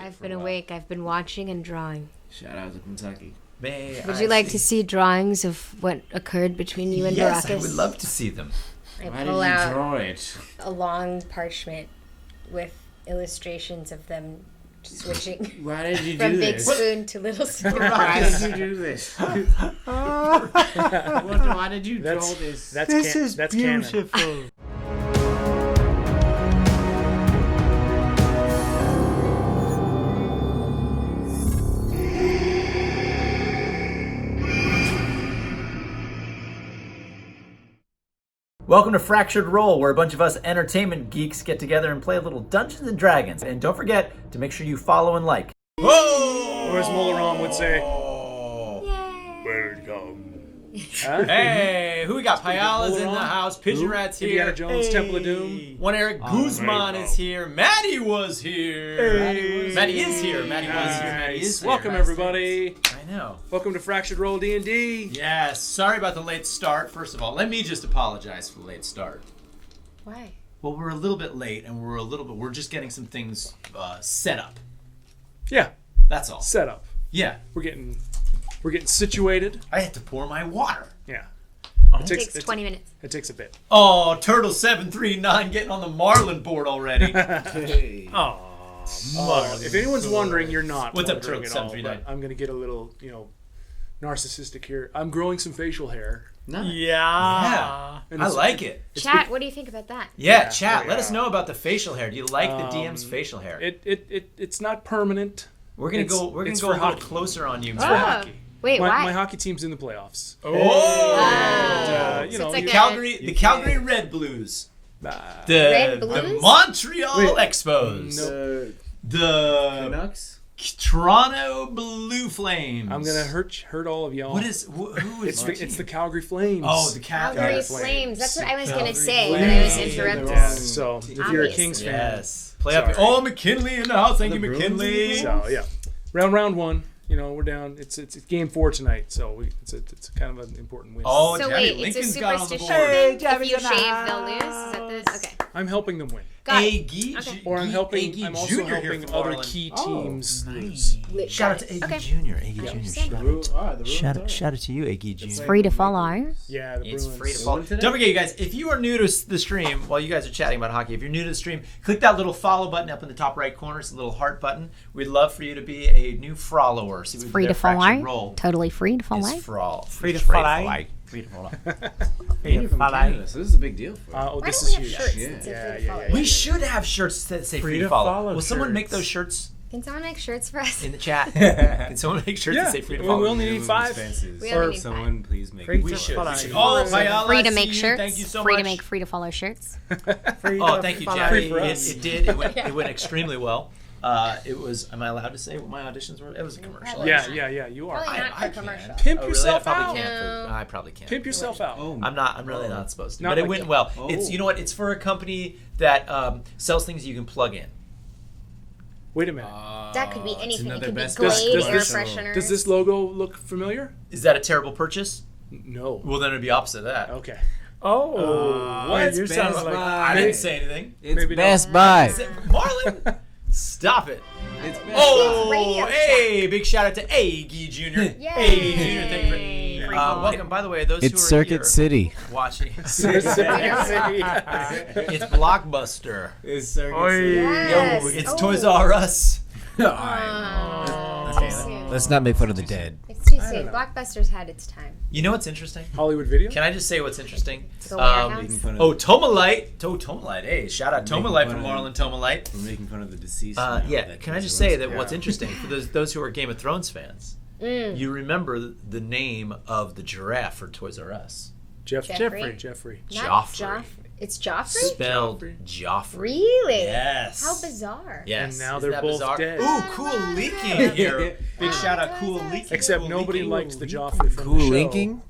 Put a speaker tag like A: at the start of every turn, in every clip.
A: I've been awake. I've been watching and drawing.
B: Shout out to Kentucky.
A: Would you like to see drawings of what occurred between you and
C: Yes,
A: Baracus?
C: I would love to see them.
A: I
B: Why
A: pull
B: did you
A: out
B: draw it?
A: a long parchment with illustrations of them switching
B: Why did you
A: from
B: do
A: big
B: this?
A: spoon to little spoon.
B: Why did you do this? Why did you draw this?
D: That's beautiful.
E: Canon.
C: Welcome to Fractured Roll, where a bunch of us entertainment geeks get together and play a little Dungeons and Dragons. And don't forget to make sure you follow and like.
E: Whoa! Or as Molaram would say, welcome. Huh?
C: Hey, who we got? Payala's in the house. Pigeon Rat's here.
E: Indiana Jones, Temple of Doom.
C: One Eric Guzman is here. Maddie was here. Maddie is here. Maddie was here. Maddie is here.
E: Welcome, everybody.
C: I know.
E: Welcome to Fractured Roll D&D.
C: Yes. Sorry about the late start. First of all, let me just apologize for the late start.
A: Why?
C: Well, we're a little bit late, and we're just getting some things set up.
E: Yeah,
C: That's all.
E: set up.
C: Yeah.
E: We're getting situated.
C: I had to pour my water.
E: Yeah.
A: It takes 20 minutes.
E: It takes a bit.
C: Oh, Turtle 739 getting on the Marlin board already.
B: Hey.
E: If anyone's wondering, you're not.
C: What's up,
E: wondering
C: Turtle
E: at all,
C: 739?
E: but I'm gonna get a little, narcissistic here. I'm growing some facial hair.
B: Nice.
C: Yeah.
E: And
C: I
E: it's-
C: like it.
A: Chat, what do you think about that?
C: Yeah, chat.
E: yeah.
C: Let us know about the facial hair. Do you like the DM's facial hair?
E: It's not permanent.
C: We're gonna
E: it's-
C: go. We're gonna
E: it's
C: go a
E: for
C: little
E: hockey.
C: closer on you.
E: It's for
A: Oh.
E: hockey.
A: Wait,
E: My
A: why?
E: hockey team's in the playoffs.
C: Oh,
E: And,
A: So it's like
C: the Calgary Red Blues, the
A: Red Blues?
C: the Montreal Expos,
E: No.
C: the
B: Canucks?
C: Toronto Blue Flames.
E: I'm gonna hurt all of y'all.
C: Who is?
E: It's the Calgary Flames.
C: Oh, the
A: Calgary
C: Calgary
A: Flames. That's what I was going to
C: Calgary
A: say, but
C: Flames.
A: I was
B: Yeah,
A: interrupted.
E: Yeah, so if you're a
A: Obviously.
E: Kings fan,
C: Yes. Play up.
E: Sorry.
C: Oh, McKinley in the house. Thank you,
B: The Bruins
C: McKinley.
E: so yeah, round one. We're down. It's game 4 tonight, so it's kind of an important win.
C: Oh,
A: So
C: Johnny
A: wait, it's a
C: Lincoln's got on the
A: superstition
C: board.
A: thing? If you shave, they'll lose? Is that this? Okay.
E: I'm helping them win,
A: Got it.
C: Agee,
A: Okay.
E: or I'm
C: Agee
E: also
C: Jr. here
E: helping
C: from
E: other
C: Marlin.
E: key teams lose.
A: Lit.
C: Shout out
A: Got
C: to
A: it.
C: Agee
A: Okay.
C: Jr. Agee Jr.
A: understand.
C: Shout out to you, Agee Jr.
F: Free to follow.
E: Yeah, the
C: It's
E: Bruins.
C: free to follow. Don't forget, you guys, if you are new to the stream, while you guys are chatting about hockey, if you're new to the stream, click that little follow button up in the top right corner. It's a little heart button. We'd love for you to be a new follower. See,
F: Free to follow.
C: Roll
F: Totally free to follow.
C: is free
D: Free to
C: follow.
D: follow.
C: Free to follow.
B: You're from Canada, so this is a big deal for you.
E: Oh,
A: Why
E: this
A: don't
E: is
A: we have
E: huge.
A: shirts
B: Yeah.
A: that say
E: Yeah,
A: free to
E: yeah,
A: follow?
E: yeah.
C: We should have shirts that say free to follow. Will someone make those shirts
A: Can someone make shirts for us?
C: in the chat? Can someone make shirts
E: Yeah,
C: that say free to
E: we
C: follow?
E: only need 5.
A: We only need
B: Someone please make
D: Free
B: it.
D: to
C: should.
D: follow.
C: We should. Oh, Payala,
F: Free to
C: I
F: make
C: see you.
F: shirts.
C: Thank you so
F: free
C: much.
F: to make free to follow shirts.
C: Oh, thank you, Jack.
E: Free for us.
C: It did. It went extremely well. It was. Am I allowed to say what my auditions were? It was a commercial.
E: Yeah, you are.
A: Probably not
C: I
A: for commercial.
E: Pimp
C: Oh, really? I
E: yourself
C: probably
E: out.
C: can't. I probably can't.
E: Pimp yourself out.
B: Oh,
C: I'm really not supposed to.
E: Not
C: But it
E: like
C: went
E: that.
C: well.
B: Oh.
C: It's It's for a company that sells things you can plug in.
E: Wait a minute.
A: That could be anything. It
B: another
A: could be
B: Best
A: Glade
E: Buy
A: air
E: commercial.
A: freshener.
E: Does this logo look familiar?
C: Is that a terrible purchase?
E: No.
C: Well, then it'd be opposite of that.
E: Okay.
D: Oh,
E: what?
D: you sound
B: Best
D: like
B: Buy.
C: I didn't say anything.
B: It's
E: Maybe
B: Best
E: not.
B: Buy.
C: Marlon, stop it.
B: It's Best
C: Oh,
A: Radio
C: hey! Big shout out to Agee Jr.
A: Yay.
C: Agee Jr. Thank you for welcome. By the way, those who
B: It's
C: are
B: Circuit
C: here
B: City.
C: watching,
E: It's
C: it's Blockbuster.
B: It's Circuit
D: Oi.
B: City.
A: Yes.
C: Yo, it's
A: Oh.
C: Toys R Us.
A: It's too soon.
B: Let's not make fun of the dead.
A: It's too soon. Blockbuster's had its time.
C: You know what's interesting?
E: Hollywood Video.
C: Can I just say what's interesting?
A: The warehouse.
B: Making fun of
C: Oh, Tomalite. Tomalite. Hey, shout out
B: Making
C: Tomalite
B: fun
C: from
B: of-
C: Marlon Tomalite.
B: We're making fun of the deceased. now.
C: Yeah,
B: That
C: can I
B: was
C: just
B: once-
C: say that what's interesting for those who are Game of Thrones fans, you remember the name of the giraffe for Toys R Us.
A: Jeffrey.
E: Jeffrey.
A: Not
C: Joffrey.
A: It's Joffrey?
C: Spelled Joffrey.
A: Really?
C: Yes.
A: How bizarre.
C: Yes.
E: And now
C: Isn't
E: they're
C: that
E: both
C: bizarre?
E: dead.
C: Ooh, cool leaking here. Big shout out, cool leaking.
E: Except
C: Cool
E: nobody
C: leaking.
E: likes the Joffrey from
B: Cool
E: the show.
B: linking?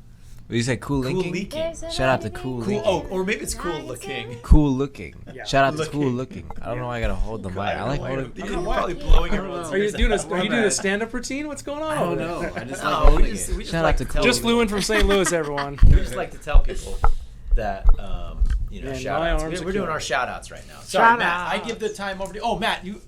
B: What you say? Cool
C: Cool
B: linking?
C: leaking.
A: There's a
B: Shout out to
A: lot of
B: Cool
A: things.
C: Cool.
B: Leaking.
C: Oh, or maybe it's cool looking.
B: Cool looking.
E: Yeah.
B: Shout out to
C: Looking.
B: Cool looking. I don't know why I gotta hold the mic. I like holding.
C: You're probably blowing everyone's
E: Are you
C: ears
E: doing
C: out.
E: Are you doing a stand-up routine? What's going on?
B: I don't
E: over there?
B: know. I just
C: No,
B: like
C: we
B: holding
C: just
B: it.
C: like
B: Shout out to
C: tell
B: Cool.
E: Just flew in from St. Louis, everyone.
C: We just like to tell people that
E: And
C: shout
E: my
C: outs.
E: arms
C: We're
E: are
C: doing
E: killing
C: our
E: me.
C: shout outs right now. Sorry,
D: Shout
C: Matt. I
D: outs.
C: give the time over to you. Oh, Matt, you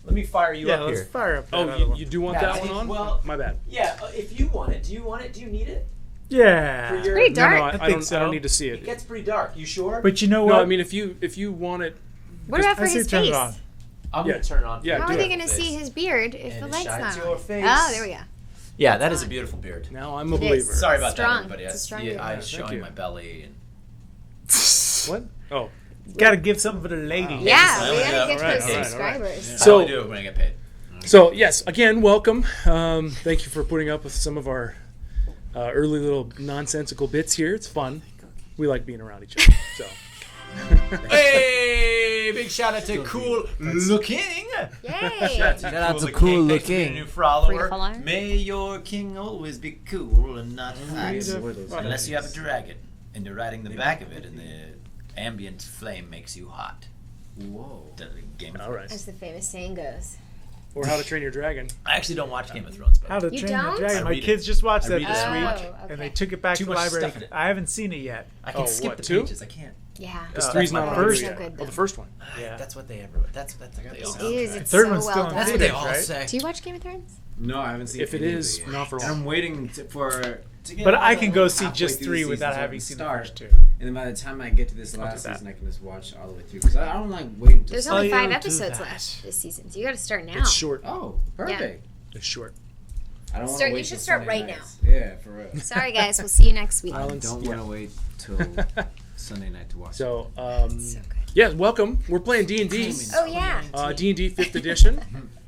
C: Let me fire you
D: Yeah,
C: up
D: let's
C: here.
D: fire up that
E: Oh,
D: other one.
E: you do want
C: Yeah,
E: that one on?
C: well-
E: My bad.
C: Yeah, if you want it. Do you want it? Do you need it?
D: Yeah.
C: For your-
F: Pretty
E: No,
F: dark.
E: no, I
D: think
E: don't. I
D: so.
E: don't need to see
C: It
E: it.
C: gets pretty dark. You sure?
D: But you know what?
E: No, I mean if you want it,
F: What about for
D: I say
F: his
D: turn
F: face?
D: it on.
C: I'm
E: yeah.
C: gonna turn it on.
E: Yeah,
F: How
E: do
F: are they
E: it.
F: going to see his beard if
C: And
F: the
C: it
F: light's
C: shines
F: not
C: your
F: on?
C: face.
F: Oh, there we go.
C: Yeah, that is a beautiful beard.
E: now I'm a
F: It is.
E: believer.
C: Sorry about
F: Strong.
C: that, everybody.
F: It's a strong beard.
C: I was
E: Thank
C: showing
E: you.
C: my belly. And...
E: What? Oh,
D: Got to give something for the lady.
F: Yeah, we
C: Yeah,
F: got to get
E: alright,
F: those
E: alright,
F: subscribers.
C: I
E: So-
C: only do it when I get paid.
E: so yes, again, welcome. Thank you for putting up with some of our early little nonsensical bits here. It's fun. We like being around each other. So
C: Hey, big shout out to Cool Looking.
F: Yay!
B: Shout out to Cool
C: Thanks for being a
B: Looking.
C: new
F: Free to
C: follower.
F: follow.
C: May your king always be cool and not hot. Unless you have a dragon and you're riding the back of it and the ambient flame makes you hot.
B: Whoa.
C: The Game of
E: all
C: Thrones.
E: right.
A: As the famous saying goes.
E: Or How to Train Your Dragon.
C: I actually don't watch Game of Thrones, but
D: How to
A: You
D: Train Your
A: don't?
D: Dragon.
C: I
D: My
C: read it.
D: kids just watched
C: I
D: that
C: read it.
D: this
C: Oh,
D: week,
A: okay.
D: and they took it back
C: Too
D: to the
C: much
D: library.
C: stuff in it.
D: I haven't seen it yet.
C: I can
E: Oh,
C: skip
E: what,
C: the
E: two?
C: pages. I can't.
A: Yeah.
E: Because
C: Oh,
E: three's
C: that's
E: not
C: my
E: on
D: first
E: here
A: one.
E: yet.
A: So good,
E: Oh, the first one.
D: Yeah.
C: That's what they ever. That's what they
A: It
C: all
A: is.
C: say.
A: It's
D: Third
A: so
D: one's still
A: well
D: in
A: done.
C: That's what they
D: theaters,
C: all
D: right?
C: say.
F: Do you watch Game of Thrones?
B: No, I haven't seen.
E: If it
B: any of
E: is,
B: yet.
E: not for
B: And
E: long.
B: I'm waiting to get
D: But I can go see
B: halfway
D: just
B: through
D: 3
B: the
D: without
B: seasons
D: having
B: when
D: seen
B: it
D: the
B: starts.
D: first 2.
B: And then by the time I get to this last
D: do that.
B: season, I can just watch all the way through. Because I don't like waiting to
A: There's
B: start.
A: only
D: Oh,
A: 5
D: you do
A: episodes
D: that.
A: left this season, so you got to start now.
E: It's short.
B: Oh, perfect.
E: It's short.
B: I don't want
A: Start-
B: to
A: you
B: wait
A: should
B: till
A: start
B: Sunday
A: right
B: nights. Yeah, for real.
A: Sorry, guys. We'll see you next week.
B: I
E: Islands,
B: don't
E: yeah.
B: want to wait till Sunday night to watch.
E: So,
A: So good.
E: yeah, welcome. We're playing D&D.
A: Oh yeah.
E: D&D 5th edition.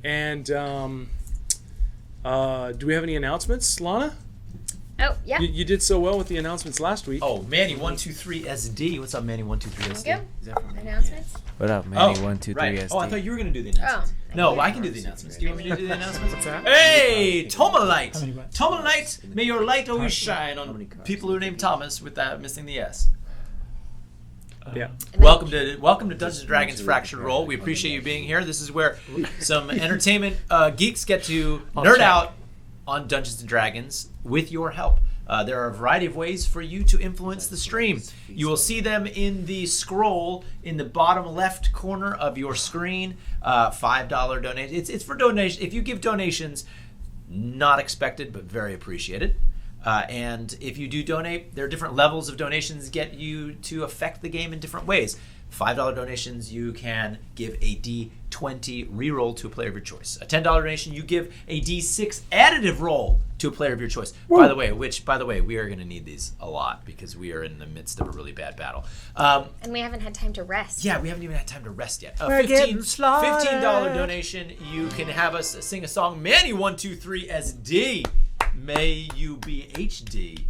E: And do we have any announcements, Lana?
A: Oh yeah.
E: You did so well with the announcements last week.
C: Oh, Manny123 SD. What's up, Manny123 SD?
A: Go.
B: Is that from
A: Announcements.
B: What up, Manny?
C: Oh,
B: 1, 2, 3,
C: right.
B: SD.
C: Oh, I thought you were going to do the announcements.
A: Oh.
C: No, I can do the announcements. Do you want me to do the announcements?
D: What's that?
C: Hey, Tomalite!
D: How many buttons?
C: Tomalite, may your light always shine on people who are named Thomas without missing the S.
E: Yeah.
C: Welcome to Dungeons and Dragons Fractured Roll. We appreciate you being here. This is where some entertainment geeks get to nerd out on Dungeons and Dragons with your help. There are a variety of ways for you to influence the stream. You will see them in the scroll in the bottom left corner of your screen. $5 donation. It's for donation. If you give donations, not expected but very appreciated. And if you do donate, there are different levels of donations get you to affect the game in different ways. $5 donations, you can give a D20 reroll to a player of your choice. A $10 donation, you give a D6 additive roll to a player of your choice. By the way, we are going to need these a lot because we are in the midst of a really bad battle.
A: And we haven't had time to rest.
C: Yeah, we haven't even had time to rest yet. A
D: We're getting slaughtered.
C: $15 donation, you can have us sing a song, Manny123 SD. May you be HD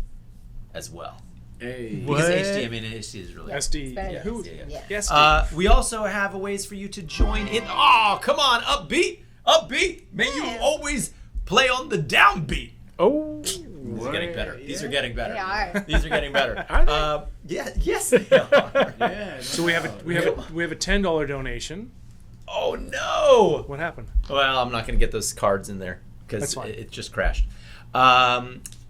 C: as well.
B: Hey.
D: What?
C: Because HD, I mean, HD is really
E: SD.
A: better
E: Yeah.
A: than
E: Who?
A: SD, yeah.
E: Yes.
C: we also have ways for you to join in. Oh, come on, upbeat. May you always play on the downbeat.
D: Oh.
C: These are getting better. These are getting better.
A: They are.
C: These are getting better.
D: Are they?
C: Yes, they are.
B: Yeah.
E: So we have a $10 donation.
C: Oh no!
E: What happened?
C: Well, I'm not going to get those cards in there because
E: That's fine.
C: it just crashed.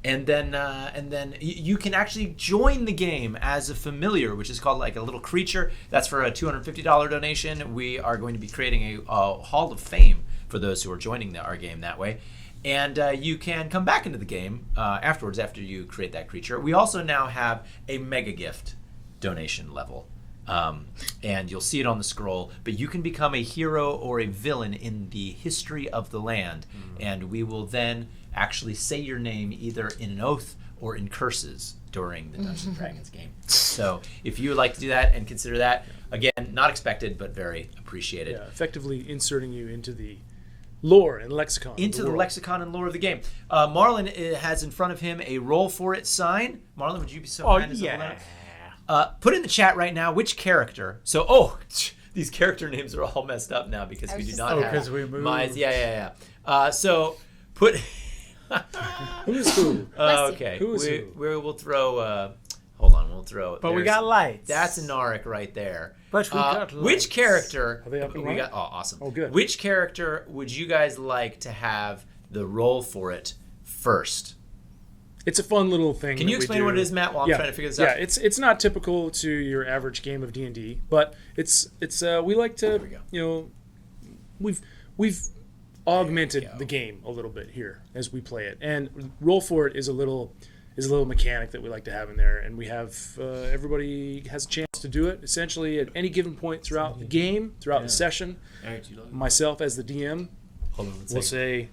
C: And then you can actually join the game as a familiar, which is called like a little creature. That's for a $250 donation. We are going to be creating a Hall of Fame for those who are joining our game that way. And you can come back into the game afterwards after you create that creature. We also now have a mega gift donation level. And you'll see it on the scroll, but you can become a hero or a villain in the history of the land, and we will then actually say your name either in an oath or in curses during the Dungeons and Dragons game. So if you would like to do that and consider that, again, not expected, but very appreciated.
E: Yeah, effectively inserting you into the lore and lexicon. of
C: Into the
E: world.
C: lexicon and lore of the game. Marlon has in front of him a roll for it sign. Marlon, would you be so
D: Oh,
C: kind as to hold
D: yeah.
C: that? Put in the chat right now which character. So, these character names are all messed up now because
A: I
C: we
A: was
C: do
A: just
C: not
A: thinking
C: have.
D: because we moved.
C: Yeah. So put.
E: Who's who?
A: Bless you.
C: Okay.
E: Who is
C: We'll throw. Hold on. We'll throw.
D: But we
C: there's-
D: got lights.
C: That's an Auric right there.
D: But we got
C: Which
D: lights.
C: character?
E: Are they up and
C: we
E: running?
C: got. Oh, awesome.
E: Oh, good.
C: Which character would you guys like to have the roll for it first?
E: It's a fun little thing.
C: Can you
E: that we
C: explain
E: do.
C: what it is, Matt? While I'm trying to figure this
E: Yeah,
C: out.
E: it's not typical to your average game of D&D, but it's we like to
C: we go.
E: we've we've augmented the game a little bit here as we play it, and Roll For It is a little mechanic that we like to have in there, and we have everybody has a chance to do it essentially at any given point throughout the game, throughout the session. Myself as the DM will say,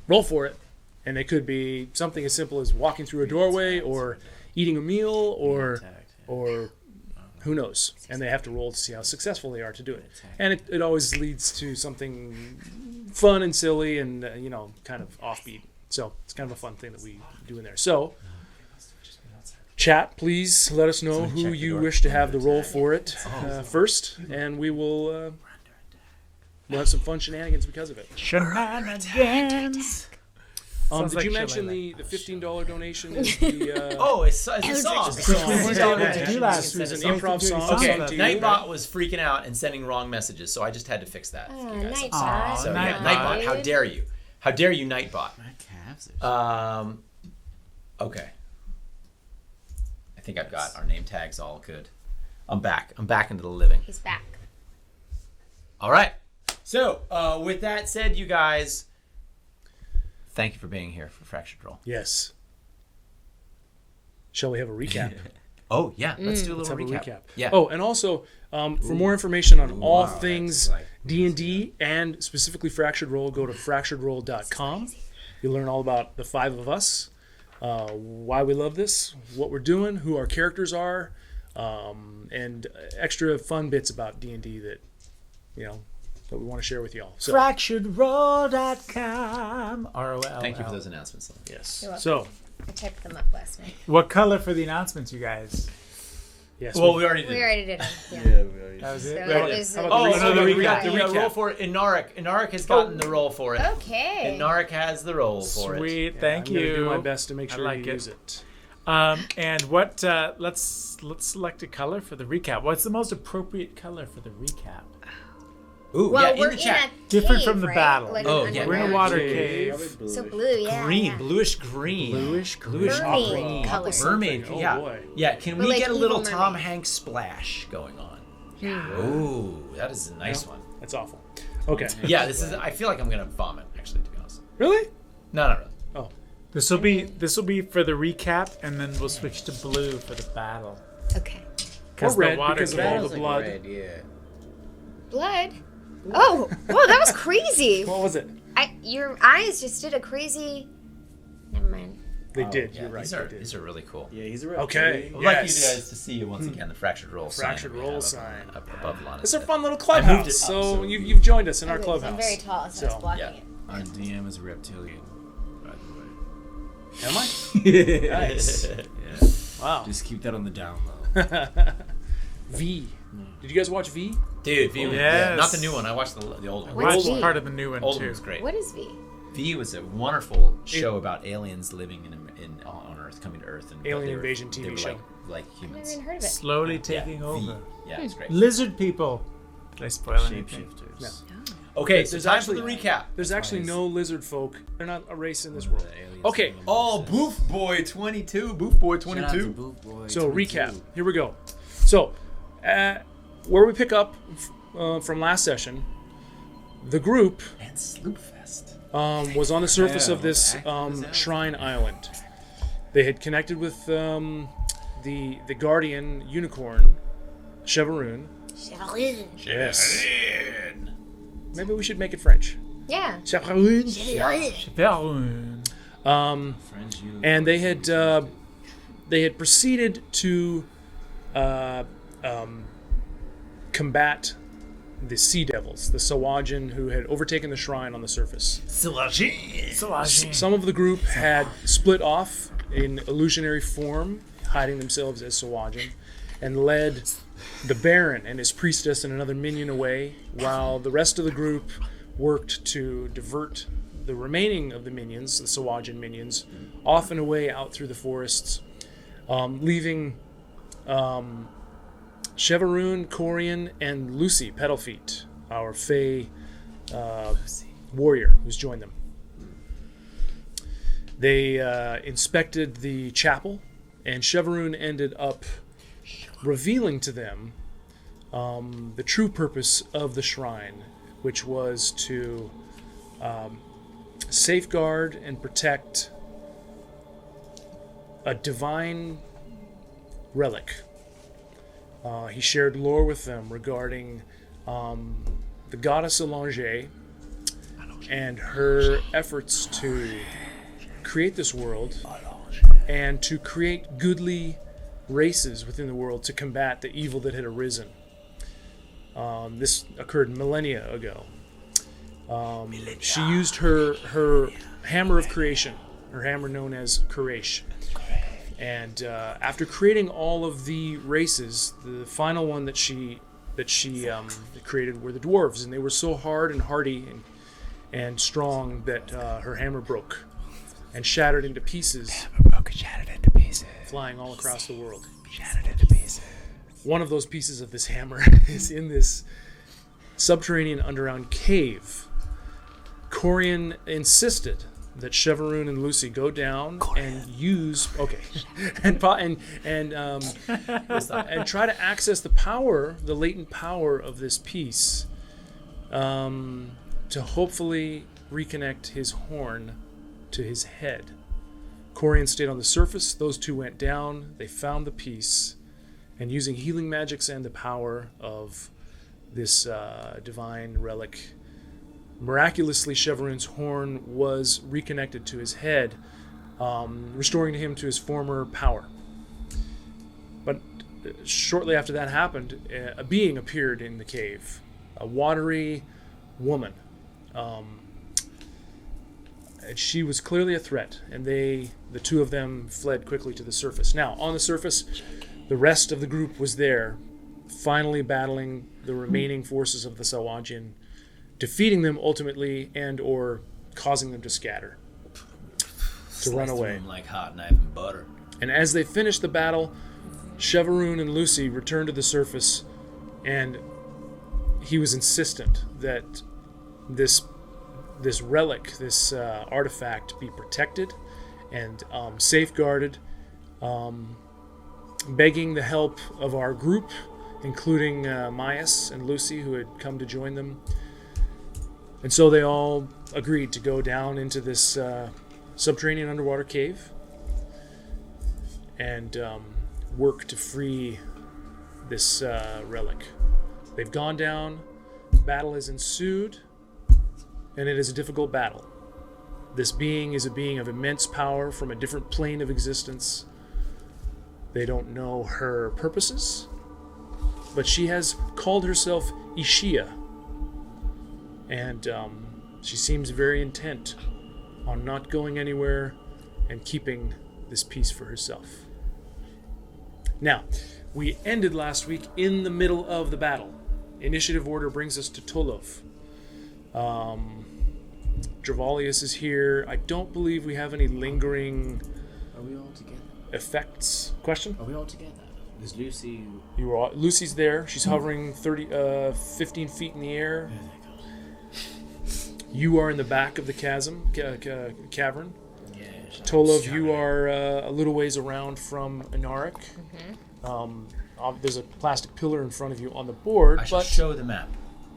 E: roll for it, and it could be something as simple as walking through a doorway or eating a meal or who knows, and they have to roll to see how successful they are to do it. And it always leads to something fun and silly and kind of offbeat. So it's kind of a fun thing that we do in there. So chat, please let us know who you wish to have the roll for it first, and we will we'll have some fun shenanigans because of it.
D: Shenanigans.
E: Did
D: like
E: you mention
D: shillelagh.
E: the $15 donation is the
C: Oh, it's a song.
D: We weren't able to do last week.
E: It's an improv song.
C: Okay,
E: sung to you.
C: Nightbot was freaking out and sending wrong messages, so I just had to fix that.
F: Oh,
C: you guys.
F: Nightbot.
C: So
D: Nightbot.
C: yeah, Nightbot, how dare you? How dare you, Nightbot?
B: My calves are
C: Okay. I think I've got our name tags all good. I'm back. I'm back into the living.
F: He's back.
C: All right. So, with that said, you guys, thank you for being here for Fractured Roll.
E: Yes. Shall we have a recap?
C: Oh, yeah. Let's do a
E: Let's
C: little
E: have a
C: recap.
E: recap.
C: Yeah.
E: Oh, and also, for more information on all
B: that's
E: things
B: like-
E: D&D and specifically Fractured Roll, go to fracturedroll.com. You'll learn all about the five of us, why we love this, what we're doing, who our characters are, and extra fun bits about D&D that that we want to share with y'all. So,
D: Fracturedroll.com. ROL.
C: Thank you for those announcements.
E: yes.
A: You're welcome.
E: So,
A: I typed them up last night.
D: What color for the announcements, you guys?
E: yes.
C: Well, we already did.
A: We already did them. Yeah.
D: That was
A: So
D: it.
A: it
D: Right.
A: was
E: How
A: a-
E: about
C: Oh,
E: the
C: no,
E: recap?
C: we got the
E: recap.
C: roll for it. Inaric. Inaric has gotten the roll for it.
A: Okay.
C: Inaric has the roll for it.
D: Sweet. Thank
E: I'm gonna
D: you.
E: do my best to make
D: I
E: sure
D: like
E: you
D: it.
E: use it.
D: And what? Let's select a color for the recap. What's the most appropriate color for the recap?
C: Ooh,
A: Well,
C: yeah,
A: we're
C: in the chat.
D: Different
A: cave,
D: from the
A: right?
D: battle.
A: Like
C: Oh,
A: an
C: yeah.
D: We're in a
A: underground
D: water
A: cave.
D: cave.
A: So blue, yeah.
C: Green,
A: yeah.
C: bluish green.
D: Bluish
A: Mermaid
C: green.
A: color.
C: Mermaid,
E: Oh,
C: yeah.
E: boy.
C: Yeah, can
A: But
C: we
A: like
C: get a
A: evil
C: little
A: mermaid.
C: Tom Hanks splash going on? Ooh, that is a nice one.
E: That's awful. Okay.
C: Yeah, this is. I feel like I'm gonna vomit. Actually, to be honest.
E: Really?
C: No, not really.
E: Oh.
D: This will be for the recap, and then we'll switch to blue for the battle.
A: Okay.
E: Or red
D: the water
E: because of
D: cave.
E: all the blood.
B: Red, yeah.
F: Blood. Oh, whoa, that was crazy.
E: What was it?
F: Your eyes just did a crazy. Never mind.
E: They did.
C: Yeah,
E: You're right.
C: these
E: They
C: are
E: did.
C: these are really cool.
B: Yeah, he's a
E: Okay.
C: I'd like you
E: Yes.
C: guys to see once again the fractured roll
E: Fractured
C: sign. that we
E: roll
C: have
E: sign.
C: up above Lana.
E: It's our fun little
C: moved
E: clubhouse.
C: it up,
E: So
C: so-
E: you've joined us in our
A: Okay, 'cause
E: clubhouse.
A: I'm very tall, so I was
E: So,
A: blocking
C: yeah.
A: it.
B: Our DM is a reptilian, by the way.
E: Am I? Nice.
B: Yeah.
E: Wow.
B: Just keep that on the down low.
E: V. Did you guys watch V?
C: Dude, V was
D: Yes.
C: not the new one. I watched the old one.
D: We
A: What's
D: watched
A: V?
D: part of the new one
C: Old
D: too.
C: one was great.
A: What is V?
C: V was a wonderful show about aliens living on Earth, coming to Earth, and
E: Alien
C: they were-
E: invasion TV
C: they were
E: show.
C: like
A: I've never
C: humans.
A: even heard of it.
D: Slowly
C: Yeah,
D: taking
C: V.
D: over.
C: Yeah, it's great.
D: Lizard people. Did I spoil anything?
B: Shapeshifters.
E: No.
C: Okay, so
E: There's
C: time
E: actually-
C: for the recap.
E: There's actually
B: Nice.
E: no lizard folk. They're not a race in this world.
B: The aliens
E: Okay.
B: live on
C: Oh,
B: the
C: Boof Boy 22. Boof Boy
B: Shout out to
C: 22.
B: Boof Boy
E: So
B: 22.
E: recap. Here we go. So, where we pick up from last session, the group
C: And Sloopfest.
E: was on the surface
B: Yeah,
E: of this
B: back was out.
E: shrine island. They had connected with the guardian unicorn, Chevaroon. Yes. Maybe we should make it French.
F: Yeah.
E: Chevaroon.
D: Chaperone.
B: French unicorn.
E: And they had proceeded to combat the sea devils, the Sawajin, who had overtaken the shrine on the surface. Some of the group had split off in illusionary form, hiding themselves as Sawajin, and led the Baron and his priestess and another minion away, while the rest of the group worked to divert the remaining of the minions, the Sawajin minions, off and away out through the forests, leaving Chevaroon, Corian, and Lucy Petalfeet, our Fey warrior who's joined them. They inspected the chapel, and Chevaroon ended up revealing to them the true purpose of the shrine, which was to safeguard and protect a divine relic. He shared lore with them regarding the goddess Allonge and her efforts to create this world and to create goodly races within the world to combat the evil that had arisen. This occurred millennia ago. She used her hammer of creation, her hammer known as Koresh. And after creating all of the races, the final one that she created were the dwarves, and they were so hard and hardy and strong that her hammer broke and shattered into pieces. Flying all across the world. Shattered into pieces. One of those pieces of this hammer is in this subterranean underground cave. Corian insisted that Chevaroon and Lucy go down and use and try to access the power, the latent power of this piece, to hopefully reconnect his horn to his head. Corian stayed on the surface. Those two went down. They found the piece, and using healing magics and the power of this divine relic, miraculously, Chevaroon's horn was reconnected to his head, restoring him to his former power. But shortly after that happened, a being appeared in the cave, a watery woman. And she was clearly a threat, and the two of them fled quickly to the surface. Now, on the surface, the rest of the group was there, finally battling the remaining forces of the Sawajian, defeating them ultimately and or causing them to scatter, to run away.
C: Them like hot knife and butter.
E: And as they finished the battle, Chevaroon and Lucy returned to the surface, and he was insistent that this relic, this artifact, be protected and safeguarded, begging the help of our group, including Myas and Lucy, who had come to join them. And so they all agreed to go down into this subterranean underwater cave and work to free this relic. They've gone down, battle has ensued, and it is a difficult battle. This being is a being of immense power from a different plane of existence. They don't know her purposes, but she has called herself Ishia, and she seems very intent on not going anywhere and keeping this piece for herself. Now, we ended last week in the middle of the battle. Initiative order brings us to Tolov. Dravalius is here. I don't believe we have any lingering
B: Are we all together?
E: effects. Question?
B: Are we all together? Is Lucy...
E: Lucy's there. She's hovering 15 feet in the air. You are in the back of the chasm, cavern.
B: Yes.
E: Tolov, you are a little ways around from Inarik. There's a plastic pillar in front of you on the board.
C: I shall show the map.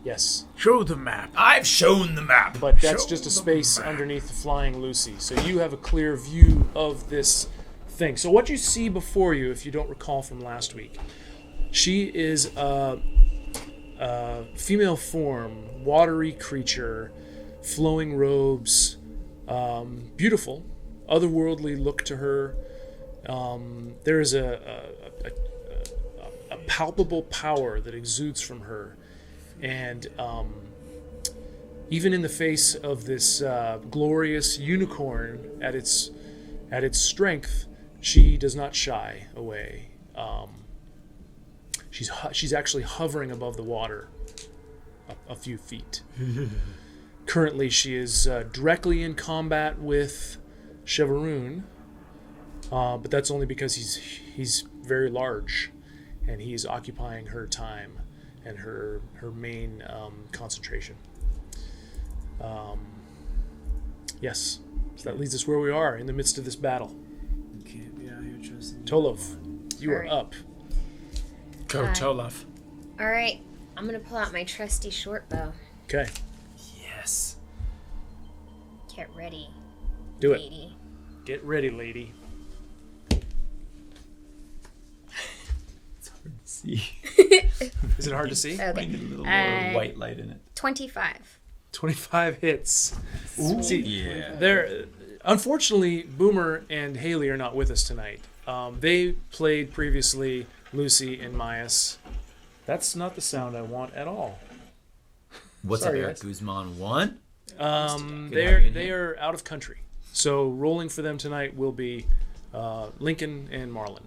E: Yes.
D: Show the map.
C: I've shown the map.
E: But that's just a space underneath the flying Lucy. So you have a clear view of this thing. So what you see before you, if you don't recall from last week, she is a female form, watery creature, flowing robes, beautiful, otherworldly look to her. There is a palpable power that exudes from her. And even in the face of this glorious unicorn at its strength, she does not shy away. She's actually hovering above the water a few feet. Currently, she is directly in combat with Chevaroon, but that's only because he's very large, and he's occupying her time and her main concentration. Yes, so that leads us where we are in the midst of this battle.
B: You can't be out here trusting...
E: Tolov, you are
A: Alright.
E: up.
D: Go, Tolov.
A: All right, I'm gonna pull out my trusty short bow.
E: Okay.
C: Yes.
A: Get ready.
E: Do it.
A: lady.
E: Get ready, lady.
C: It's hard to see.
E: Is it hard to see?
C: I
A: Okay.
C: need a little more white light in it.
A: 25.
E: 25 hits. See,
C: Yeah.
E: they're unfortunately Boomer and Haley are not with us tonight. They played previously Lucy and Myas. That's not the sound I want at all.
C: What's
E: Sorry,
C: up, Eric
E: guys.
C: Guzman? 1? Good to have you in
E: They
C: here.
E: are out of country, so rolling for them tonight will be Lincoln and Marlon.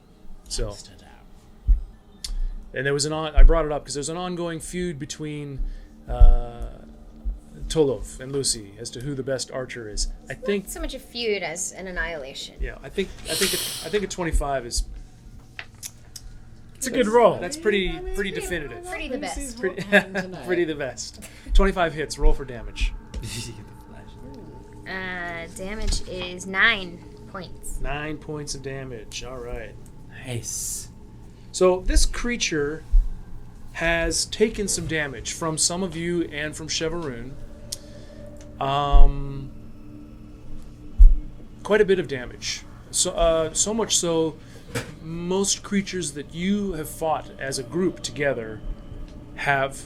E: So, and there was I brought it up because there's an ongoing feud between Tolov and Lucy as to who the best archer is. I think,
A: So much a feud as an annihilation.
E: yeah, I think a 25 is
D: It's a good roll.
E: that's pretty definitive.
A: Pretty the best.
E: Pretty the best. 25 hits. Roll for damage.
A: Damage is 9 points.
E: 9 points of damage. All right.
C: Nice.
E: So this creature has taken some damage from some of you and from Chevaroon. Quite a bit of damage. So much so, most creatures that you have fought as a group together have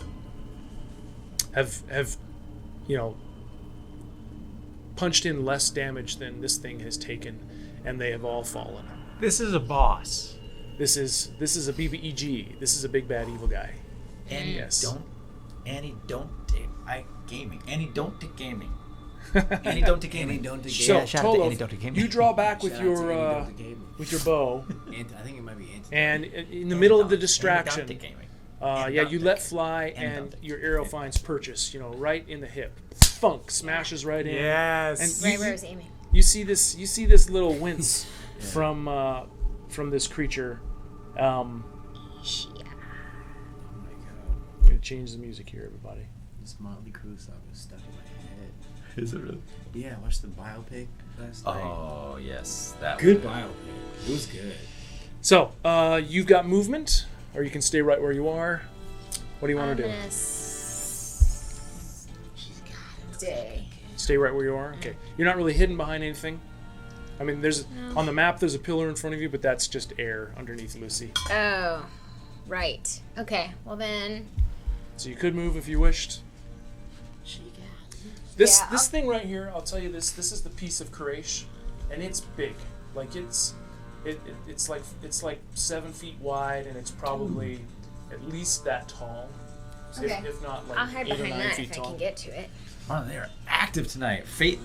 E: punched in less damage than this thing has taken, and they have all fallen.
D: This is a boss.
E: This is a BBEG. This is a big bad evil guy.
C: Annie,
E: Yes.
C: Annie, don't take gaming. Annie, don't take gaming. Annie, don't take gaming.
B: Don't take
E: So,
C: Yeah, shout out to
E: Tolov,
C: Annie, don't take gaming.
E: you draw back with
B: Shout out to Annie,
E: your
B: don't take gaming.
E: bow,
B: I think it might be Anti.
E: and in the middle of the distraction,
C: Annie, don't take gaming.
E: yeah,
C: don't
E: you
C: take
E: let
C: gaming.
E: fly,
C: Annie, don't
E: and
C: take
E: your arrow finds purchase. Right in the hip. Funk smashes right in.
D: Yes.
E: And
A: Right where I was aiming.
E: You see this little wince from this creature.
A: Yeah.
B: Oh my god.
E: I'm gonna change the music here, everybody.
B: This Motley Crue song is stuck in my head.
C: Is it really?
B: Yeah, I watched the biopic last night.
C: Oh, yes. That
B: Good
C: one.
B: biopic. It was good.
E: So you've got movement, or you can stay right where you are. What do you want to do?
A: Stay.
E: Stay right where you are. Okay. You're not really hidden behind anything. I mean, on the map there's a pillar in front of you, but that's just air underneath Lucy.
A: Oh, right. Okay. Well then.
E: So you could move if you wished. This thing right here, I'll tell you this. This is the piece of Quraysh, and it's big. Like it's like 7 feet wide, and it's probably at least that tall.
A: Okay.
E: If not like
A: I'll hide
E: 8 or
A: behind
E: 9
A: that
E: feet
A: if I
E: tall.
A: can get to it.
C: Wow, they are active tonight. Fate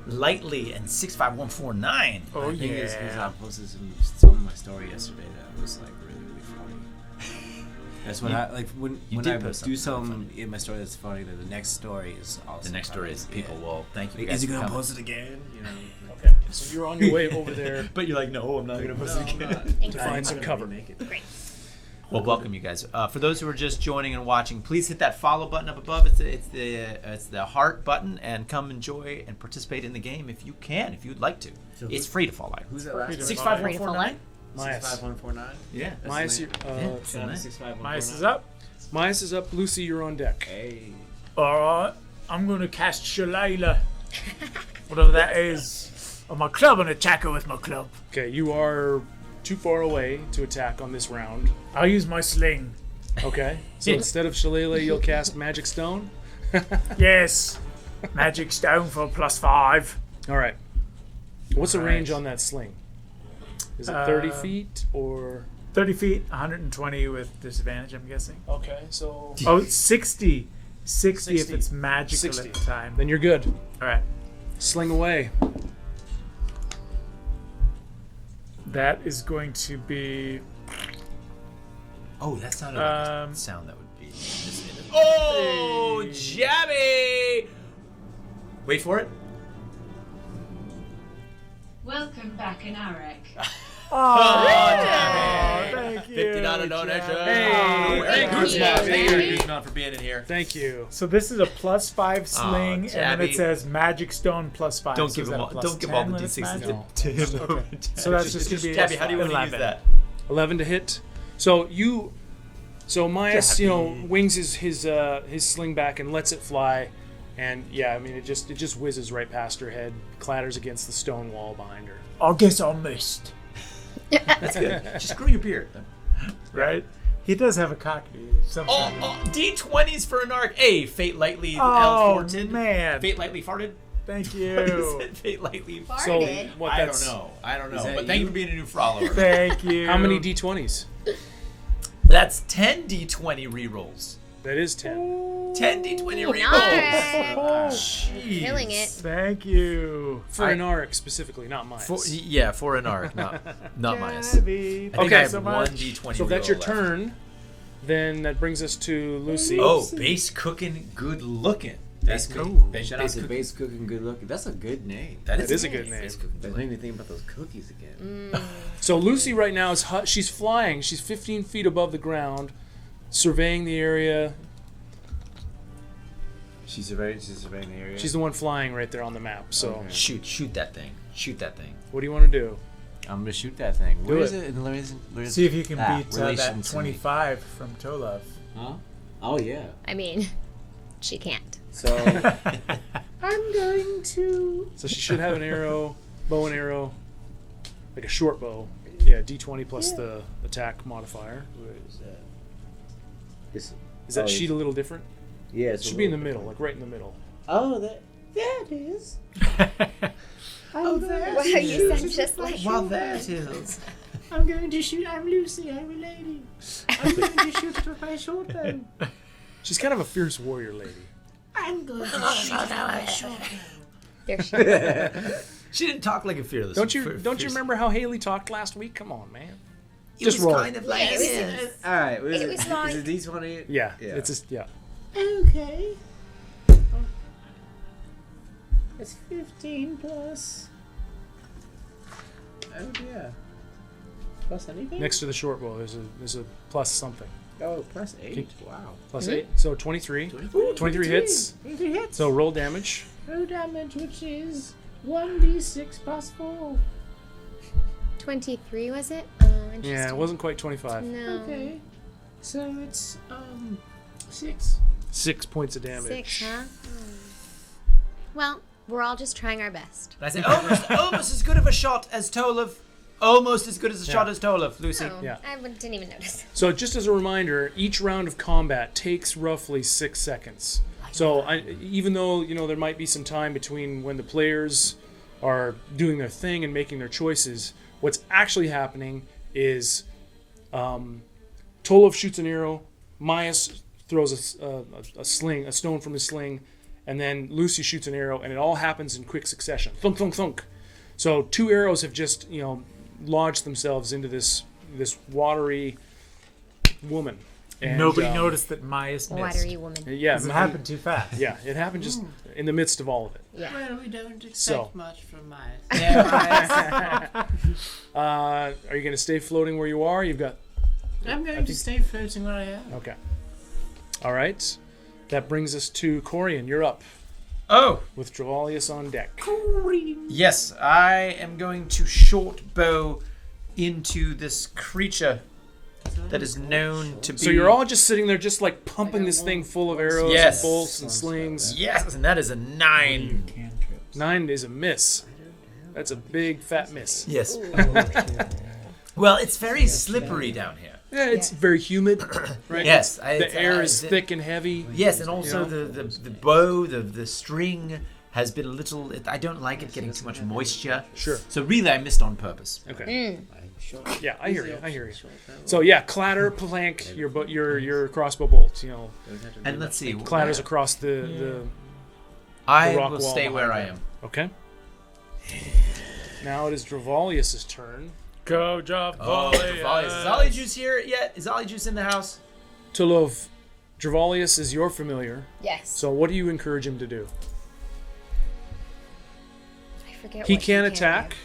C: Lightly and 65149.
D: Oh,
B: I think it's
D: yeah.
B: because I posted some of my story yesterday that was like really funny. That's when I like when
C: did
B: I
C: post
B: do
C: something
B: something in my story that's funny. Then the next story is also
C: The next story is
B: funny.
C: people
B: Yeah.
C: will thank you
B: Like,
C: guys
B: is he
C: for
B: gonna
C: coming.
B: post it again? You know.
E: Okay. So you're on your way over there
C: But you're like, no, I'm not going to post it again.
E: to find some cover.
A: Great.
C: Well, welcome you guys. For those who are just joining and watching, please hit that follow button up above. It's the heart button, and come enjoy and participate in the game if you can, if you'd like to.
B: So
C: It's free to follow.
B: Who's that last?
C: 65149.
E: Myas.
B: 65149.
C: Yeah.
E: Myas,
C: That's the name.
B: 65149.
D: Myas is up.
E: Myas is up. Lucy, you're on deck.
B: Hey.
D: Alright. I'm going to cast Shillelagh. Whatever that is. On my club and attack her with my club.
E: Okay, you are too far away to attack on this round.
D: I'll use my sling.
E: Okay, so instead of Shillelagh, you'll cast Magic Stone.
D: Yes. Magic stone for +5.
E: All right. What's the
D: All right.
E: range on that sling? Is it 30 feet or?
D: 30 feet, 120 with disadvantage, I'm guessing.
E: Okay, so
D: Oh, 60. 60 if
E: 60.
D: it's magical
E: 60.
D: at the time.
E: then you're good.
D: Alright.
E: Sling away.
D: That is going to be...
C: Oh, that sounded like a
D: Um,
C: sound that would be. Oh, Jabby! Wait for it.
G: Welcome back, Anarek.
C: Oh,
D: Thank you.
C: $50 donation.
E: Hey, thank you.
C: Thank
A: Jabby.
C: you, Guzman, for being in here.
E: Thank you.
D: So this is a +5 sling, and then
C: Jabby.
D: it says magic stone +5.
C: Don't
D: so
C: give
D: is
C: him
D: that
C: all.
D: a
C: Don't give all the
D: +10 when it's
C: d6s
D: magic?
C: to him.
D: So that's just gonna be
C: Jabby, how do you want to use
D: 11.
C: that?
E: 11 to hit. So you So Myas, wings his sling back and lets it fly, and yeah, I mean it just whizzes right past her head, clatters against the stone wall behind her.
D: I guess I missed.
C: That's good. Just grow your beard.
D: Right? He does have a cockney.
C: D20s for an arc. Hey, fate lightly
D: Oh,
C: farted.
D: man.
C: Fate lightly farted.
D: Thank
C: What is
D: you.
C: it? Fate lightly.
E: So
A: Farted.
E: what?
C: I
E: That's,
C: don't know.
B: Is that
C: But thank you
B: you?
C: for being a new follower.
D: Thank you.
E: How many d20s?
C: That's 10 D20 rerolls.
E: That is 10
C: 10 D20 rerolls.
A: Nice.
C: Jeez.
A: Killing it.
D: Thank you.
E: for an arc specifically, not mine.
C: For an arc, not Myas.
D: Gabby,
C: I think
E: Okay.
C: I have
D: so
C: one
D: much.
C: D20
E: So if that's your
C: reroll left.
E: turn, then that brings us to Lucy.
C: Oh, base cooking, good looking. That's
B: That's
C: me.
B: me.
C: Base
B: Shout out to
C: cooking.
B: Base Cooking Good Looking. That's a good name.
C: That
E: That is a good name.
C: Base cooking,
B: That
C: good
B: made me think about those cookies again.
E: So Lucy right now is she's flying. She's 15 feet above the ground, surveying the area.
B: She's surveying the area.
E: She's the one flying right there on the map. So
B: Okay.
C: Shoot that thing. Shoot that thing.
E: what do you want to do?
B: I'm gonna shoot that thing.
E: Do
B: Where is
E: it.
B: it? Where's
D: See if you can beat
B: relation
D: that
B: to
D: 25 from Tolov.
B: Huh? Oh yeah.
A: I mean, she can't.
B: So I'm going to.
E: So she should have an arrow, bow and arrow, like a short bow. Yeah, d20 plus the attack modifier.
B: Where is that? This.
E: Is that
B: Oh,
E: sheet a little different?
B: Yeah,
E: It
B: it's a
E: should be in the
B: little-
E: middle, like right in the middle.
B: Oh, that is.
A: Wow, you sound just like
C: is.
B: I'm going to shoot. I'm Lucy. I'm a lady. I'm going to shoot it with my short bow.
E: She's kind of a fierce warrior lady.
B: I'm going to shoot it with my short bow.
A: There she is.
C: She didn't talk like a fearless.
E: Don't you remember how Haley talked last week? Come on, man.
C: It
E: Just
C: was
E: roll.
C: kind of like
A: Yeah, it
C: this.
B: All right. What is
A: It
B: it?
A: was like-
B: Is it D20?
E: Yeah,
B: Yeah.
E: it's just yeah.
B: Okay. It's 15 plus. Oh yeah. Plus anything?
E: Next to the short bow, there's a plus something.
B: Oh, plus 8. Wow.
E: Plus 8, so 23. 23 hits.
B: 23 hits.
E: So roll damage.
B: Roll damage, which is 1d6 plus 4.
A: 23 was it?
E: Yeah, it wasn't quite 25.
A: No.
B: Okay. So it's 6.
E: 6 points of damage.
A: 6, huh? Well, we're all just trying our best.
C: And I said, almost as good of a shot as Tolov. Almost as good as a shot as Tolov, Lucy.
A: Oh,
E: Yeah.
A: I didn't even notice.
E: So just as a reminder, each round of combat takes roughly 6 seconds. So even though there might be some time between when the players are doing their thing and making their choices, what's actually happening is Tolov shoots an arrow, Myas throws a stone from his sling, and then Lucy shoots an arrow, and it all happens in quick succession. Thunk, thunk, thunk. So 2 arrows have just lodged themselves into this watery woman. And,
D: Nobody noticed that Myas missed.
A: Watery woman.
E: Yeah,
D: It happened too fast.
E: Yeah, it happened just in the midst of all of it.
A: Yeah.
B: Well, we don't expect
E: So.
B: much from Myers.
E: Are you going to stay floating where you are? You've got
B: I'm going to stay floating where I am.
E: okay. All right, that brings us to Corian. You're up
C: Oh,
E: with Travalius on deck.
C: yes. I am going to short bow into this creature that is known to be.
E: So you're all just sitting there, just like pumping this thing full of arrows
C: Yes.
E: and bolts and slings.
C: Yes, and that is a 9.
E: 9 is a miss. That's a big fat miss.
C: Yes. Well, it's very slippery down here.
E: Yeah, it's
A: Yeah.
E: very humid, right?
C: Yes,
E: The air is thick and heavy.
C: Yes, and also
E: You
C: the bow, the string has been a little. I don't like it getting too much moisture.
E: Sure.
C: So really, I missed on purpose.
E: Okay. Yeah, I hear you. So yeah, clatter, plank, your crossbow bolt.
C: And let's see.
E: Clatters across the
C: I
E: rock
C: will
E: wall
C: stay where I
E: behind
C: am.
E: Okay. Now it is Dravalius' turn.
D: Go, job,
C: Oh, Travalius. Is Ollie Juice here yet? Is Ollie Juice in the house?
E: Tulov, Dravalius is your familiar.
A: Yes.
E: So what do you encourage him to do?
A: I forget
E: He
A: what
E: can
A: do.
E: attack.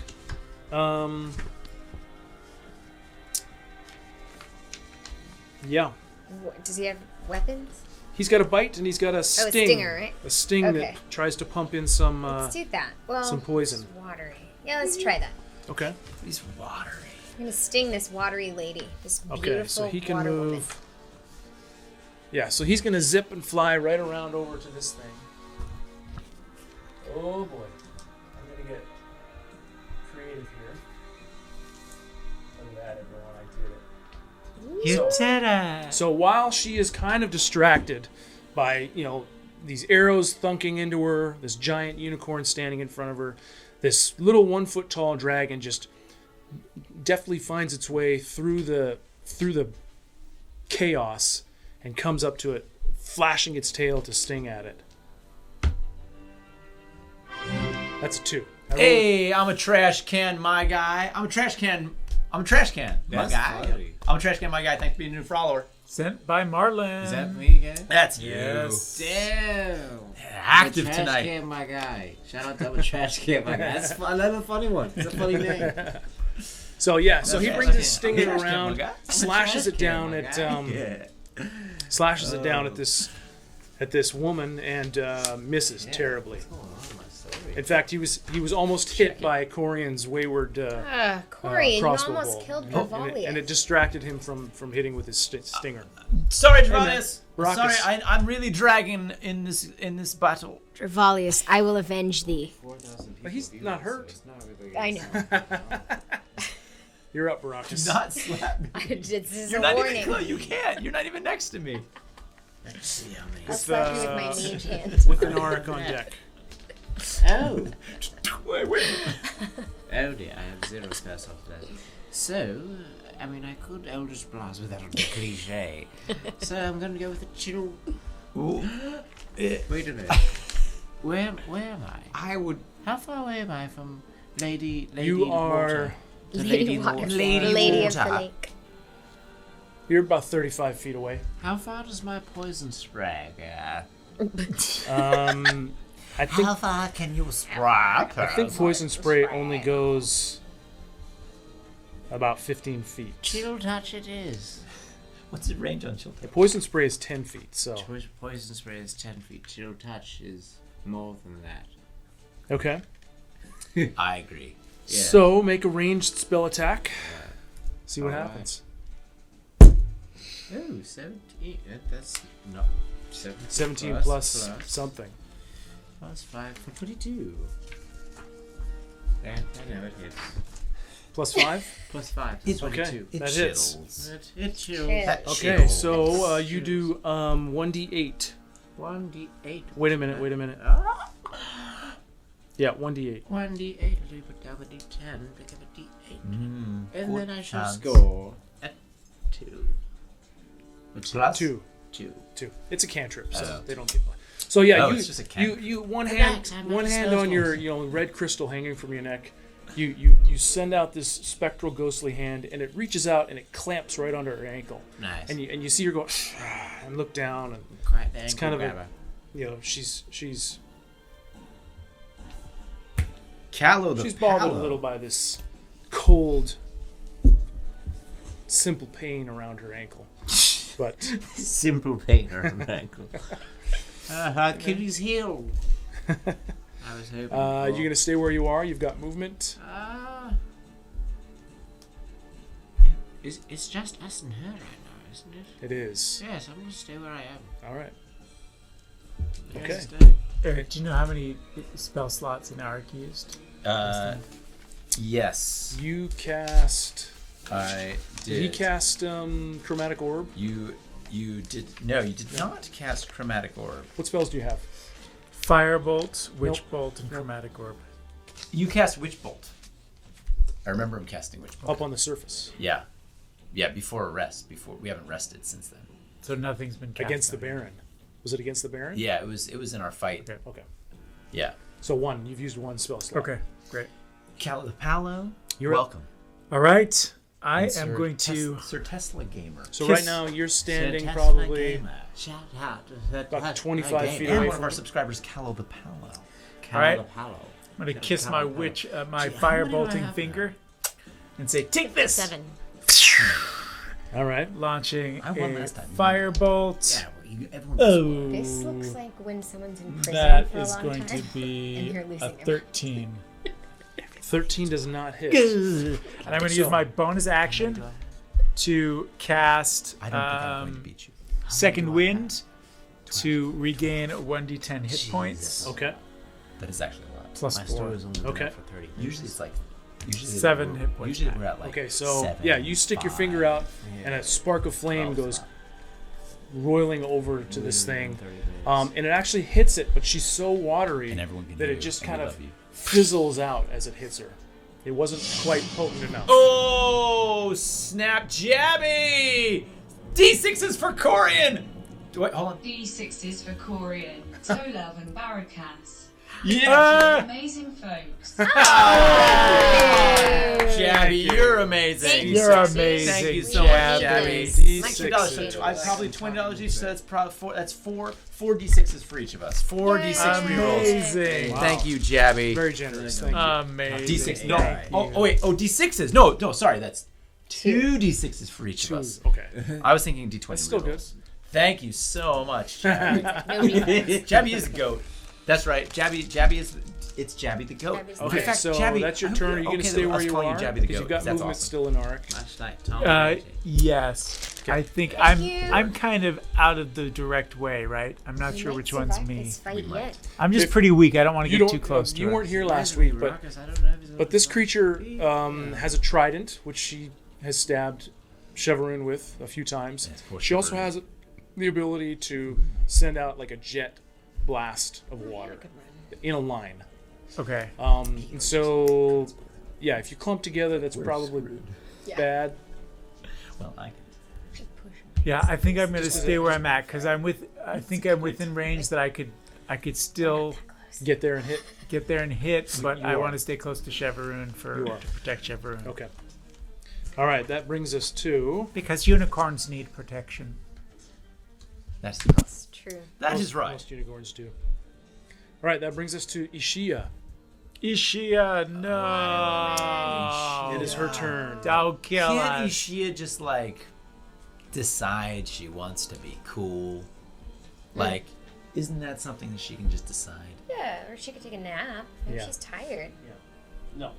E: Yeah.
A: Does he have weapons?
E: He's got a bite and he's got a sting.
A: stinger, right?
E: A sting
A: Okay.
E: that tries to pump in some.
A: Let's do that. Well,
E: some poison.
A: It's watery. Yeah, let's try that.
E: Okay.
C: He's watery.
A: I'm gonna sting this watery lady. This beautiful
E: Okay. So he can
A: water
E: move.
A: woman.
E: Yeah, so he's gonna zip and fly right around over to this thing. Oh boy. I'm gonna get creative here. Look at that, everyone, I did it.
C: You did it.
E: So while she is kind of distracted by, these arrows thunking into her, this giant unicorn standing in front of her, this little 1 foot tall dragon just deftly finds its way through the chaos and comes up to it, flashing its tail to sting at it. That's a 2.
C: Hey, I'm a trash can, my guy. I'm a trash can, my
B: That's
C: guy.
B: funny.
C: I'm a trash can, my guy. Thanks for being a new follower.
D: Sent by Marlon.
B: Is that me again?
C: That's you.
D: Yes.
B: Damn.
C: Active
B: I'm a trash
C: tonight.
B: Can, my guy. Shout out to a trash can, my guy. That's fun. Another funny one. It's a funny name.
E: So yeah, so he
C: Trash
E: brings
C: can.
E: his stinger
C: Trash can, my
E: around,
C: guy.
E: slashes it down at slashes it down
B: Oh.
E: at this woman and misses terribly.
B: What's going on with my story?
E: In fact, he was almost hit by Corian's wayward
A: Corian, you
E: crossbow
A: almost
E: bolt.
A: killed
E: and
A: Revalius.
E: it distracted him from hitting with his stinger.
C: Sorry,
E: man.
C: Javalius. Sorry,
E: Brachus.
C: I'm really dragging in this battle.
A: Revalius, I will avenge thee.
B: 4,000 people
E: But he's
B: view
E: not
B: this, so
E: hurt.
B: it's not really
A: I know.
E: You're up, Baracus.
C: Do not slap me.
A: This is
C: You're
A: a
C: not
A: warning.
C: even close. You can't. You're not even next to me.
B: Let's see how many.
A: I'll slap you with my mage hand.
E: With an Auric on deck.
B: Oh.
C: Wait.
B: Oh dear, I have 0 spare soft that. So, I mean, I could Eldritch Blast without a cliche. So I'm gonna go with a chill.
C: Ooh.
B: Wait a minute. Where am I?
C: I would.
B: How far away am I from Lady
E: You are.
B: Water? To
A: Lady
B: Lady
A: Water.
B: Water.
A: Lady of the
C: Water.
A: Lake.
E: You're about 35 feet away.
B: How far does my poison spray go?
E: I think
C: How far can you strap?
E: I think poison spray only goes about 15 feet.
B: Chill touch it is.
C: What's the range on chill touch?
E: Poison spray is 10 feet, so
B: Poison spray is 10 feet. Chill touch is more than that.
E: okay.
C: I agree.
B: Yeah.
E: So make a ranged spell attack. See what
B: Alright.
E: happens.
B: Oh, 17. That's not
E: 17 plus something.
B: plus 5 for 22. Yeah, I know it hits.
E: Plus 5.
B: Plus 5.
C: It's
B: That's
E: okay.
B: 22.
E: That hits.
B: It chills.
A: Shit.
C: That
E: Okay,
C: chill.
E: so you do 1d8.
B: 1d8.
E: Wait a minute. Yeah, 1d8.
B: 1d8. I put down the d10, pick up a d8. And then I shall
C: chance.
B: score at 2.
C: Plus
E: 2.
B: 2.
E: 2. It's a cantrip, so
C: Oh.
E: they don't get. So yeah,
C: Oh,
E: you
C: it's just a cantrip.
E: you one
B: Relax,
E: hand
B: I'm not a
E: on
B: salesman.
E: your red crystal hanging from your neck. You send out this spectral ghostly hand, and it reaches out and it clamps right under her ankle.
B: Nice.
E: And you see her go and look down, and
B: Quite the
E: it's
B: ankle
E: kind of
B: grabber.
E: she's
C: Callow the
E: bothered a
C: Pallow.
E: little by this cold, simple pain around her ankle. But
B: Simple pain around the ankle. Her Achilles heel. I was hoping.
E: you're gonna stay where you are. You've got movement.
B: It's just us and her right now, isn't it?
E: It is.
B: Yes, I'm gonna stay where I am.
E: All right.
B: Yes,
E: Okay.
B: stay.
D: Eric, do you know how many spell slots an Auric used?
C: Yes,
E: You cast.
C: I
E: Did
C: did.
E: he cast chromatic orb?
C: You did. No, you did not cast chromatic orb.
E: What spells do you have?
D: Firebolt, Witch
E: Nope.
D: Bolt, and Chromatic Orb.
C: You cast Witch Bolt. I remember him casting Witch Bolt.
E: Up on the surface
C: Yeah, before a rest. Before we haven't rested since then.
D: So nothing's been cast
E: against the
D: on it.
E: Baron. Was it against the Baron?
C: Yeah, it was in our fight.
D: Okay.
E: Okay.
C: Yeah.
E: So one. You've used one spell slot.
D: Okay, great.
C: Callow the Pallow.
E: You're up.
C: welcome.
D: All right. I
C: And
D: am
C: Sir
D: going to.
C: Sir Tesla Gamer.
E: So
D: Kiss-
E: right now you're standing
B: Sir Tesla
E: probably
B: Gamer. Shout out to Sir
E: about
B: Tesla
E: 25
B: Gamer.
E: feet
C: And
E: away
C: one of
E: from
C: our
E: it.
C: subscribers, Callow the Pallow.
B: Carol
D: Alright.
B: the Pallow.
D: I'm going to kiss my
B: Carol,
D: witch, my
B: Gee, how many do I
D: firebolting
B: have
D: finger, and say, "Take this!"
A: 7.
E: All right.
D: Launching
C: I won
D: a
C: last time.
D: firebolt.
C: Yeah, well, everyone.
D: Oh,
A: This looks like when someone's in prison
D: that
A: for a
D: is
A: long
D: going
A: time.
D: to be
A: And they're
D: a
A: losing their
D: 13.
E: 13 does not hit.
D: And I'm going to use
E: So-
D: my bonus action to cast.
C: I don't think I'm going to beat you.
D: second wind to regain 1d10 hit points.
E: Okay.
C: That is actually a lot.
D: Plus
B: My
D: 4.
B: store is only been
E: Okay.
B: out for 30 minutes.
C: Usually it's like
D: 7 hit points.
C: Usually we're at like
E: Okay, so
C: 7,
E: yeah, you stick your finger
C: 5.
E: out, and a spark of flame
C: 12's
E: goes
C: not.
E: roiling over to this thing,
B: 30 minutes.
E: and it actually hits it, but she's so watery
C: And everyone can
E: that
C: hear
E: it just
C: you,
E: kind
C: and we
E: of
C: love you.
E: fizzles out as it hits her. It wasn't quite potent enough.
C: Oh, snap jabby! D6s for Corian! Wait, hold on.
G: D6s for Corian, Tolov and Barakas.
C: Yeah!
G: Amazing folks.
C: Jabby, you're amazing.
D: You're amazing.
C: Thank you so much,
D: Jabby.
C: Jabby.
E: D6s.
C: $19. I probably $20 each, so that's probably four D6s for each of us. 4 D6 rerolls.
D: Amazing.
C: Thank you, Jabby.
E: Very generous. Thank you.
D: Amazing.
C: D6. No.
D: Thank you.
C: Oh wait. Oh, D6s. No. Sorry. That's 2 D6s for each of us.
E: Okay.
C: I was thinking D20.
E: That's still good.
C: rerolls. Thank you so much, Jabby.
A: No defense.
C: Jabby is the goat. That's right. Jabby is. It's Jabby the goat.
A: Jabby's the
E: Okay,
C: In fact,
E: so
C: Jabby,
E: that's your
C: I hope
E: turn. Are
C: you're
E: you going to
C: okay
E: stay
C: with
E: where
C: us
E: you
C: calling
E: are?
C: you Jabby the
E: Because
C: goat,
E: you've got
C: 'cause that's
E: movement
C: awesome.
E: still in Auric.
B: Much like Tom.
D: Yes. I think I'm kind of out of the direct way, right? I'm not
A: We
D: sure
A: might
D: which one's
A: survive
D: me.
A: this fight yet.
D: I'm just
E: If-
D: pretty weak. I don't want to
E: You
D: get
E: don't.
D: too close to
E: you
D: it.
E: weren't here last week, but
B: Marcus, I don't know if he's
E: this creature has a trident, which she has stabbed Cheverin with a few times.
C: poor
E: She also
C: Cheverin.
E: has the ability to send out like a jet blast of water in a line.
D: Okay.
E: And so, yeah, if you clump together, that's probably bad.
C: Well, I can.
D: Yeah, I think I'm going to stay where I'm at because I think I'm within range that I could still
E: Get there and hit.
D: get there and hit, but
E: You
D: I
E: are.
D: want to stay close to Cheverin
E: You are.
D: to protect Cheverin.
E: Okay. All right, that brings us to.
D: Because unicorns need protection.
C: That's
A: It's true.
C: that
E: most,
C: is right.
E: Most unicorns do. All right, that brings us to Ishia.
D: Ishia, no.
E: It is her turn.
D: Don't kill
C: Can't
D: us.
C: Ishia just like decide she wants to be cool? Like, isn't that something that she can just decide?
A: Yeah, or she could take a nap if
E: Yeah.
A: she's tired.
E: No.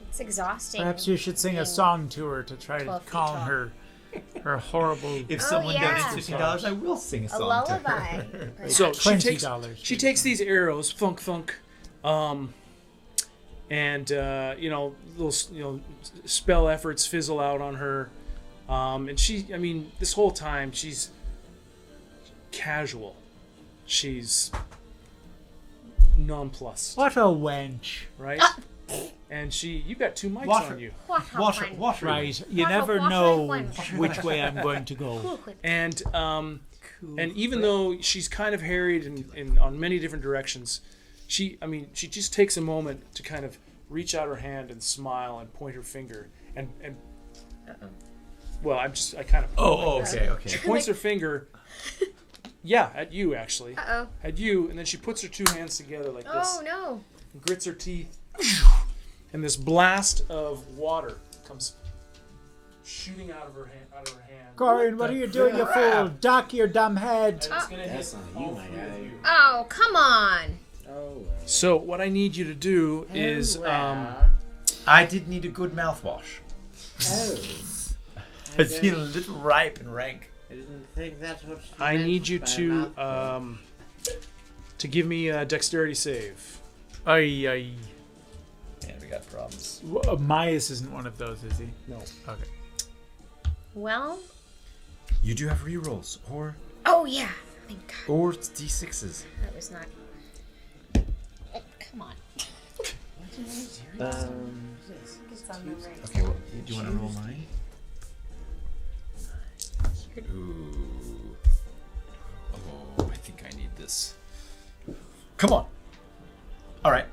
A: It's exhausting.
D: Perhaps you should sing a song to her to try to
A: 12 feet
D: calm
A: tall.
D: her horrible.
C: If
A: Oh,
C: someone
A: yeah.
C: donates $50, I will sing a
A: A
C: song to
A: lullaby.
C: her.
A: perhaps.
E: So
D: $20.
E: she takes these arrows, thunk, and little spell efforts fizzle out on her, and this whole time she's casual, she's nonplussed,
D: What a wench.
E: right? And you've got 2 mics
C: Water.
E: on you,
A: What a
C: Water,
A: fun.
C: water.
D: Right. You
A: What a
D: never
A: water
D: know
A: wench.
D: which way I'm going to go.
E: and even though she's kind of harried in on many different directions, she just takes a moment to kind of reach out her hand and smile and point her finger and well, I kind of
C: Okay.
E: she points her finger, at you actually,
A: Uh-oh.
E: at you, and then she puts her 2 hands together like this,
A: Oh, no.
E: and grits her teeth, and this blast of water comes shooting out of her hand.
D: Corian, what are you doing, you fool? Duck your dumb head.
E: And it's gonna hit
B: That's not you,
E: all
B: my
E: 3 of
B: guy.
E: you.
A: Oh, come on.
B: Oh,
E: So what I need you to do is
C: I did need a good mouthwash.
B: oh.
C: I feel a little ripe and rank.
B: I didn't think that's what she
E: I
B: meant
E: need you
B: by
E: to give me a dexterity save.
D: Ay, ay.
C: Man, we got problems.
D: Myas isn't one of those, is he?
E: No.
D: Okay.
A: Well,
C: You do have rerolls, or
A: oh, yeah. Thank God.
C: D6s.
A: That was not. Oh, come on. It's on the right.
C: Okay, well, do you want to roll mine? Ooh. Oh, I think I need this. Come on. All right.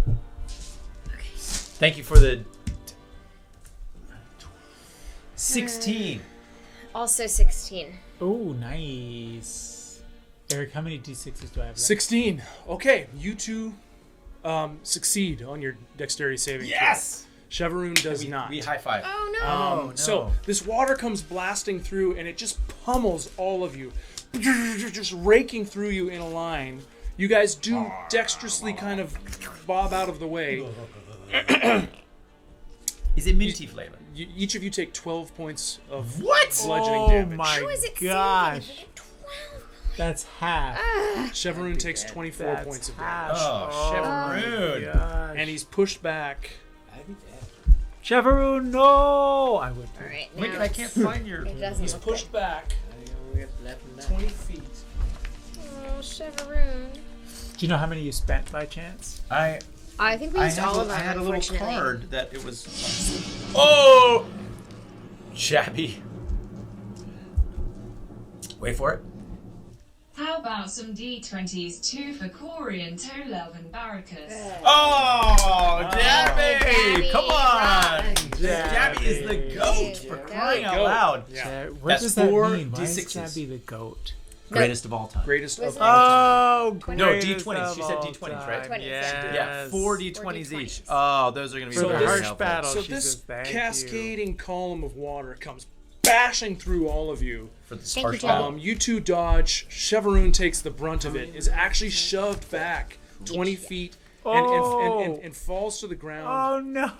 A: Okay.
C: Thank you for the 16.
A: Also 16.
D: Oh, nice. Eric, how many d6s do I have left?
E: 16. Okay, you 2 succeed on your dexterity saving throw.
C: Yes.
E: Cheveroon does not.
C: We high five.
A: Oh, no.
C: Oh, no.
E: So this water comes blasting through, and it just pummels all of you, just raking through you in a line. You guys do dexterously kind of bob out of the way.
C: Is it minty flavor?
E: Each of you take 12 points of
C: What?
E: bludgeoning damage.
D: my
A: How is it
D: gosh.
A: saving? 12.
D: That's half.
E: Chevroon takes 24
D: That's
E: points of
D: half.
E: damage.
C: Oh, Chevroon.
D: Gosh.
E: And he's pushed back.
D: Chevroon, no! I would.
A: All right,
C: Lincoln,
A: now
C: I can't find your.
A: It doesn't
E: He's
A: look
E: pushed back
B: I only got
E: 20 feet.
A: good. Oh, Chevroon.
D: Do you know how many you spent by chance?
A: I think we used all of
C: I
A: them,
C: had a little
A: unfortunately.
C: card that it was. Oh! Shabby. Wait for it.
G: How about some D20s, 2 for Corian, Tolov, and Baracus?
C: Oh, Jabby!
A: Jabby,
C: Come on!
A: rock.
C: Jabby is the goat for crying out loud.
E: Yeah.
D: What
C: That's
D: does that
C: 4
D: mean? Why is
C: D6s.
D: Jabby the goat?
C: Greatest of all time.
E: Greatest of
A: Wasn't
E: all time.
D: Oh,
C: No,
D: greatest
C: D20s.
D: of
C: She said
D: all
C: D20s, right?
D: time.
A: 20s,
D: Yes.
C: Yeah, 4 D20s
A: 4 D20s.
C: each. Oh, those are going to be
D: For the
C: really
D: harsh
C: helpful.
D: battle.
E: So
D: she
E: this
D: says, "Thank you."
E: cascading column of water comes bashing through all of you.
C: For this
A: Thank
C: harsh
A: you,
C: battle.
A: Jabby.
E: You two dodge. Chevroon takes the brunt of it, is actually shoved back 20 feet and falls to the ground,
D: Oh no!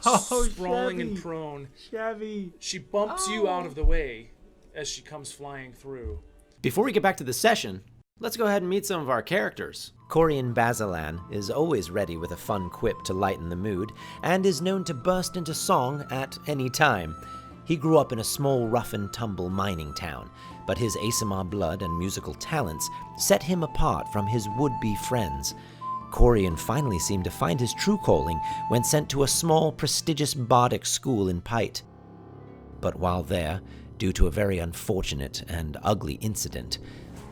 E: sprawling and
D: Chevy.
E: prone.
D: Chevy.
E: She bumps you out of the way as she comes flying through.
C: Before we get back to the session, let's go ahead and meet some of our characters.
H: Corian Bazelon is always ready with a fun quip to lighten the mood, and is known to burst into song at any time. He grew up in a small rough-and-tumble mining town, but his ASMR blood and musical talents set him apart from his would-be friends. Corian finally seemed to find his true calling when sent to a small, prestigious bardic school in Pite. But while there, due to a very unfortunate and ugly incident,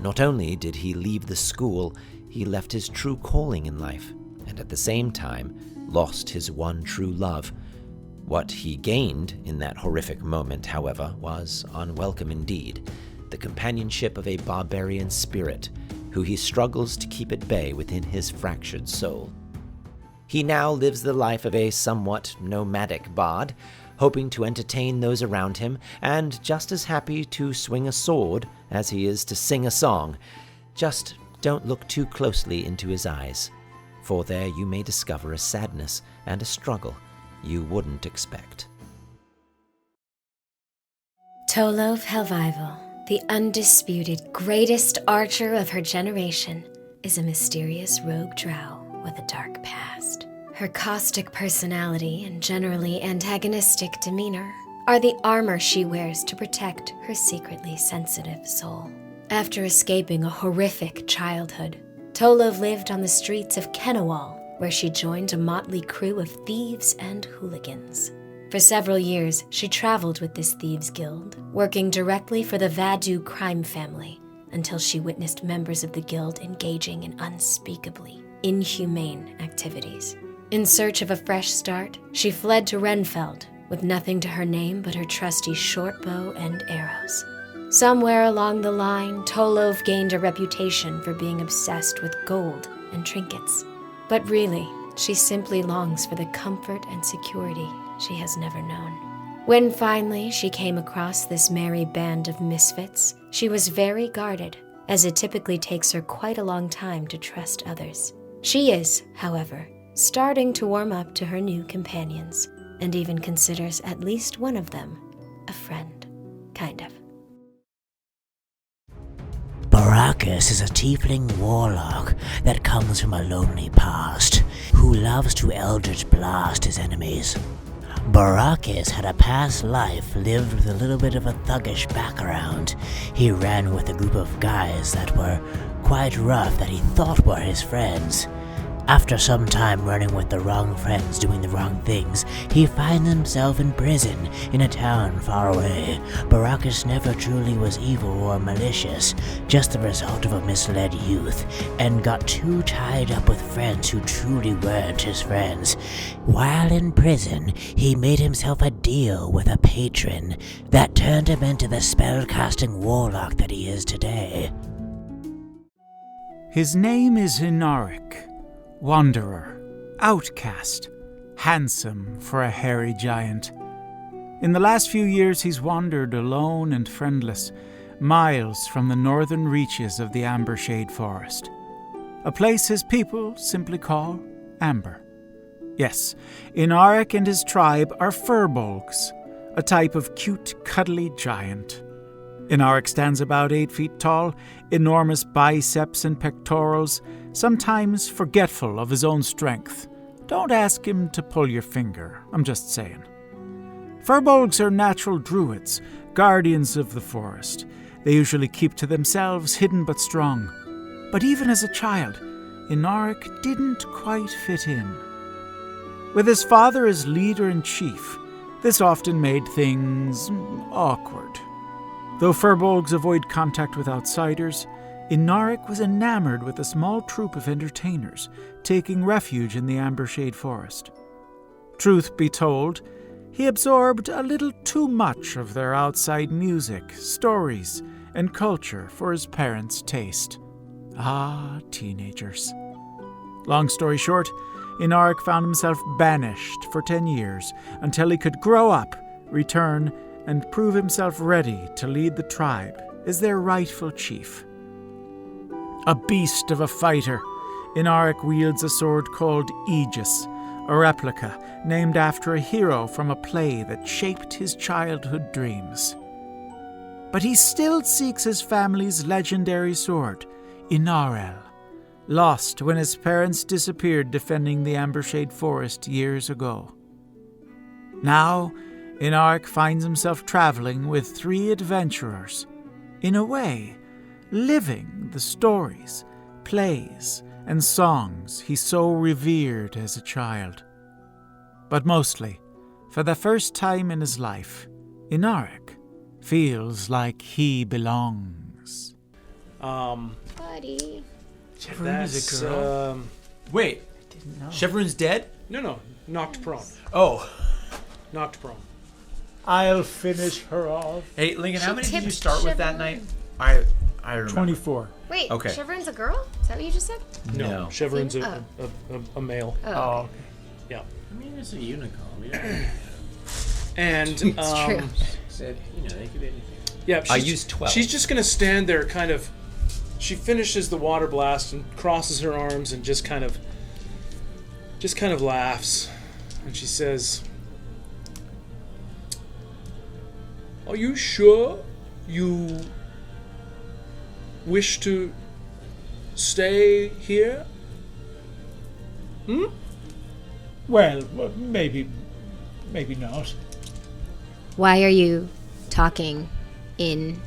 H: not only did he leave the school, he left his true calling in life, and at the same time lost his one true love. What he gained in that horrific moment, however, was unwelcome indeed, the companionship of a barbarian spirit, who he struggles to keep at bay within his fractured soul. He now lives the life of a somewhat nomadic bard, hoping to entertain those around him, and just as happy to swing a sword as he is to sing a song. Just don't look too closely into his eyes, for there you may discover a sadness and a struggle you wouldn't expect.
I: Tolov Halvival, the undisputed greatest archer of her generation, is a mysterious rogue drow with a dark past. Her caustic personality and generally antagonistic demeanor are the armor she wears to protect her secretly sensitive soul. After escaping a horrific childhood, Tolov lived on the streets of Kenawal, where she joined a motley crew of thieves and hooligans. For several years, she traveled with this thieves' guild, working directly for the Vadu crime family, until she witnessed members of the guild engaging in unspeakably inhumane activities. In search of a fresh start, she fled to Renfeld, with nothing to her name but her trusty short bow and arrows. Somewhere along the line, Tolov gained a reputation for being obsessed with gold and trinkets. But really, she simply longs for the comfort and security she has never known. When finally she came across this merry band of misfits, she was very guarded, as it typically takes her quite a long time to trust others. She is, however, starting to warm up to her new companions, and even considers at least one of them a friend, kind of.
J: Baracus is a tiefling warlock that comes from a lonely past, who loves to eldritch blast his enemies. Baracus had a past life lived with a little bit of a thuggish background. He ran with a group of guys that were quite rough that he thought were his friends. After some time running with the wrong friends doing the wrong things, he finds himself in prison in a town far away. Baracus never truly was evil or malicious, just the result of a misled youth, and got too tied up with friends who truly weren't his friends. While in prison, he made himself a deal with a patron that turned him into the spellcasting warlock that he is today.
D: His name is Hinaric. Wanderer, outcast, handsome for a hairy giant. In the last few years he's wandered alone and friendless, miles from the northern reaches of the Ambershade Forest, a place his people simply call Amber. Yes, Inaric and his tribe are furbolgs, a type of cute, cuddly giant. Inaric stands about 8 feet tall, enormous biceps and pectorals, sometimes forgetful of his own strength. Don't ask him to pull your finger, I'm just saying. Furbolgs are natural druids, guardians of the forest. They usually keep to themselves, hidden but strong. But even as a child, Inaric didn't quite fit in. With his father as leader and chief, this often made things awkward. Though furbolgs avoid contact with outsiders, Inaric was enamored with a small troop of entertainers, taking refuge in the Ambershade Forest. Truth be told, he absorbed a little too much of their outside music, stories, and culture for his parents' taste. Ah, teenagers. Long story short, Inaric found himself banished for 10 years until he could grow up, return, and prove himself ready to lead the tribe as their rightful chief. A beast of a fighter, Inaric wields a sword called Aegis, a replica named after a hero from a play that shaped his childhood dreams. But he still seeks his family's legendary sword, Inarel, lost when his parents disappeared defending the Ambershade Forest years ago. Now, Inaric finds himself traveling with 3 adventurers, in a way, living the stories, plays, and songs he so revered as a child. But mostly, for the first time in his life, Inaric feels like he belongs.
F: Buddy.
E: Chevroon is a girl.
C: Wait, Chevroon's dead?
E: No, knocked prone.
C: Oh.
E: Knocked prone.
D: I'll finish her off.
C: Hey, Lincoln, how
F: She
C: many did you
F: tipped
C: start with that
F: Chevroon.
C: night? I remember.
D: 24.
F: Wait,
C: Okay.
F: Chevron's a girl? Is that what you just said?
E: No, Chevroon's
F: Oh.
E: a male.
F: Oh, okay.
E: Yeah.
B: I mean, it's a unicorn. We don't
E: And
F: It's true.
B: said, you know, they could be anything.
E: yeah,
C: I
E: she's-
C: used 12.
E: She's just gonna stand there, kind of. She finishes the water blast and crosses her arms and just kind of laughs, and she says, "Are you sure you wish to stay here?"
D: Well, maybe not.
F: Why are you talking in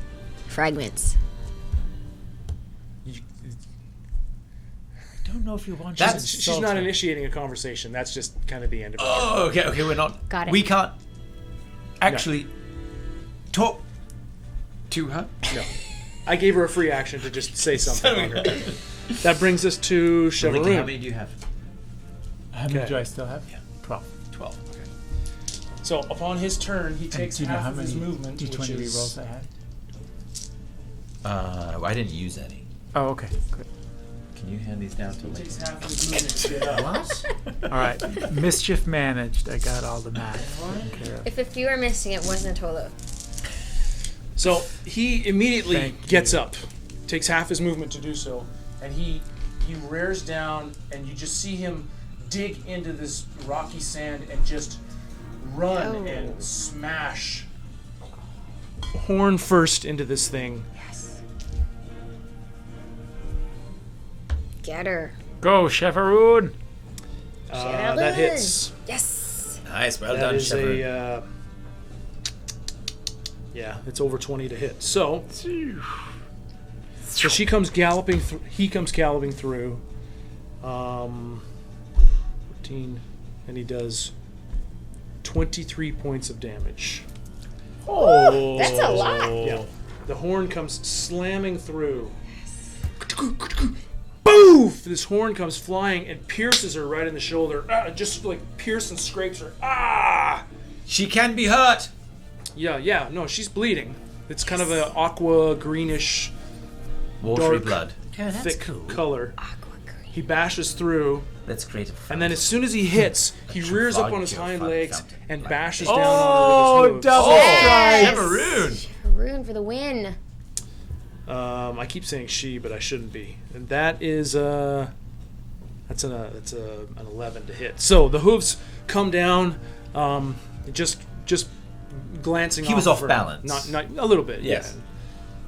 F: fragments?
D: I don't know if you want
C: That's-
D: to
E: She's not initiating a conversation. That's just kind of the end of it.
C: Oh, okay, we're not.
F: Got it.
C: We can't actually talk to her.
E: No. I gave her a free action to just say something on her. That brings us to
C: Lincoln, how
E: Chevroon.
C: many do you have?
D: How many
E: Okay.
D: do I still have?
C: Yeah.
D: 12.
C: 12. Okay.
E: So upon his turn, he takes
D: Do you know
E: half
D: how
E: of
D: many
E: his movement,
D: D20
E: which is
D: rerolls I had?
C: I didn't use any.
D: Oh, okay. Good.
B: Can you hand these down to
E: he
B: Lincoln?
E: takes half of his movement to get up.
B: What?
D: All right. Mischief managed. I got all the math taken care of.
F: If you were missing, it wasn't a Tolo.
E: So he immediately
D: Thank
E: gets up, takes half his movement to do so, and he rears down, and you just see him dig into this rocky sand and just run
F: Oh.
E: and smash horn first into this thing.
F: Get her.
D: Go, Chevroon!
E: That hits.
F: Yes.
C: Nice, well
E: That
C: done,
E: is
C: Chevroon.
E: a it's over 20 to hit. So she comes galloping through. He comes galloping through. 14, and he does 23 points of damage.
F: Oh, that's a lot.
E: Yeah. The horn comes slamming through. Boof! This horn comes flying and pierces her right in the shoulder. Just like pierces and scrapes her. Ah!
C: She can be hurt.
E: Yeah. No, she's bleeding. It's kind of an aqua greenish,
C: Watery
E: dark,
C: blood.
B: Yeah, that's
E: thick
B: cool.
E: color.
F: Aqua green.
E: He bashes through,
B: Let's create a
E: and then as soon as he hits, he rears up on his hind legs and bashes down
D: Oh,
E: on her with his hooves.
D: double
F: Yes.
D: strike!
C: Chevroon.
F: Maroon for the win.
E: I keep saying she, but I shouldn't be. And that is That's an 11 to hit. So the hooves come down, just glancing.
C: He was off balance.
E: Not a little bit.
C: Yes.
E: Yeah.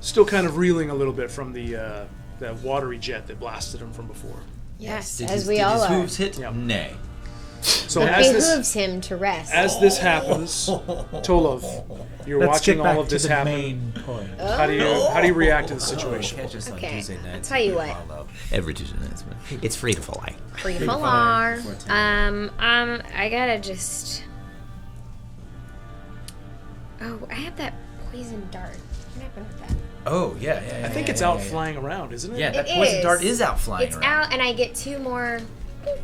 E: Still kind of reeling a little bit from the that watery jet that blasted him from before.
A: Yes,
C: Did
A: as
C: his,
A: we
C: did
A: all
C: his
A: are.
C: hooves hit?
E: Yeah.
C: Nay.
E: So
A: It
E: as
A: behooves him to rest.
E: this happens, Tolov, you're
D: Let's
E: watching
D: get back
E: all of
D: to
E: this
D: the
E: happen.
D: main point.
E: How do you react to the situation?
B: Can't just like
A: Okay,
B: Tuesday
A: I'll
B: nights
A: tell you
B: be
A: what.
B: followed.
C: Every Tuesday nights, man. It's free to fly.
A: Free for R. I gotta just. Oh, I have that poison dart. What happened with that?
C: Oh, yeah.
E: I think it's out flying around, isn't it?
C: Yeah, that
A: It
C: poison
A: is.
C: dart is out flying
A: It's
C: around.
A: out, and I get 2 more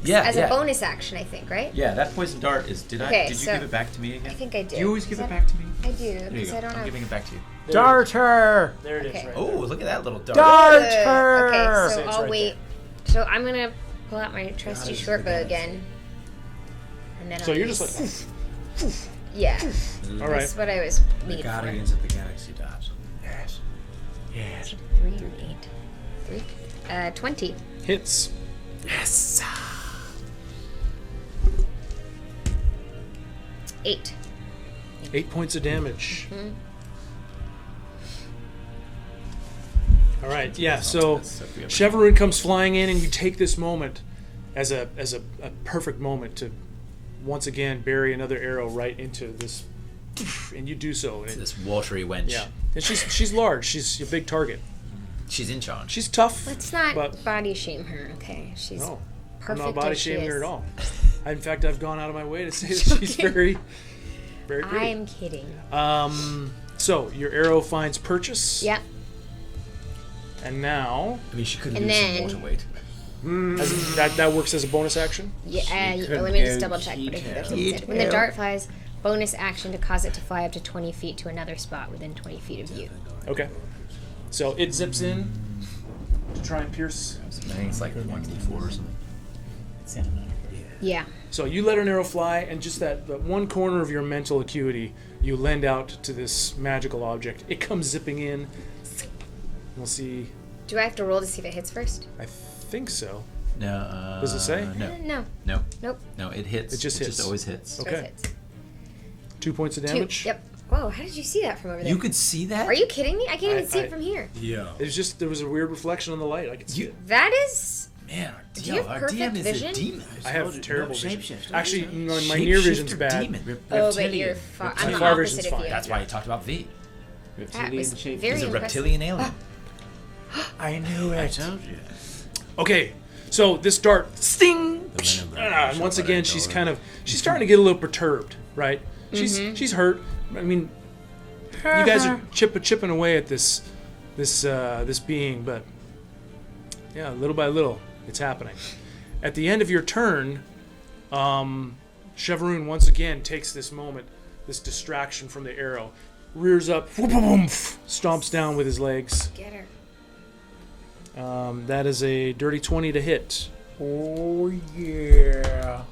C: Yeah,
A: as a bonus action, I think, right?
C: Yeah, that poison dart is. Did
A: Okay,
C: you
A: so
C: give it back to me again?
A: I think I did.
C: Do you always give
A: Is
C: it
A: that-
C: back to me?
A: I do,
C: There you
A: because
C: go.
A: I don't
C: I'm
A: have.
C: giving it back to you.
D: Darter!
E: There it is.
A: Okay.
E: Right
C: Oh, look at that little dart.
D: Darter!
A: Okay, so
E: It's
A: I'll
E: right
A: wait. So I'm gonna pull out my trusty short bow again, and then.
E: So
A: I'll
E: you're just like,
A: use- Yeah.
E: all right.
A: That's what I was
B: The
A: leading for.
B: Guardians of the Galaxy dot.
D: Yes. Yes.
A: 3 or 8. 3. 20.
E: Hits.
D: Yes.
A: 8.
E: 8 points of damage. All right. Yeah. So Cheverun comes flying in, and you take this moment as a perfect moment to once again bury another arrow right into this, and you do so. And
C: This watery wench.
E: yeah. And she's large. She's a big target.
C: She's in charge.
E: She's tough.
A: Let's not
E: But-
A: body shame her, okay? She's
E: No, I'm
A: perfect
E: not body
A: as she
E: shaming her
A: is.
E: at all. In fact, I've gone out of my way to say that she's very, very pretty.
A: I'm kidding.
E: So your arrow finds purchase.
A: Yeah.
E: And now
C: I mean, she could
A: And
C: lose some
A: then-
C: water weight.
E: that works as a bonus action.
A: Yeah.
B: could
A: Let me just
B: go
A: double check. But I think that's what
B: detail.
A: it said. When the dart flies, bonus action to cause it to fly up to 20 feet to another spot within 20 feet of you.
E: Okay. So it zips in to try and pierce.
C: I think it's like 1d4 or something.
A: Yeah.
E: So you let an arrow fly, and just that one corner of your mental acuity you lend out to this magical object. It comes zipping in. We'll see.
A: Do I have to roll to see if it hits first?
E: I think so.
C: No.
E: Does it say?
C: No.
A: No.
C: No.
A: Nope.
C: No, it hits.
E: It just hits.
C: always hits.
E: Okay.
A: Both hits.
E: 2 points of
A: 2.
E: damage.
A: Yep. Whoa, how did you see that from over there?
C: You could see that?
A: Are you kidding me? I can't even see
E: I-
A: it from here.
C: Yeah.
E: It was just there was a weird reflection on the light. I could see it.
A: That is.
C: Man,
A: Do you have
C: our
A: perfect
C: DM is
A: vision?
C: a demon.
E: I have terrible vision.
B: shapeshift.
E: Actually, my near vision's
C: Shapeshifter
E: bad.
C: demon.
A: Oh, but you're far. I'm the
E: Far
A: opposite
E: vision's
A: of
E: fine.
A: you.
C: That's why he talked about V.
A: That was
B: Reptilian shape.
A: very
C: He's a
A: impressive.
C: reptilian alien.
D: I knew
B: I
D: it.
B: told you.
E: Okay, so this dart sting, and once again she's starting to get a little perturbed, right? She's hurt. I mean, you guys are chipping away at this being, but yeah, little by little, it's happening. At the end of your turn, Cheverun once again takes this moment, this distraction from the arrow, rears up, stomps down with his legs.
A: Get her.
E: That is a dirty 20 to hit.
D: Oh, yeah.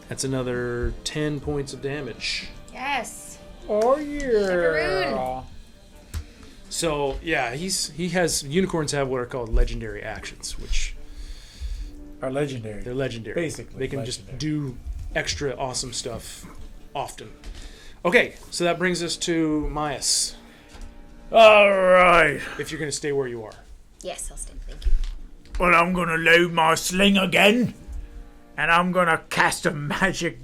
E: That's another 10 points of damage.
A: Yes.
D: Oh, yeah.
A: Cheverun.
E: So yeah, unicorns have what are called legendary actions, which
D: Are legendary.
E: they're legendary.
D: Basically,
E: they can
D: legendary.
E: just do extra awesome stuff often. Okay, so that brings us to Myas.
D: All right.
E: If you're going to stay where you are.
A: Yes, I'll stay. Thank you.
D: Well, I'm gonna load my sling again, and I'm gonna cast a magic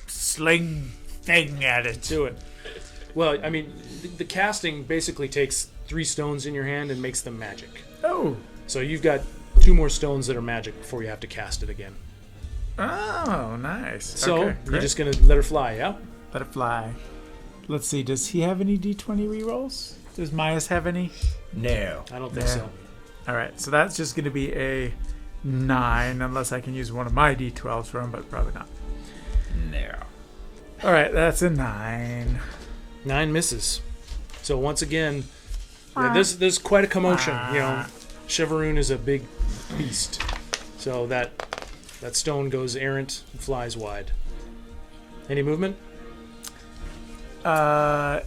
D: sling thing at it.
E: Do it. Well, I mean, the casting basically takes 3 stones in your hand and makes them magic.
D: Oh.
E: So you've got 2 more stones that are magic before you have to cast it again.
D: Oh, nice.
E: So
D: okay,
E: you're
D: great.
E: just going to let her fly, yeah?
D: Let it fly. Let's see. Does he have any D20 rerolls? Does Myas have any?
C: No.
E: I don't think
D: Yeah.
E: so.
D: All right. So that's just going to be a 9, unless I can use one of my D12s for him, but probably not.
C: No.
D: All right. That's a 9.
E: 9 misses. So once again, yeah, there's quite a commotion. You know, Cheverun is a big beast, so that stone goes errant and flies wide. Any movement?
D: Uh,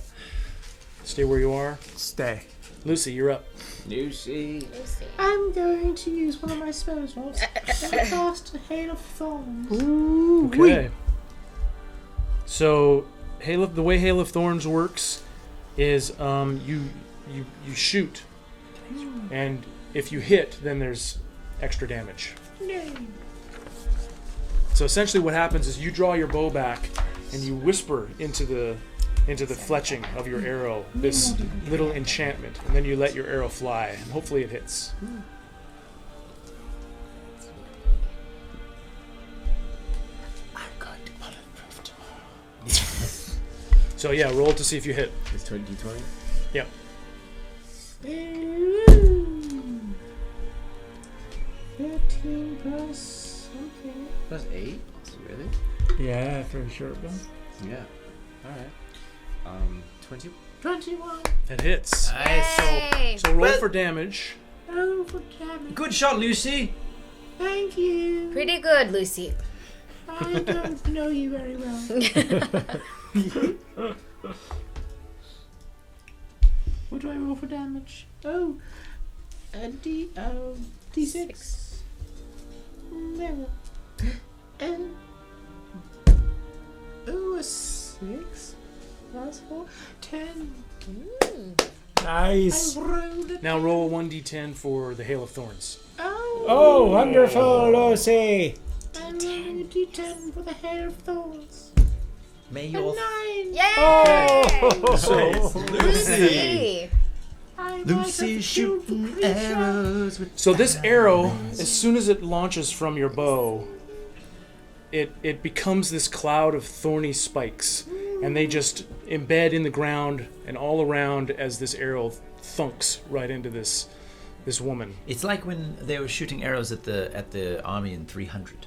E: Stay where you are.
D: stay.
E: Lucy, you're up.
B: Lucy.
K: I'm going to use one of my spell slots and cast Hail of Thorns.
E: Okay. So, the way Hail of Thorns works is you shoot, and if you hit, then there's extra damage. So essentially, what happens is you draw your bow back, and you whisper into the fletching of your arrow this little enchantment, and then you let your arrow fly, and hopefully it hits. So yeah, roll to see if you hit.
B: It's 20d20?
E: Yep.
K: 13 plus something.
B: Plus 8? Really?
D: Yeah, for a short one.
B: Yeah. Alright.
K: 21.
E: It hits.
C: Nice.
E: So roll for damage.
K: Oh, for damage.
C: Good shot, Lucy.
K: Thank you.
A: Pretty good, Lucy.
K: I don't know you very well. What do I roll for damage? Oh, a D6. There. And a 6 plus 4, 10.
D: Nice.
K: I rolled a
E: Now roll 1d10 for the Hail of Thorns.
D: Oh, wonderful, Lucy.
K: I'm rolling a D10 for the Hail of Thorns.
C: May
K: A
C: your
K: 9.
D: Oh,
E: So,
A: Lucy.
C: Lucy shooting arrows with
E: so this arrow, as soon as it launches from your bow, it becomes this cloud of thorny spikes, and they just embed in the ground and all around as this arrow thunks right into this woman.
C: It's like when they were shooting arrows at the army in 300.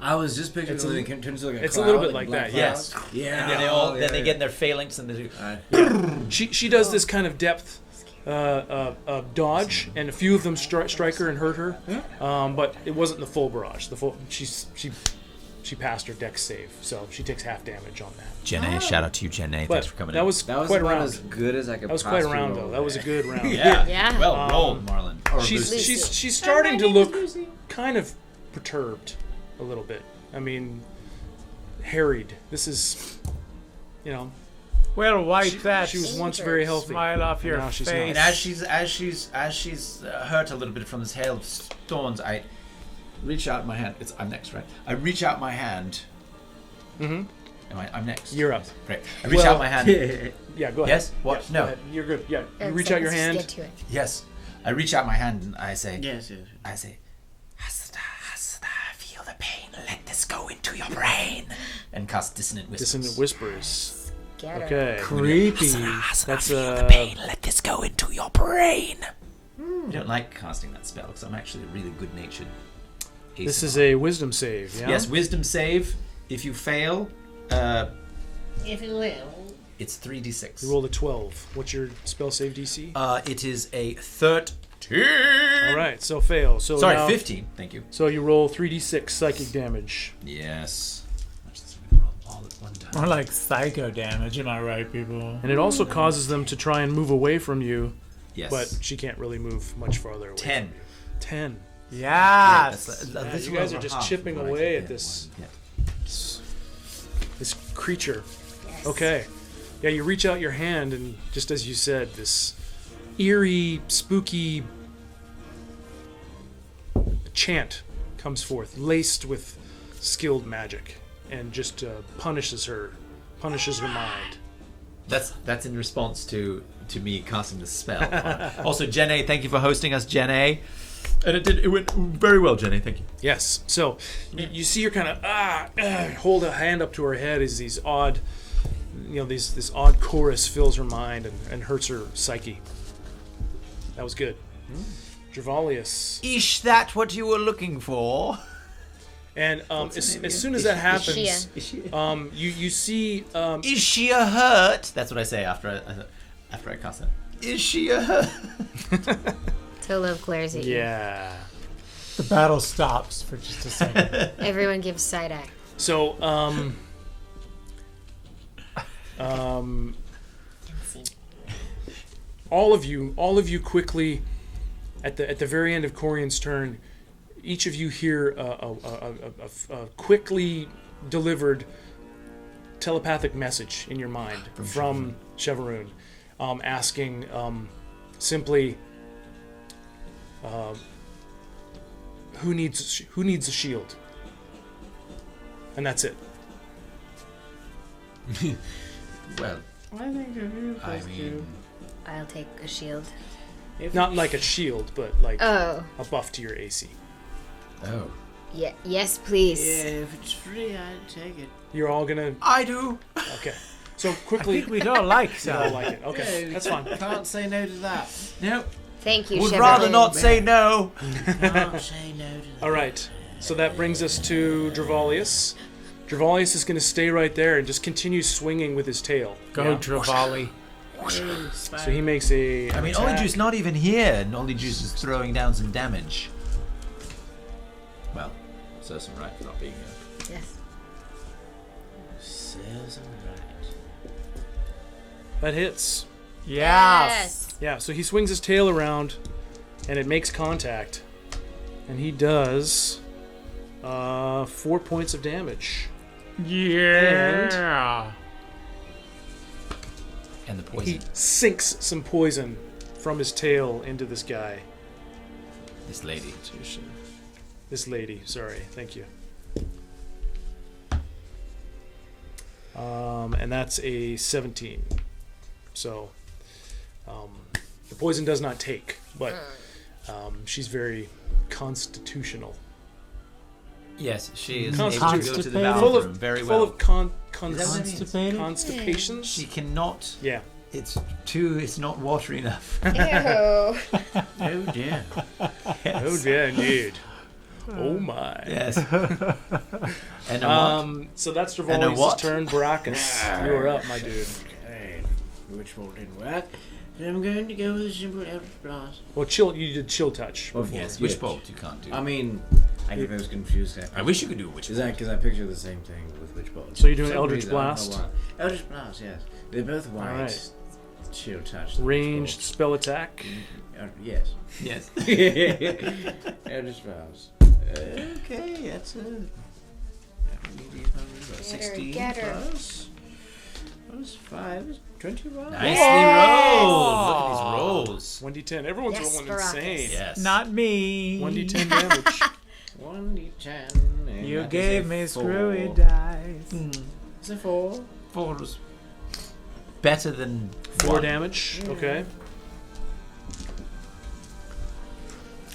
B: I was just picturing something that turns into like a
E: It's
B: cloud,
E: a little bit
B: like
E: like that,
B: black
C: yes.
B: clouds.
C: Yeah.
B: Yeah.
C: And then they
B: Yeah.
C: get in their phalanx and they do.
E: She does this kind of depth dodge, and a few of them strike her and hurt her, but it wasn't the full barrage. She passed her dex save, so she takes half damage on that.
C: Jenny, shout out to you, Jenny.
E: But
C: Thanks for coming
E: that
C: in.
E: was
B: That was
E: quite a
B: about
E: round.
B: as good as I could
E: That was quite a
B: possibly
E: round,
B: roll
E: though. That was a
B: there.
E: good round.
A: Yeah.
C: Well rolled, Marlon. Or
E: She's
C: Lucy.
E: she's starting to look kind of perturbed a little bit. I mean, harried. This is,
D: Well, wipe that
E: she was once very healthy.
D: smile off
E: and
D: your
E: now she's
D: face.
C: And as she's hurt a little bit from this hail of thorns, I reach out my hand. I'm next, right? I reach out my hand.
E: Mhm.
C: I'm next.
E: You're up.
C: Great. I reach out my hand.
E: Yeah, go ahead.
C: Yes? What?
E: Yes,
C: No.
E: go ahead. You're good. Yeah, you reach
A: Let's
E: out your
A: just
E: hand.
A: Get to it.
C: Yes. I reach out my hand and I say,
B: Yes.
C: Hasta, feel the pain. Let this go into your brain. And cast Dissonant Whispers.
E: Dissonant whispers.
A: Get her.
E: Okay.
D: Creepy.
E: That's
J: Feel the pain. Let this go into your brain.
C: I don't like casting that spell because I'm actually a really good-natured ace.
E: This is a wisdom save. Yeah.
C: Yes, wisdom save. If you fail,
K: If you will.
C: it's 3d6.
E: You rolled a 12. What's your spell save DC?
C: It is a 13.
E: All right, so fail. So
C: Sorry,
E: now,
C: 15. Thank you.
E: So you roll 3d6 psychic damage.
C: Yes. Watch this, I'm gonna roll all at one time.
D: More like psycho damage, am I right, people?
E: And it also causes them to try and move away from you,
C: Yes.
E: but she can't really move much farther away.
C: 10.
E: From you. 10.
D: Yeah.
E: Man, you guys are just chipping away at this creature.
A: Yes.
E: Okay. Yeah, you reach out your hand, and just as you said, this eerie, spooky chant comes forth, laced with skilled magic, and just punishes her mind.
C: That's in response to me casting the spell. Also, Jenny, thank you for hosting us, Jenny. And it went very well, Jenny. Thank you.
E: Yes. So you see her kind of hold a hand up to her head as these odd, this odd chorus fills her mind and hurts her psyche. That was good. Gervalius.
C: Is that what you were looking for?
E: And as soon as that happens, you see.
C: Is she a hurt? That's what I say after I cast it. Is she a hurt?
A: So love glares at you.
E: Yeah.
D: The battle stops for just a second.
A: Everyone gives side eye.
E: So all of you quickly, at the very end of Corian's turn, each of you hear a quickly delivered telepathic message in your mind from Chevaroon, asking simply, who needs a shield? And that's it.
B: Well,
K: I think
B: I mean,
A: I'll take a shield.
E: Not like a shield, but like
A: Oh.
E: a buff to your AC.
B: oh.
A: Yeah. Yes, please.
B: Yeah, if it's free, I'd take it.
E: You're all gonna.
C: I do.
E: Okay. So quickly.
D: I think we'd all like
E: You
D: some.
E: all like it. Okay, that's fine.
B: Can't say no to that.
C: Nope.
A: Thank you,
C: Would
A: Chevaroon.
C: rather not say no.
B: Can't say no to that.
E: All right. So that brings us to Dravalius. Dravalius is going to stay right there and just continue swinging with his tail.
D: Go,
E: Yeah?
D: Travali.
E: So he makes a.
C: I mean,
E: attack.
C: Ollie Juice not even here, and Ollie Juice is throwing down some damage. Well, serves him right for not being here.
A: Yes.
B: Serves him right.
E: That hits.
D: Yes.
E: Yeah. So he swings his tail around, and it makes contact, and he does 4 points of damage.
D: Yeah.
C: And the
E: He
C: poison.
E: sinks some poison from his tail into this guy.
C: This lady.
E: This lady, sorry, thank you. And that's a 17. So, the poison does not take, but she's very constitutional.
C: Yes, she is
E: Constitu-
C: able to go to the
D: Constipated?
C: bathroom very
E: full
C: well.
E: of
D: Constipated?
E: constipations.
C: She cannot.
E: Yeah.
C: It's not watery enough.
A: Ew.
B: Oh dear.
E: Oh dear, indeed. Oh my.
C: Yes. And a what?
E: So that's
C: And a
E: Dravalius'
C: what?
E: turn. Baracus, you're up, my dude.
B: Okay. Which one didn't work? So I'm going to go with a simple Eldritch Blast.
E: Well, you did chill touch
B: Oh,
E: before.
C: Yes, witch bolt you can't do.
B: I mean, I think I was confused.
C: I wish you could do a witch
B: Is
C: bolt.
B: that because I picture the same thing with Witch Bolt?
E: So you're doing
B: For some
E: Eldritch
B: reason, I don't know
E: Blast?
B: why. Eldritch Blast, yes. They're both white.
E: Alright.
B: Shield touch.
E: Ranged spell attack.
B: Yes.
C: Yes.
B: Eldritch Blast. Okay, that's a. 16
A: get her.
B: plus 5 is 21.
C: Nicely rolled. Look at these rolls.
E: 1d10. Everyone's
A: Yes,
E: rolling
A: Baracus.
E: insane.
C: Yes.
D: Not me.
E: 1d10 damage.
B: 1d10. and
D: You
B: that is
D: gave
B: a
D: me
B: 4.
D: screwy dice.
B: It's a 4.
C: 4 was better than
E: 4
C: 1.
E: damage. Okay.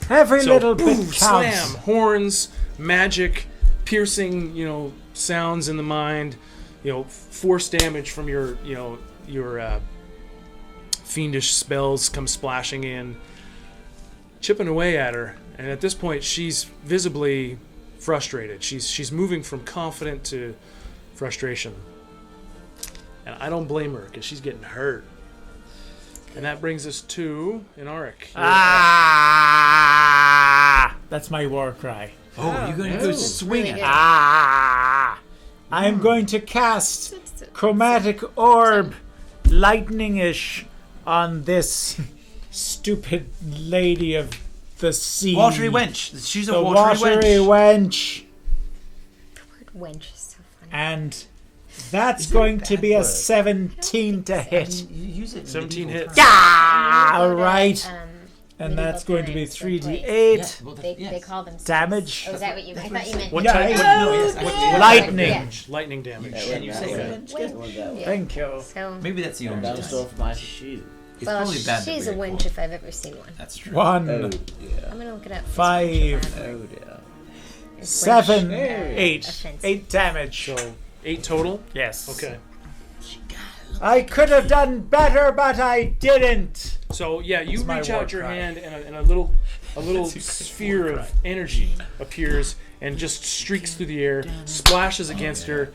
D: Every
E: So,
D: little
E: boom,
D: bit counts.
E: slam, horns, magic, piercing, sounds in the mind, force damage from your fiendish spells come splashing in, chipping away at her. And at this point, she's visibly frustrated. She's moving from confident to frustration. And I don't blame her because she's getting hurt. And that brings us to Inaric.
D: Ah! That's my war cry.
C: Oh, you're going to go swing
A: really
C: at
A: good.
C: it.
D: Ah! I'm going to cast Chromatic Orb, lightning-ish, on this stupid lady of the sea.
C: Watery wench. She's a
D: The
C: watery
D: watery
C: wench.
D: wench.
A: The word wench is so funny.
D: And that's going to be a 17 to hit.
C: You use it in
E: 17
C: medieval
E: hits.
C: times.
D: Ah! All right. And
A: medieval
D: that's going to be
A: times,
D: 3d8
C: Yeah, well,
A: They call them
D: damage.
A: Oh, is that what you? I thought you meant.
E: What
D: Yeah,
E: type?
C: No, yes, I-
D: Lightning.
A: Yeah.
E: Lightning damage.
C: Can you say
E: Okay.
C: wench?
A: Yeah.
D: Thank you.
A: So,
C: Maybe that's the only
B: Bounced
C: time.
B: off my shoe.
C: It's
A: well,
C: probably bad that
A: she's a
C: we
A: wench
C: record.
A: if I've ever seen one.
C: That's true.
D: 1,
B: dear.
A: I'm gonna look it up.
D: 5,
B: Oh dear.
D: 7,
A: Wench,
D: 8.
A: offensive.
D: 8 damage.
E: So 8 total.
D: Yes.
E: Okay.
D: I could have done better, but I didn't.
E: So yeah, you
D: It's my
E: reach
D: war
E: out your
D: cry.
E: hand, and a little sphere of energy appears and just streaks through the air, splashes against her,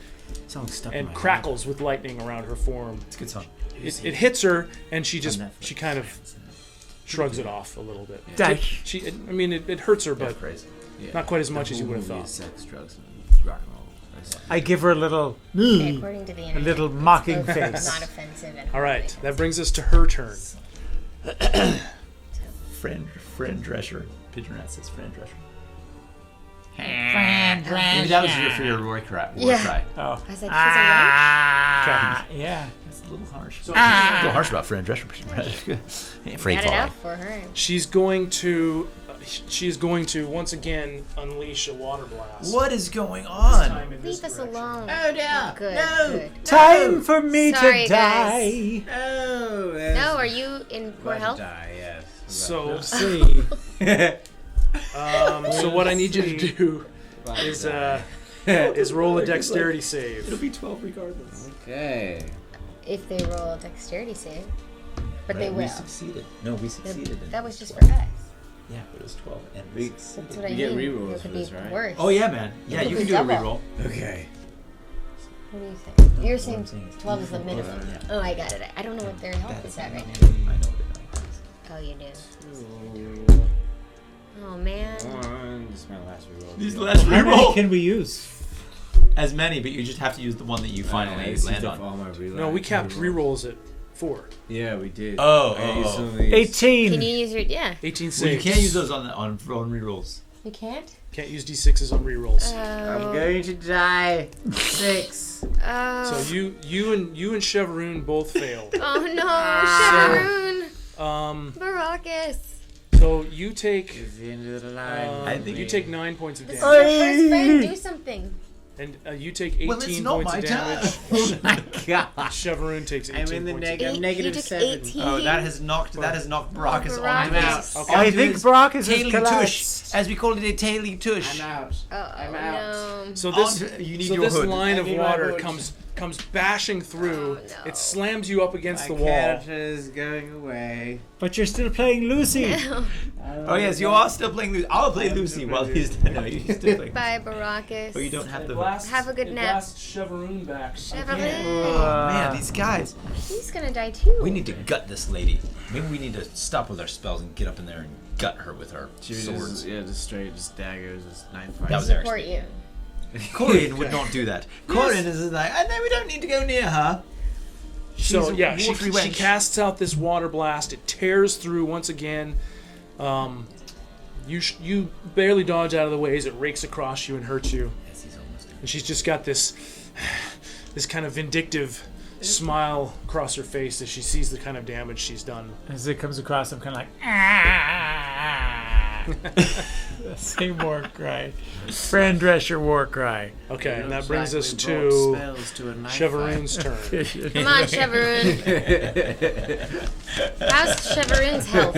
C: Song stuck in
E: and
C: my head.
E: crackles with lightning around her form.
C: It's a good song.
E: It hits her, and she
C: Netflix.
E: kind of shrugs it off a little bit.
D: Dash.
E: It hurts her, but
C: Crazy. Yeah.
E: not quite as much
C: The
E: as you
C: whole
E: would have
C: movie
E: thought.
C: is sex, drugs, and rock and roll.
D: I give her a little,
A: According to the
D: a
A: internet,
D: little
A: it's
D: mocking
A: both
D: face.
A: Not offensive and
E: All right, that brings us to her turn.
C: Friend Drescher. Pigeon Rat says Friend Drescher.
J: Friend Drescher.
C: Maybe that was for your war cry.
F: Yeah.
C: Oh.
F: I was like, she's a what?
D: Yeah.
C: That's a little harsh.
E: So
C: a little harsh about Friend Drescher. Free
F: Got it
C: fall.
F: out for her.
E: she's going to once again unleash a water blast.
C: What is going
E: This
C: on?
E: time in this
F: Leave us
E: direction.
F: alone.
B: Oh dear.
F: Good,
B: No.
F: good.
D: Time for me
F: Sorry,
D: to
F: guys.
D: die.
B: Oh.
F: No, are you in poor
B: About
F: health?
B: to die, yes.
E: So
B: About
E: see. So what I need you to do is roll a dexterity save.
C: It'll be 12 regardless.
B: Okay.
A: If they roll a dexterity save. But they
C: We
A: will.
C: succeeded. No, we succeeded.
A: That was just for us.
C: Yeah, but it was 12 and
B: We-
C: we
A: That's
C: succeeded.
A: what I
B: You get
A: mean.
B: rerolls
A: It
B: for
A: could
B: this,
A: be
B: right?
A: worse.
C: Oh yeah, man. Yeah,
A: It
C: you
A: could
C: can
A: be
C: do a
A: double.
C: reroll.
B: Okay.
A: What do you think? You're saying
C: I'm saying is
A: 12 is the
C: equal.
A: minimum.
C: Yeah.
A: Oh, I got it. I don't know what their health is at right now.
C: I know what it is.
A: Oh, you do.
B: Ooh.
A: Oh, man.
B: This is my last reroll.
C: These last
D: How many
C: reroll.
D: can we use?
C: As many, but you just have to use the one that you finally land on.
B: All my
E: No, we capped rerolls at 4.
B: Yeah, we did.
C: Oh,
B: I used
C: oh.
B: some of these.
D: 18.
A: Can you use your... Yeah.
E: 18 saves.
C: Well, you can't use those on rerolls.
A: You can't?
E: Can't use d6s on rerolls.
B: I'm going to die. 6.
A: Oh.
E: So you and Chevaroon both failed.
A: Oh, no. Chevaroon. Baracus.
E: So you take
B: It's the end of the line.
C: I think
E: you take 9 points of
A: This is
E: damage,
A: your first friend. Do something.
E: and you take 18
C: Well, it's not
E: points
C: my
E: of damage.
B: Oh my god.
E: Chevaroon takes 18
B: I'm in the
E: points. of
B: I'm
A: You
B: negative
A: took
B: 7.
A: 18.
C: Oh, that has knocked Baracus on.
B: I'm out.
E: Okay.
D: I think Baracus has
C: Taily
D: collapsed.
C: tush, as we call it, a taily tush.
B: I'm out. I'm out.
A: No.
E: So this
C: You need
E: so
C: your
E: this
C: hood.
E: line
B: I
E: of
B: need my
E: water
B: hood.
E: comes bashing through.
A: Oh, no.
E: It slams you up against
B: My
E: the wall.
B: character is going away.
D: But you're still playing Lucy.
C: Oh yes, you are still playing Lucy. I'll play Lucy while he's no, you're still playing.
A: Bye, Baracus.
C: But you don't have
E: It
C: the.
E: blasts-
A: Have a good
E: it
A: nap.
E: blasts Chevaroon back.
A: Chevaroon.
C: Oh man, these guys.
A: He's gonna die too.
C: We need to gut this lady. Maybe we need to stop with our spells and get up in there and gut her with our swords.
B: Just straight, just daggers, just knife fights.
C: That was Eric's
A: Support you.
C: Corian would not do that. Corian is like, no, we don't need to go near her.
E: So
C: She's a
E: yeah, she
C: watery wench.
E: casts out this water blast. It tears through once again. You barely dodge out of the way as it rakes across you and hurts you.
C: Yes, he's almost dead.
E: And she's just got this kind of vindictive smile across her face as she sees the kind of damage she's done.
D: As it comes across, I'm kind of like, same war cry. Friend Drescher war cry.
E: Okay, and that
B: Looks
E: brings
B: like
E: us
B: we
E: to
B: brought spells to a knife
E: Chevaroon's turn.
A: Come on, Chevaroon. How's Chevaroon's health?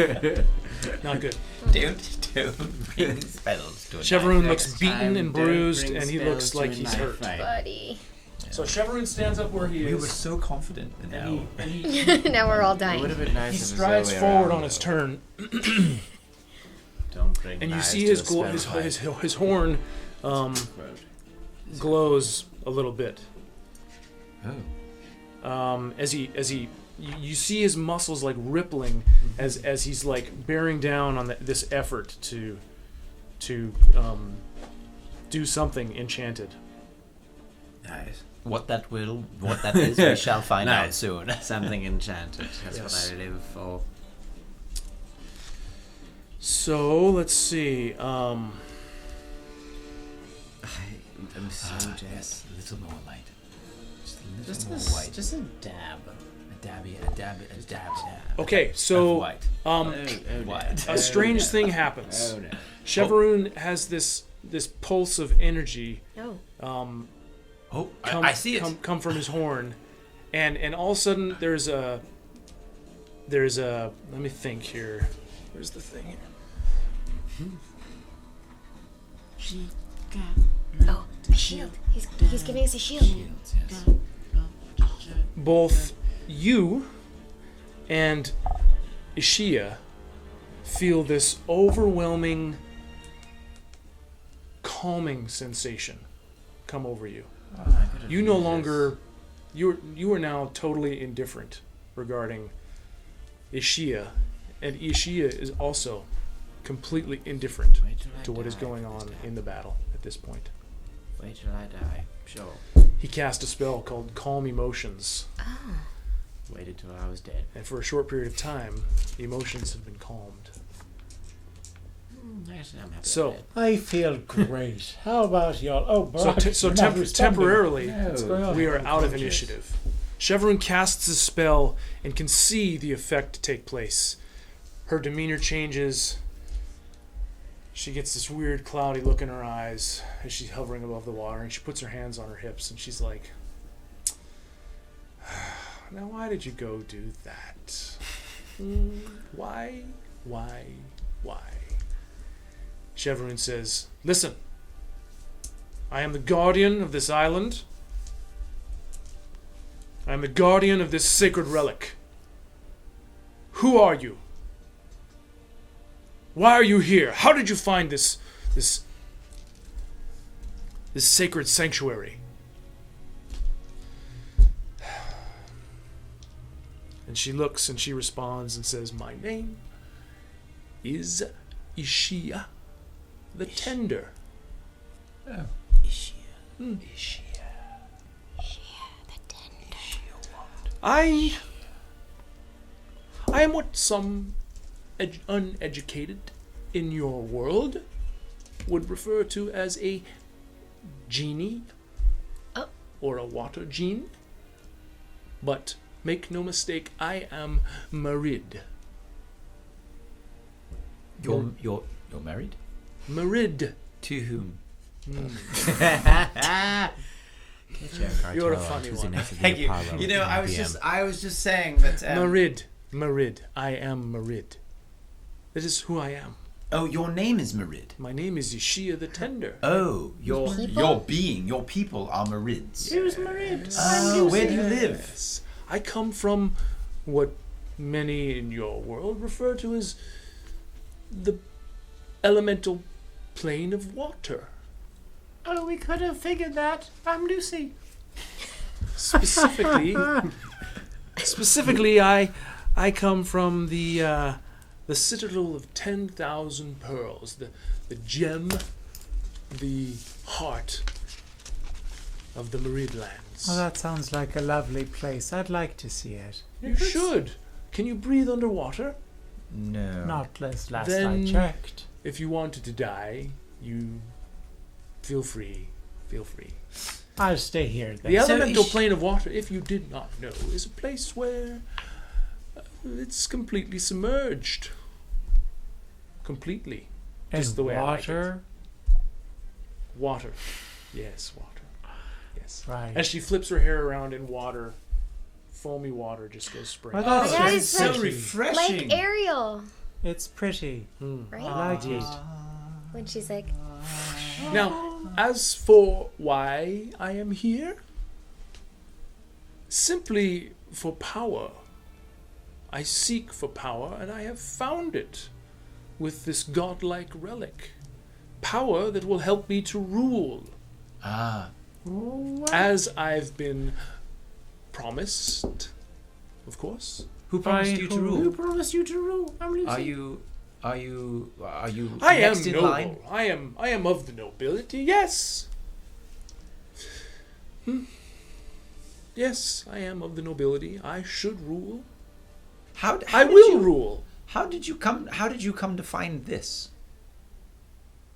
E: Not good.
C: Don't bring spells to a
E: Chevaroon
C: knife.
E: looks beaten and bruised, and he looks like he's hurt.
A: Buddy.
E: So Chevaroon stands up where he
C: We were
E: is.
C: so confident, and now
E: And he
A: Now we're all
B: It would
A: dying.
B: have been nice
E: he
B: if it was
E: strides
B: the other way
E: forward
B: around,
E: on his
B: though.
E: turn,
B: Don't bring
E: and you
B: knives
E: see
B: to
E: his
B: a spell fight.
E: his horn
B: Quote.
E: glows a little bit.
C: oh,
E: As you see his muscles like rippling as he's like bearing down on this effort to do something enchanted.
B: Nice.
C: what that is, we shall find out
B: Nice.
C: soon.
B: Something enchanted. That's
E: Yes.
B: what I live for.
E: So let's see.
B: I'm so
C: Yes, a little more light. Just a little
B: Just
C: more white.
B: just a dab.
C: A dab.
E: Okay,
C: Of
E: so
C: white.
B: White.
E: a strange thing happens.
B: Oh no.
E: Chevaroon has this pulse of energy
A: Oh.
C: Oh,
E: come,
C: I see it.
E: come from his horn, and all of a sudden there's a let me think here. Where's the thing here?
A: Oh, a shield. He's giving us a shield.
C: Shields, yes.
E: Both you and Ishia feel this overwhelming calming sensation come over you. You no longer you are now totally indifferent regarding Ishia, and Ishia is also completely indifferent
B: Wait till I
E: to what is
B: die
E: going
B: this
E: on
B: time.
E: in the battle at this point.
B: Wait till I die. Sure.
E: He cast a spell called Calm Emotions.
B: Waited till I was dead.
E: And for a short period of time, the emotions have been calmed.
B: Actually, I'm happy
E: So,
B: with
K: I feel great. How about y'all? Oh, Brock,
E: temporarily,
K: What's going on?
E: we are out of initiative. Chevron casts a spell and can see the effect take place. Her demeanor changes. She gets this weird cloudy look in her eyes as she's hovering above the water, and she puts her hands on her hips and she's like, now why did you go do that? Why? Chevron says, listen, I am the guardian of this island. I am the guardian of this sacred relic. Who are you? Why are you here? How did you find this sacred sanctuary? And she looks and she responds and says, my name is Ishia the Tender.
K: Oh.
B: Ishia.
E: Ishia.
I: The Tender.
E: I am what some uneducated in your world would refer to as a Djinni or a water gene. But make no mistake, I am Marid.
C: You're married?
E: Marid.
C: To whom?
E: You're a funny one.
C: Thank you. You know, I was just saying that
E: Marid. I am Marid. That is who I am.
C: Oh, your name is Marid.
E: My name is Ishia the Tender.
C: Oh, your people are Marids.
K: Who's Marid?
C: Oh, where do you live?
E: Yes. I come from what many in your world refer to as the elemental plane of water.
K: Oh, we could have figured that. I'm Lucy.
E: Specifically, I come from the citadel of 10,000 pearls, the gem, the heart of the Marid lands.
D: Oh, that sounds like a lovely place. I'd like to see it.
E: You should. Can you breathe underwater?
C: No.
D: Not last I
E: Then,
D: checked.
E: if you wanted to die, you feel free.
D: I'll stay here then.
E: The elemental plane of water, if you did not know, is a place where it's completely submerged. Completely. Just the way
D: water?
E: I like it. Water. Yes, water. Yes.
D: Right.
E: As she flips her hair around in water, foamy water just goes spraying.
D: Well, that's
F: that is
C: so
F: like
C: refreshing.
F: Like Ariel,
D: It's pretty.
F: right?
D: I like it.
F: When she's like,
E: Now, as for why I am here, simply for power. I seek for power, and I have found it with this godlike relic. Power that will help me to rule.
C: Ah.
E: As I've been promised, of course.
C: Who promised you to rule?
K: Who promised you to rule? I'm Lucy.
C: Are you
E: I am
C: next in
E: noble.
C: line?
E: I am of the nobility. Yes. Yes, I am of the nobility. I should rule. I will rule.
C: How did you come to find this?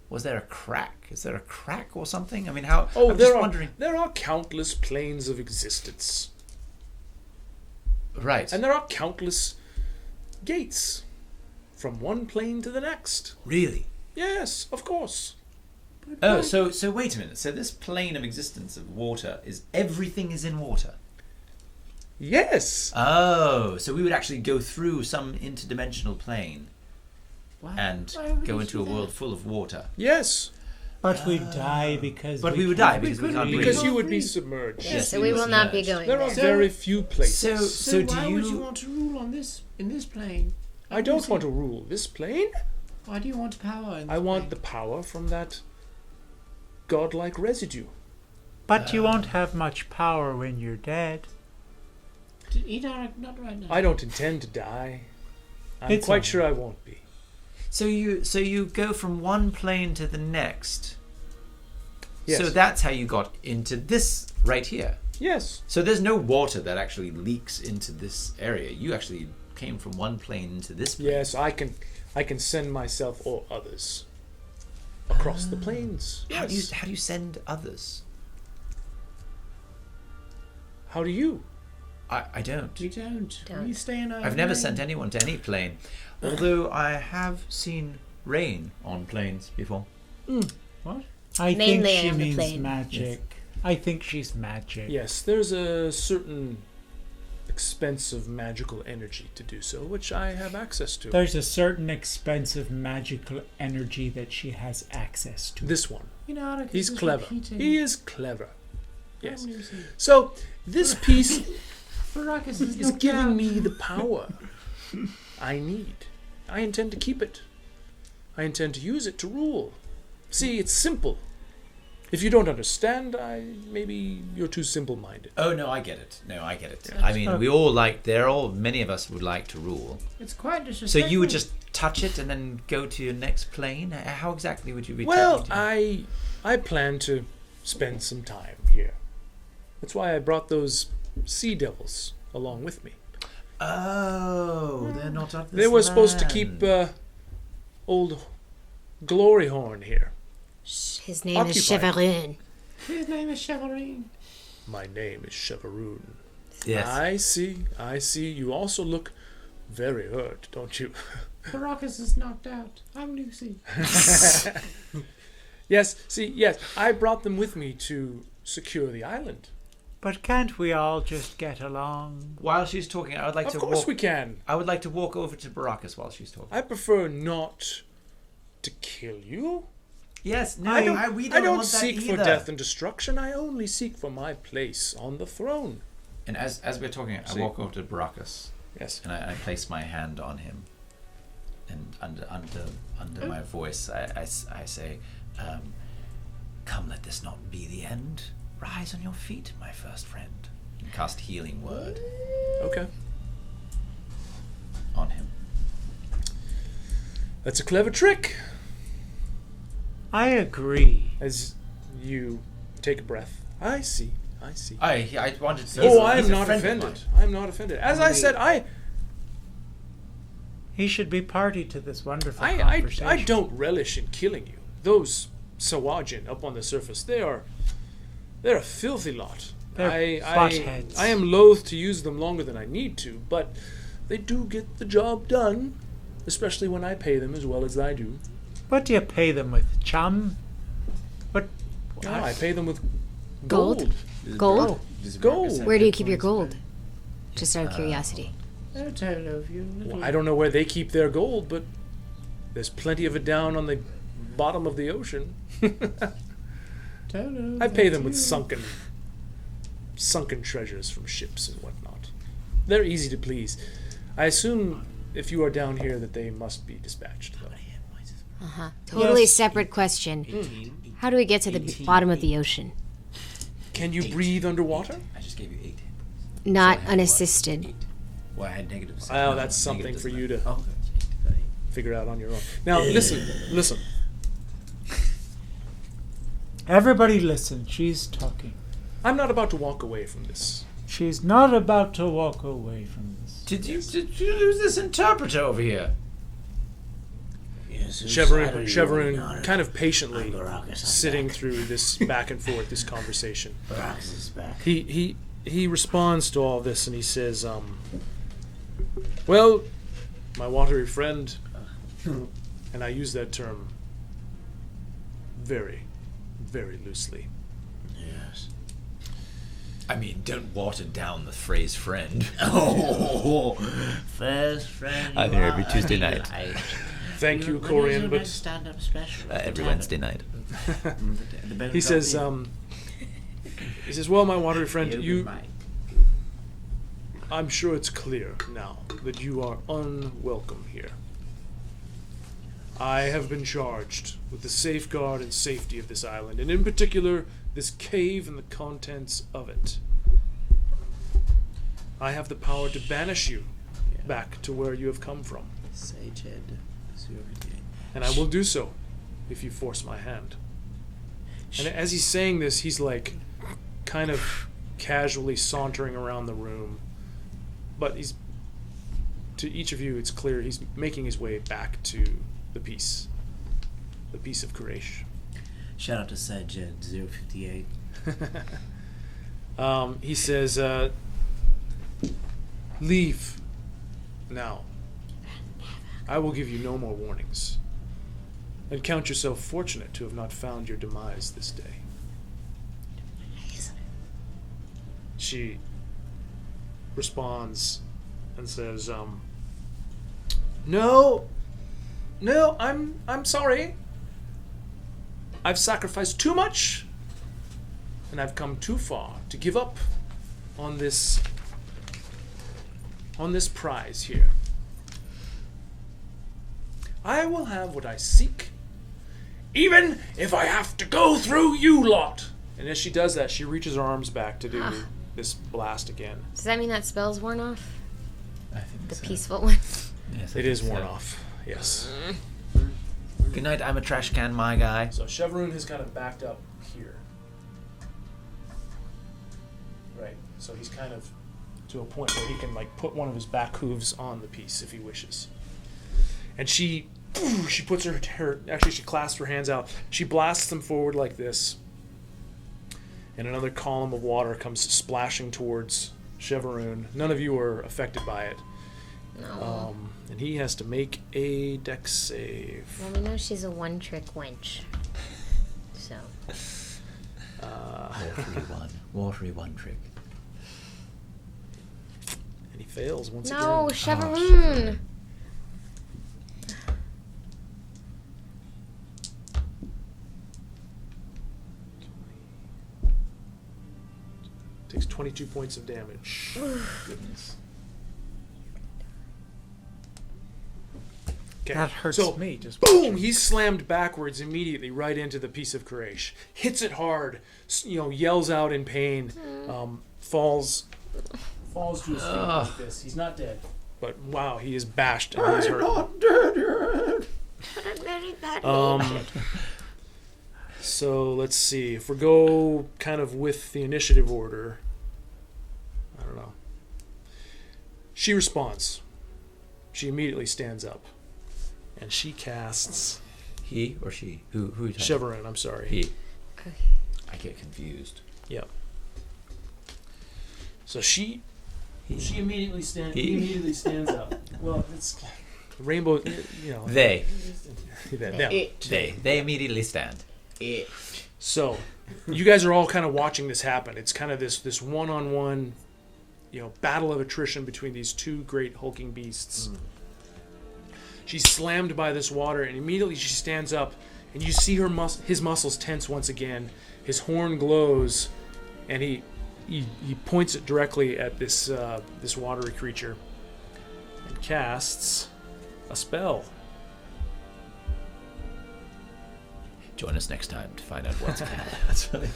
C: Was there a crack? Is there a crack or something? I mean, how?
E: Oh,
C: I'm just wondering.
E: there are countless planes of existence.
C: Right.
E: And there are countless gates from one plane to the next.
C: Really?
E: Yes, of course.
C: Oh, so wait a minute. So this plane of existence of water is everything is in water.
E: Yes.
C: Oh, so we would actually go through some interdimensional plane and go into a world full of water.
E: Yes.
D: But we'd die because
C: we would die because we can't breathe.
E: Because you would be submerged.
F: yeah, so we will not be going
E: There are
F: there.
E: very few places.
C: So
K: why
C: do
K: would you want to rule on this in this plane?
E: I don't want to rule this plane.
K: Why do you want power? In this
E: I want
K: plane?
E: the power from that godlike residue.
D: But you won't have much power when you're dead.
K: Not right now.
E: I don't intend to die. I'm
D: It's
E: quite
D: alright.
E: sure I won't be.
C: So you go from one plane to the next.
E: Yes.
C: So that's how you got into this right here.
E: Yes.
C: So there's no water that actually leaks into this area. You actually came from one plane into this plane.
E: Yes, I can send myself or others across the plains.
C: How
E: Yes.
C: do you send others?
E: How do you?
C: I don't.
K: We don't.
A: Don't.
K: We stay in our
C: I've never
K: lane.
C: sent anyone to any plane, although I have seen rain on planes before.
K: What?
D: I
A: Mainly
D: think she
A: on the
D: means
A: plane.
D: magic. I think she's magic.
E: Yes, there's a certain expensive magical energy to do so, which I have access to.
D: There's a certain expensive magical energy that she has access to.
E: This one.
K: You know, Atticus
E: He's
K: is
E: clever.
K: repeating.
E: He is clever. Yes.
K: I'm losing.
E: So this piece
K: Baracus
E: is giving me the power I need. I intend to keep it. I intend to use it to rule. See, it's simple. If you don't understand, maybe you're too simple-minded.
C: Oh no, I get it. No, I get it.
E: Yeah.
C: I mean, we all like. Many of us would like to rule.
K: It's quite
C: So
K: disrespectful.
C: you would just touch it and then go to your next plane? How exactly would you be?
E: Well,
C: touching to?
E: I plan to spend some time here. That's why I brought those sea devils along with me.
C: Oh, they're not of this
E: They were supposed to keep
C: land.
E: old Gloryhorn here.
I: His name is
E: Occupied.
I: Chevaroon.
K: His name is Chevaline.
E: My name is Chevaroon.
C: Yes.
E: I see. You also look very hurt, don't you?
K: Baracus is knocked out. I'm Lucy.
E: Yes, I brought them with me to secure the island.
D: But can't we all just get along?
C: While she's talking, I would like
E: Of
C: to
E: course
C: walk.
E: we can.
C: I would like to walk over to Baracus while she's talking.
E: I prefer not to kill you.
C: Yes, no,
E: I don't,
C: we
E: I
C: don't
E: don't
C: want that
E: seek for
C: either.
E: death and destruction. I only seek for my place on the throne.
C: And as we're talking, I
E: See.
C: walk over to Baracus.
E: Yes.
C: And I place my hand on him. And under my voice, I say, "Come, let this not be the end. Rise on your feet, my first friend." And cast Healing Word
E: Okay.
C: on him.
E: That's a clever trick.
D: I agree.
E: As you take a breath. I see.
C: I wanted to.
E: Oh, I am not offended. I'm not offended. As I said,
D: He should be party to this wonderful
E: I
D: conversation.
E: don't relish in killing you. Those Sawajin up on the surface, they're a filthy lot.
D: They're buttheads.
E: I am loath to use them longer than I need to, but they do get the job done, especially when I pay them as well as I do.
D: What do you pay them with? Chum? What?
E: No, I pay them with
I: Gold? Gold?
E: Gold.
I: Where do you keep your gold? Just out of curiosity.
K: I don't know if you.
E: Well, I don't know where they keep their gold, but there's plenty of it down on the bottom of the ocean.
K: Don't know.
E: I pay them with sunken treasures from ships and whatnot. They're easy to please. I assume if you are down here that they must be dispatched, though.
I: Totally
D: Yes.
I: separate question. How do we get to the bottom of the ocean?
E: Can you breathe underwater?
C: I just gave you 8.
I: Not unassisted.
C: Well, I had negative.
E: Well, that's something for you to
C: Oh,
E: figure out on your own. Now, listen.
D: Everybody listen. She's talking.
E: I'm not about to walk away from this.
D: She's not about to walk away from this.
C: Did you lose this interpreter over here?
J: Yes,
E: Chevaroon kind of patiently
J: I'm Baracus, I'm
E: sitting
J: back.
E: through this back and forth, this conversation.
J: Baracus is back.
E: He responds to all this and he says, well, my watery friend, and I use that term very, very loosely.
J: Yes.
C: I mean, don't water down the phrase "friend."
J: Oh, first friend.
B: I'm here every Tuesday night.
E: Thank you,
J: When is
E: Corian,
J: your
E: but
J: next stand-up special?
B: Every Wednesday night.
E: he says, well, my watery friend, I'm sure it's clear now that you are unwelcome here. I have been charged with the safeguard and safety of this island, and in particular, this cave and the contents of it. I have the power to banish you back to where you have come from, and I will do so if you force my hand. And as he's saying this, he's like kind of casually sauntering around the room. But to each of you, it's clear he's making his way back to the piece of Quraysh.
B: Shout out to Sajed 058.
E: He says, leave now. I will give you no more warnings. And count yourself fortunate to have not found your demise this day. She responds and says, No, I'm sorry. I've sacrificed too much, and I've come too far to give up on this prize here. I will have what I seek, even if I have to go through you lot. And as she does that, she reaches her arms back to do this blast again.
A: Does that mean that spell's worn off?
B: I think
A: The
B: so.
A: peaceful one?
B: Yes,
E: It is worn off, yes.
C: Good night, I'm a trash can, my guy.
E: So Chevroon has kind of backed up here. Right, so he's kind of to a point where he can like put one of his back hooves on the piece if he wishes. And she puts her she clasps her hands out. She blasts them forward like this. And another column of water comes splashing towards Chevroon. None of you are affected by it.
A: No.
E: And he has to make a dex save.
A: Well, we know she's a one-trick wench. So.
C: Watery one trick.
E: And he fails once again.
A: No, Chevroon!
E: Takes 22 points of damage. Goodness. Okay.
D: That hurts
E: so,
D: me. Just
E: boom! He's slammed backwards immediately right into the piece of Quraysh. Hits it hard. Yells out in pain. Falls to his feet like this. He's not dead, but wow, he is bashed and he's hurt.
K: Not dead yet.
A: But I'm very badly.
E: So let's see. If we go kind of with the initiative order, I don't know. She responds. She immediately stands up. And she casts...
C: He or she? Who are you talking
E: Chevroon, I'm sorry.
C: He. I get confused.
E: Yep. So she immediately stands up. Well, it's rainbow,
C: They.
E: They
C: immediately stand.
E: So, you guys are all kind of watching this happen. It's kind of this one-on-one, battle of attrition between these two great hulking beasts. She's slammed by this water, and immediately she stands up, and you see his muscles tense once again. His horn glows, and he points it directly at this watery creature, and casts a spell.
C: Join us next time to find out what's happening.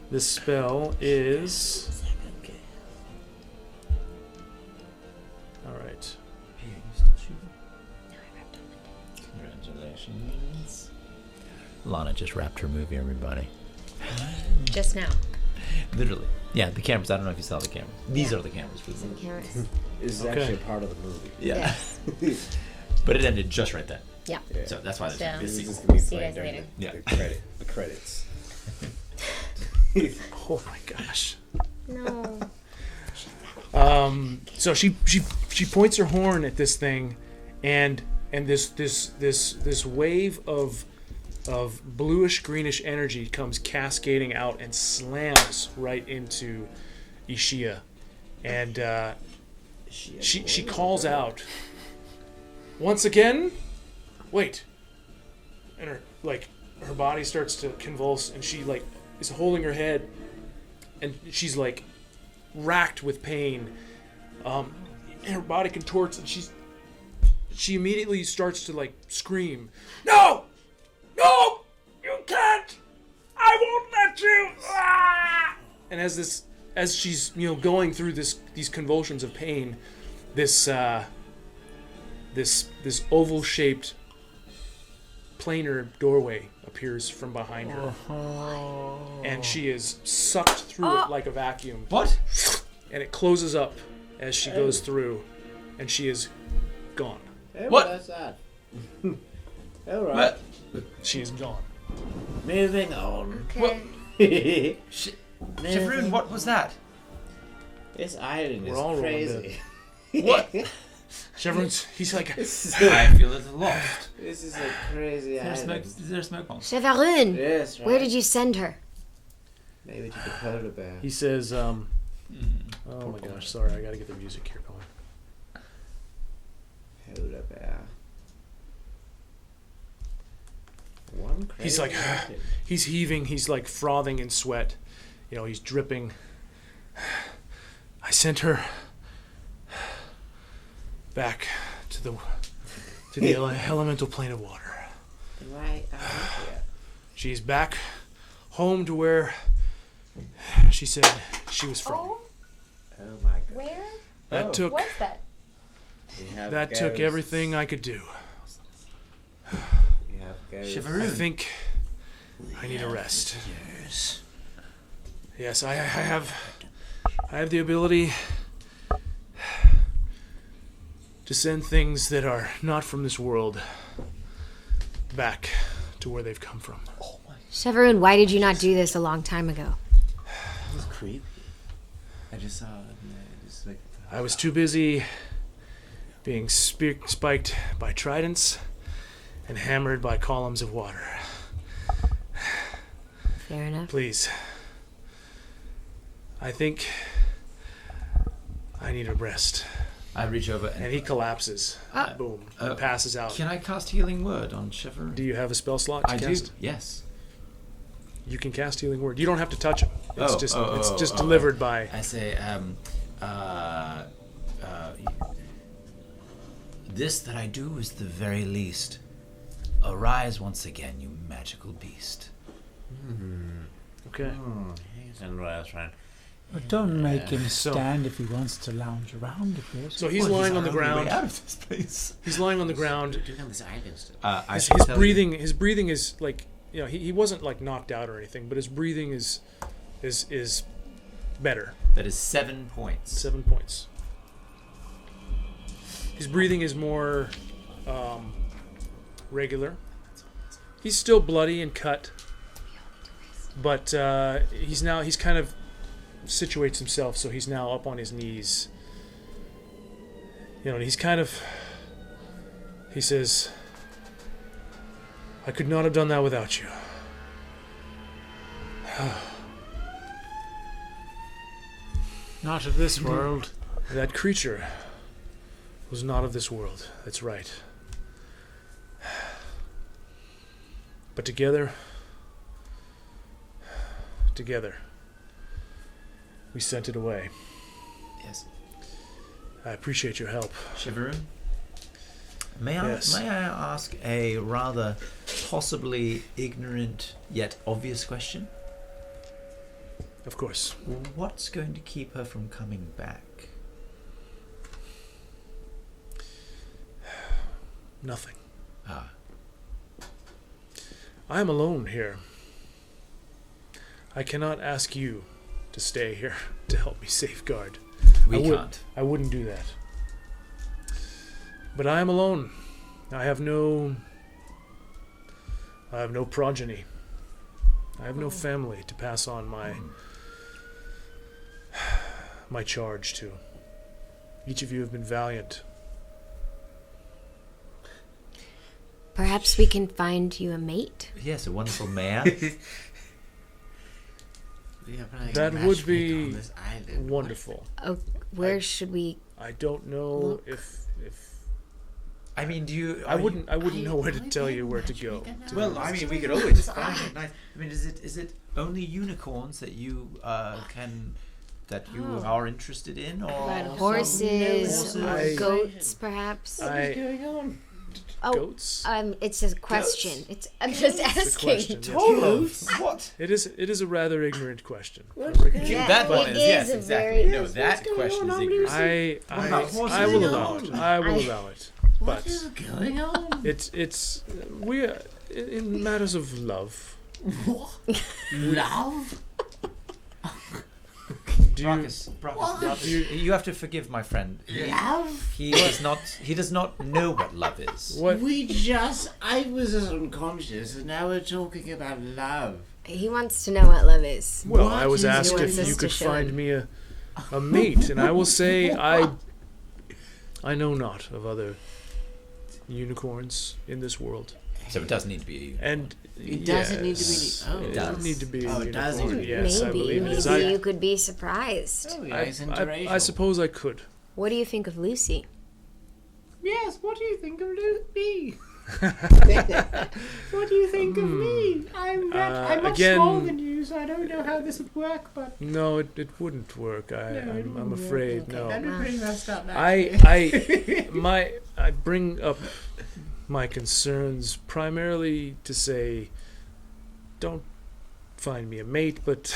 E: This spell is... Alright.
C: Congratulations. Lana just wrapped her movie, everybody.
A: Just now.
C: Literally. Yeah, the cameras. I don't know if you saw the cameras. These are the cameras.
A: Some cameras.
L: This is actually part of the movie.
C: Yeah. But it ended just right then.
A: Yeah.
C: So that's why there's
A: So,
L: This is
C: sequel.
L: going to be
A: see you
L: playing
A: guys
L: during
A: later.
L: the credits.
E: Oh my gosh.
A: No.
E: So she points her horn at this thing, and this wave of bluish greenish energy comes cascading out and slams right into Ishia, and she calls out once again. Wait, and her body starts to convulse, and she is holding her head, and she's racked with pain, and her body contorts, and she immediately starts to scream, "No, you can't! I won't let you!" Ah! And as she's going through these convulsions of pain, this oval-shaped planar doorway appears from behind her, and she is sucked through it like a vacuum.
C: What?
E: And it closes up as she goes through, and she is gone.
L: Hey,
C: What?
L: That's that. All right.
E: She is gone.
L: Moving on.
A: Okay.
C: Chevroon, what was that?
L: This island
E: We're all
L: is
E: rolling
L: crazy.
C: What?
E: Chevron's, he's like,
C: I feel a little lost.
L: This is a crazy island.
C: Is there a smoke bomb?
I: Chevaroon,
L: Yes, right.
I: where did you send her?
L: Maybe to the polar bear.
E: he says, oh my gosh, sorry, I gotta get the music here going.
L: Polar bear. One crazy
E: He's like,
L: mountain.
E: he's heaving, he's like frothing in sweat. You know, he's dripping. I sent her back to the elemental plane of water.
L: Why are you here?
E: She's back home to where she said she was from.
A: Oh,
L: Oh my god.
A: where?
E: That took
A: What's that?
L: We have
E: that took
L: ghosts.
E: everything I could do.
L: We have ghosts.
E: I
C: Chevroon.
E: think I need a rest. Yes, I have the ability to send things that are not from this world back to where they've come from.
I: Chevaroon, why did you not do this a long time ago?
B: That was creepy. I just saw it. Just like,
E: I was too busy being spiked by tridents and hammered by columns of water.
I: Fair enough.
E: Please. I think I need a rest.
C: I reach over
E: And he collapses. Boom. And passes out.
C: Can I cast Healing Word on Chevroon?
E: Do you have a spell slot to
C: I
E: cast?
C: do. Yes.
E: You can cast Healing Word. You don't have to touch him. It's just
C: oh,
E: delivered by.
C: I say, this that I do is the very least. Arise once again, you magical beast.
E: Okay.
B: he's in Royal Shrine.
D: But don't make him stand if he wants to lounge around a bit.
E: So he's lying on the ground.
C: Out of this place.
E: He's lying on the ground.
B: Doing on this island still.
C: I
E: His,
C: should
E: his
C: tell
E: breathing. His breathing is like, you know, he wasn't like knocked out or anything, but his breathing is better.
C: That is 7 points.
E: 7 points. His breathing is more regular. He's still bloody and cut, but he's kind of situates himself, so he's now up on his knees. You know, and he says, I could not have done that without you.
D: Not of this world.
E: That creature was not of this world. That's right. But together, we sent it away.
C: Yes.
E: I appreciate your help.
C: Chevroon? May I ask a rather possibly ignorant yet obvious question?
E: Of course.
C: What's going to keep her from coming back?
E: Nothing.
C: Ah.
E: I am alone here. I cannot ask you to stay here to help me safeguard.
C: We can't.
E: I wouldn't do that. But I am alone. I have no progeny. I have no family to pass on my charge to. Each of you have been valiant.
I: Perhaps we can find you a mate?
C: Yes, a wonderful mare.
E: That would be wonderful.
I: Oh, where should we?
E: I don't know
I: look?
E: if
C: I mean,
E: I wouldn't know where to tell you where to go.
C: Well, I mean, we could always find it nice. I mean, is it only unicorns that you are interested in, or
I: About horses,
E: I-
I: goats, perhaps?
E: What's
L: going on?
E: Goats?
I: It's a question. I'm just
E: It's a
I: asking.
E: question, yes.
C: What?
E: It is a rather ignorant question.
I: Yeah,
C: That one
I: it
C: is, yes,
I: a
C: exactly.
I: very-
C: No, that question is ignorant.
E: I
C: horses
E: will
C: and
E: allow it. I will allow it. But
L: What is going on?
E: it's in matters of love.
L: Love?
C: You have to forgive my friend.
L: Love?
C: He does not know what love is.
E: What?
L: I was just unconscious, and now we're talking about love.
A: He wants to know what love is.
E: Well,
L: What
E: I was
L: is
E: asked
A: he
E: if
A: wants us
E: you
A: to
E: could
A: show
E: find
A: him?
E: me a mate, and I will say I know not of other unicorns in this world.
C: So it doesn't need to be.
E: And
L: It doesn't need to be.
E: yes,
L: Oh,
E: it
C: does.
E: doesn't need to be.
L: Oh,
E: a
L: it does need to
E: unicorn.
L: be.
E: Yes, I
A: Maybe
E: believe it is.
A: you could be surprised.
L: Oh, yeah, it's interracial.
E: I suppose I could.
A: What do you think of Lucy?
L: Yes, what do you think of me? What do you think of me? I'm much
E: again-
L: smaller than you, so I don't know how this would work, but
E: No, it wouldn't work. I'm afraid. No.
L: that'd be pretty messed up.
E: I bring up my concerns primarily to say, don't find me a mate, but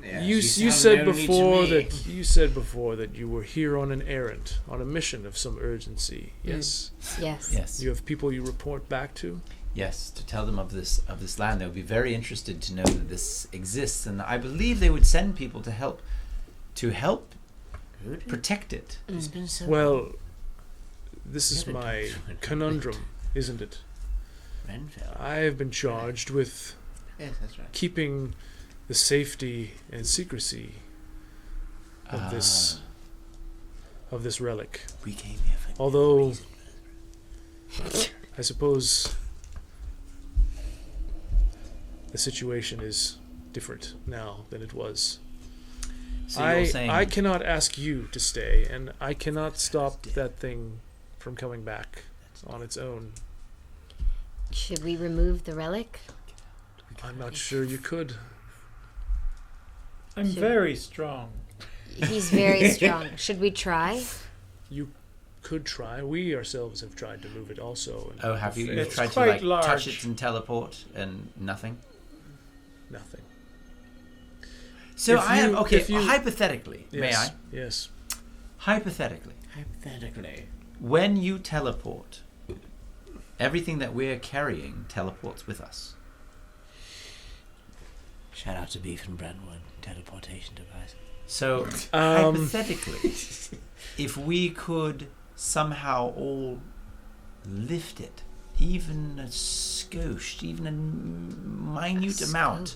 E: you said before that you were here on an errand, on a mission of some urgency. Yes.
A: Yes.
E: You have people you report back to.
C: Yes, to tell them of this land. They would be very interested to know that this exists, and I believe they would send people to help protect it.
L: It's been so
E: Well, this is
L: Never
E: my
L: done.
E: conundrum, isn't it?
L: Renfell.
E: I have been charged with
L: Yes, that's right.
E: keeping the safety and secrecy of this relic.
L: We came here for
E: Although I suppose the situation is different now than it was.
C: So you're saying
E: I cannot ask you to stay, and I cannot stop that thing from coming back on its own.
A: Should we remove the relic?
E: I'm not sure you could.
D: I'm very strong.
A: He's very strong. Should we try?
E: You could try. We ourselves have tried to move it also.
C: Oh, have you? You've
D: It's
C: tried to
D: quite
C: like
D: large.
C: touch it and teleport, and nothing.
E: Nothing.
C: So
E: If
C: I am
E: you-
C: okay.
E: if you-
C: Hypothetically, may
E: Yes.
C: I?
E: Yes.
C: Hypothetically, when you teleport, everything that we're carrying teleports with us.
L: Shout out to Beef and Brentwood teleportation device.
C: So hypothetically, if we could somehow all lift it, even a skosh, even a minute amount,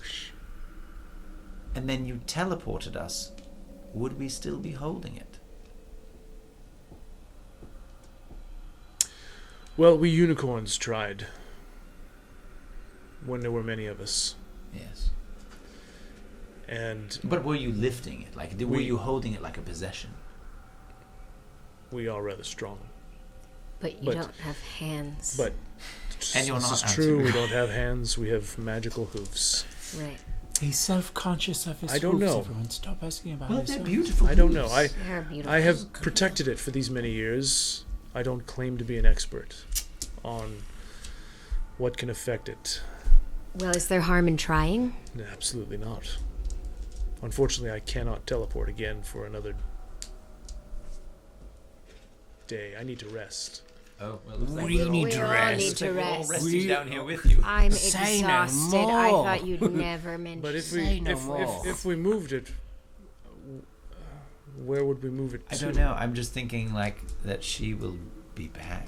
C: and then you teleported us, would we still be holding it?
E: Well, we unicorns tried. When there were many of us.
C: Yes.
E: And
C: But were you lifting it? Like, were you holding it like a possession?
E: we are rather strong.
A: But you don't have hands.
E: But
C: And you're
E: this
C: not
E: is true.
C: answering.
E: We don't have hands. We have magical hoofs.
A: Right.
D: He's self-conscious of his
E: I don't
D: hooves,
E: know.
D: Everyone, stop asking about
C: Well,
D: his
C: they're
D: hooves.
C: beautiful.
E: I don't know.
A: They're beautiful.
E: I have protected it for these many years. I don't claim to be an expert on what can affect it.
A: Well, is there harm in trying?
E: No, absolutely not. Unfortunately, I cannot teleport again for another day. I need to rest.
C: Oh, well, looks like
L: We
C: we're all-
L: need to
A: We all
L: rest.
A: need to
C: We're all
A: rest.
C: resting down here with you.
A: I'm
L: Say no
A: exhausted. I
L: more.
A: thought you'd never mention.
E: But if
L: Say
E: we
L: no more.
E: if we moved it, where would we move it
C: I
E: to?
C: don't know. I'm just thinking like that she will be back.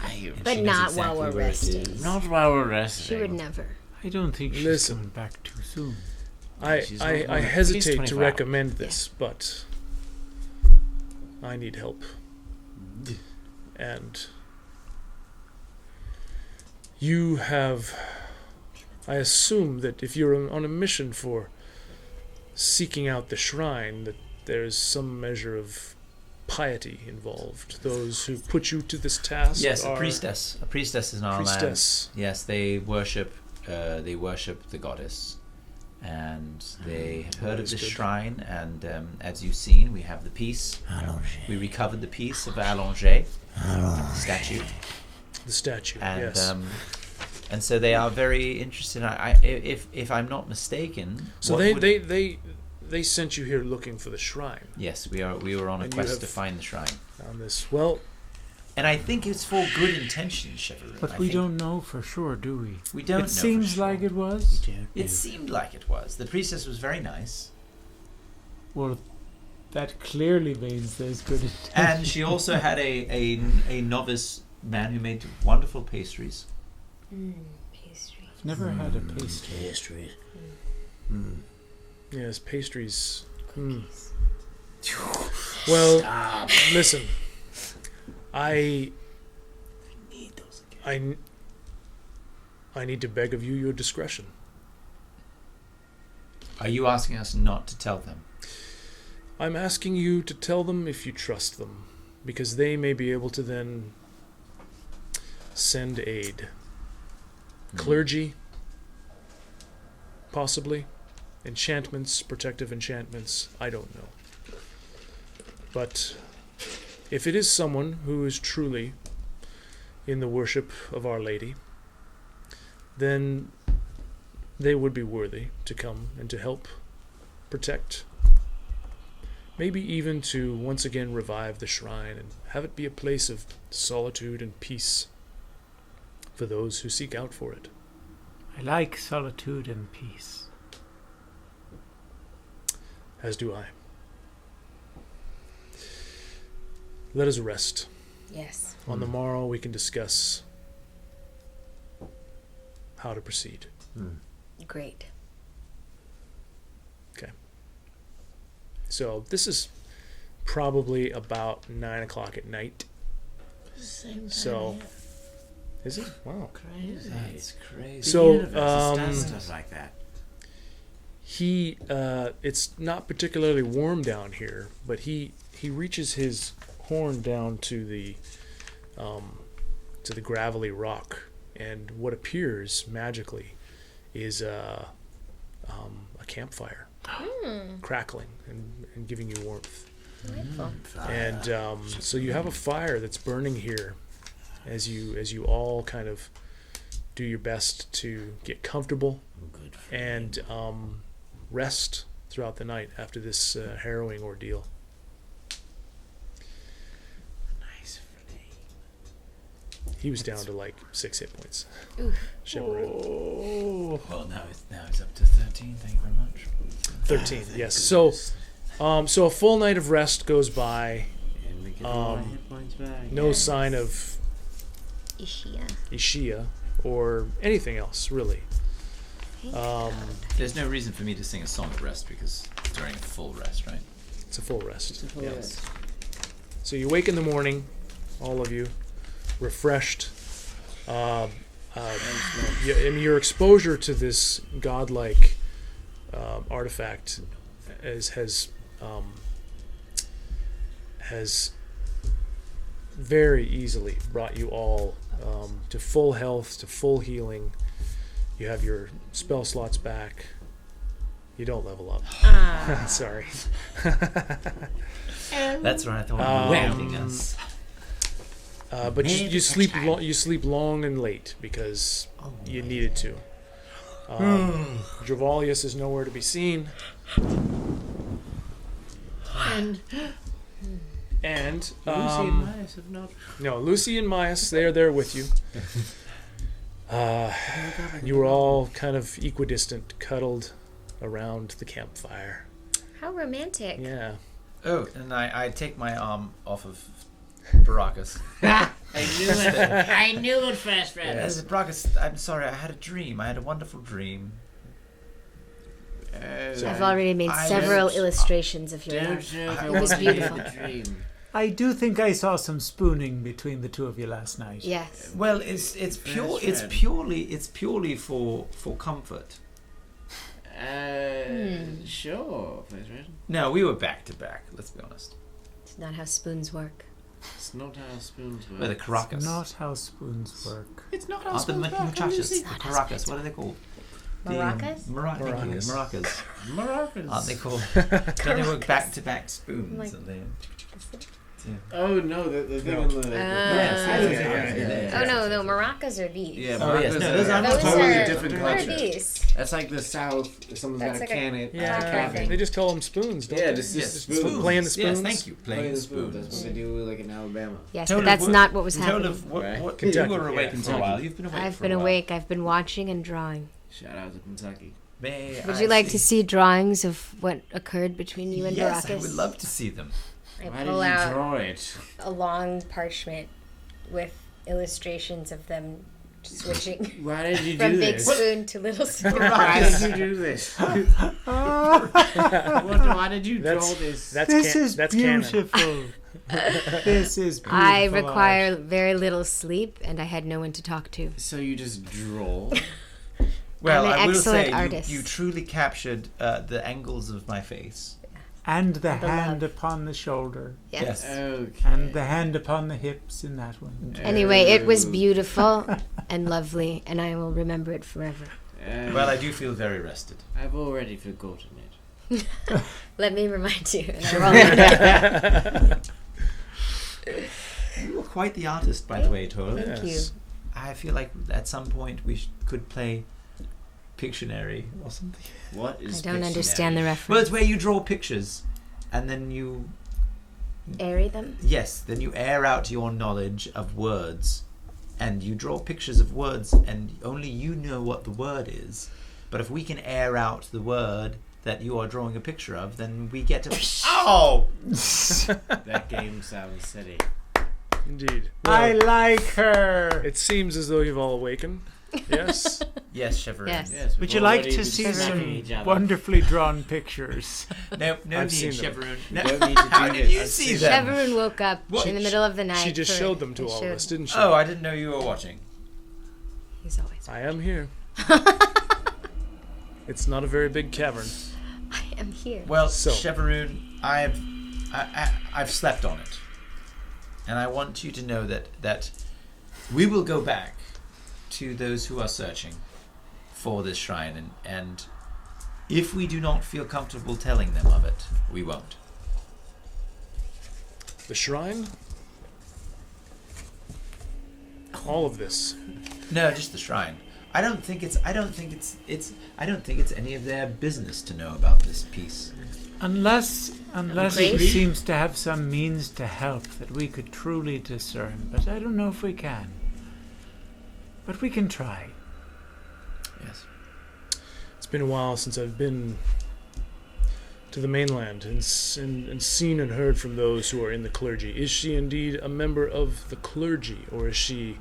C: And
A: But
C: she knows
A: not
C: exactly
A: while we're
C: where it
A: resting.
C: is.
L: Not while we're resting.
A: She would never.
D: I don't think she's
E: Listen.
D: coming back too soon.
L: She's
E: I
L: not at least
E: hesitate to
L: 24
E: recommend this, but I need help. And you have... I assume that if you're on a mission for seeking out the shrine, that there's some measure of piety involved. Those who put you to this task
C: Yes,
E: are...
C: a priestess. A priestess is in our
E: Priestess.
C: land. Yes, they worship the goddess, and they have heard of
E: is
C: this
E: good.
C: shrine. And as you've seen, we have the piece. We recovered the piece of Allongé statue,
E: The statue,
C: and
E: yes.
C: and so they are very interested. If I'm not mistaken,
E: So
C: what would-
E: they sent you here looking for the shrine.
C: Yes, we were on a
E: And you
C: quest
E: have-
C: to find the shrine.
E: On this, well,
C: And I think it's for good intentions, Chevron.
D: But we don't know for sure, do we?
C: We don't know.
D: It seems like it was.
C: It seemed like it was. The priestess was very nice.
D: Well, that clearly means there's good intention.
C: And she also had a novice man who made wonderful pastries.
A: Pastries.
D: I've never had a pastry.
J: Pastries.
E: Yes, pastries. Well, listen. I need to beg of you your discretion.
C: Are you asking us not to tell them?
E: I'm asking you to tell them if you trust them, because they may be able to then send aid. Clergy, possibly. Enchantments, protective enchantments, I don't know. But if it is someone who is truly in the worship of Our Lady, then they would be worthy to come and to help protect. Maybe even to once again revive the shrine and have it be a place of solitude and peace for those who seek out for it.
D: I like solitude and peace.
E: As do I. Let us rest.
A: Yes.
E: On the morrow we can discuss how to proceed.
A: Great.
E: Okay. So this is probably about 9 o'clock at night.
L: Same
E: So, is it? Wow.
L: Crazy.
B: That's crazy.
E: So,
B: The universe does stuff like that.
E: It's not particularly warm down here, but he reaches his horn down to the gravelly rock, and what appears magically is a campfire crackling and giving you warmth.
A: Delightful.
E: And so you have a fire that's burning here as you all kind of do your best to get comfortable and rest throughout the night after this harrowing ordeal.
B: Nice flame.
E: He was down to like 6 hit points.
C: Well, now it's up to 13. Thank you very much.
E: 13, yes. So a full night of rest goes by.
B: And we get all my hit points back.
E: No sign of Ishia or anything else, really.
C: There's no reason for me to sing a song of rest because it's during a full rest, right?
E: It's a full rest.
B: It's a full
E: yes.
B: rest.
E: So you wake in the morning, all of you, refreshed. Your exposure to this godlike artifact has very easily brought you all to full health, to full healing. You have your spell slots back. You don't level up. Sorry.
C: That's right. I thought you were whelming us.
E: But you sleep you sleep long and late because you needed to. Dravalius is nowhere to be seen. And
B: Lucy and Mias have not.
E: No, Lucy and Mias, they are there with you. You were all kind of equidistant, cuddled around the campfire.
A: How romantic.
E: Yeah.
C: Oh, and I take my arm off of Baracus.
L: I knew it. I knew it, fast friend.
C: Yes. Baracus, I'm sorry. I had a dream. I had a wonderful dream.
A: I've already made several illustrations of your art. It was beautiful.
D: I do think I saw some spooning between the two of you last night.
A: Yes.
C: Well, it's purely for comfort.
B: Sure, Fast friend.
C: No, we were back to back. Let's be honest.
A: It's not how spoons work.
B: It's not how spoons work.
C: We're the Caracas.
D: It's not how spoons work.
B: It's not how
C: Aren't the
B: spoons work.
C: muchachas? The Caracas. What are they called?
A: Maracas?
C: Maracas.
B: Maracas.
C: Aren't they called? Don't they work back to back spoons?
A: Like-
C: And they...
L: Oh no, the thing on the.
A: Oh no, maracas are these.
B: Yeah,
L: Oh, yes. No, those
B: are
L: are totally
A: are,
L: different
A: what are
L: culture.
A: these?
B: That's like the South. If someone's
A: That's
B: got
A: like
B: a
A: a-
B: can,
E: Yeah, they just call them spoons, don't
L: Yeah,
E: they?
L: just spoons.
E: Playing the spoons.
C: Yes, thank you. Playing the spoons.
L: That's what they do like in Alabama.
A: Yes,
C: Toad
A: but that's
C: of
A: not what was
C: Toad
A: happening.
C: of what?
L: Right.
C: What?
E: Kentucky,
C: You were awake
E: yeah.
C: for a while. You've been awake.
A: I've
C: for
A: been
C: a while.
A: awake. I've been watching and drawing.
L: Shout out to Kentucky.
C: May
A: Would
C: I
A: you like to see drawings of what occurred between you and
C: Yes,
A: Baracus?
C: I would love to see them.
A: I
L: Why
A: pull
L: did you
A: out
L: draw it?
A: a long parchment with illustrations of them switching
L: Why did you
A: from
L: do
A: big
L: this?
A: spoon to little spoon.
L: Why did you do this? Why did you draw this?
E: That's
D: beautiful. This is beautiful.
A: I require very little sleep, and I had no one to talk to.
L: So you just draw?
C: Well,
A: I'm an
C: I will
A: excellent
C: say
A: artist.
C: you truly captured the angles of my face.
D: And the
A: The
D: hand
A: love.
D: upon the shoulder.
A: Yes.
L: Okay.
D: And the hand upon the hips in that one.
A: Anyway, it was
L: Oh.
A: beautiful and lovely, and I will remember it forever.
C: Well, I do feel very rested.
L: I've already forgotten it.
A: Let me remind you. And I roll it up.
C: You were quite the artist, by the way, Toad.
A: Thank you.
C: I feel like at some point we could play Pictionary or something.
L: What is
A: I don't understand the
C: Well,
A: reference.
C: it's where you draw pictures, and then you
A: Airy them?
C: then you air out your knowledge of words, and you draw pictures of words, and only you know what the word is. But if we can air out the word that you are drawing a picture of, then we get to. Oh!
L: That game sounds silly.
E: Indeed.
D: I like her.
E: It seems as though you've all awakened. Yes.
C: Yes, Chevron.
A: Yes.
L: Yes,
D: Would
L: we've
D: you like
L: already
D: to
L: been
D: see
L: smacking
D: some
L: each other.
D: wonderfully drawn pictures?
C: No
E: I've seen
C: need,
E: them.
C: Chevron.
L: You don't need to
C: How
L: do
C: did
L: this.
C: you
L: I've
C: see
L: seen
C: them?
A: Chevron woke up
C: What?
A: in the middle of the night.
E: She just
A: for-
E: showed them to
A: he
E: all of
A: showed-
E: us, didn't she?
C: Oh, I didn't know you were watching.
A: He's always.
E: I am here. It's not a very big cavern.
A: I am here.
C: Well,
E: So-
C: Chevroon, I've slept on it, and I want you to know that we will go back to those who are searching for this shrine, and if we do not feel comfortable telling them of it, we won't.
E: The shrine? All of this.
C: No, just the shrine. I don't think it's any of their business to know about this piece.
D: Unless
A: Agreed.
D: it seems to have some means to help that we could truly discern, but I don't know if we can. But we can try.
C: Yes.
E: It's been a while since I've been to the mainland and seen and heard from those who are in the clergy. Is she indeed a member of the clergy, or is she...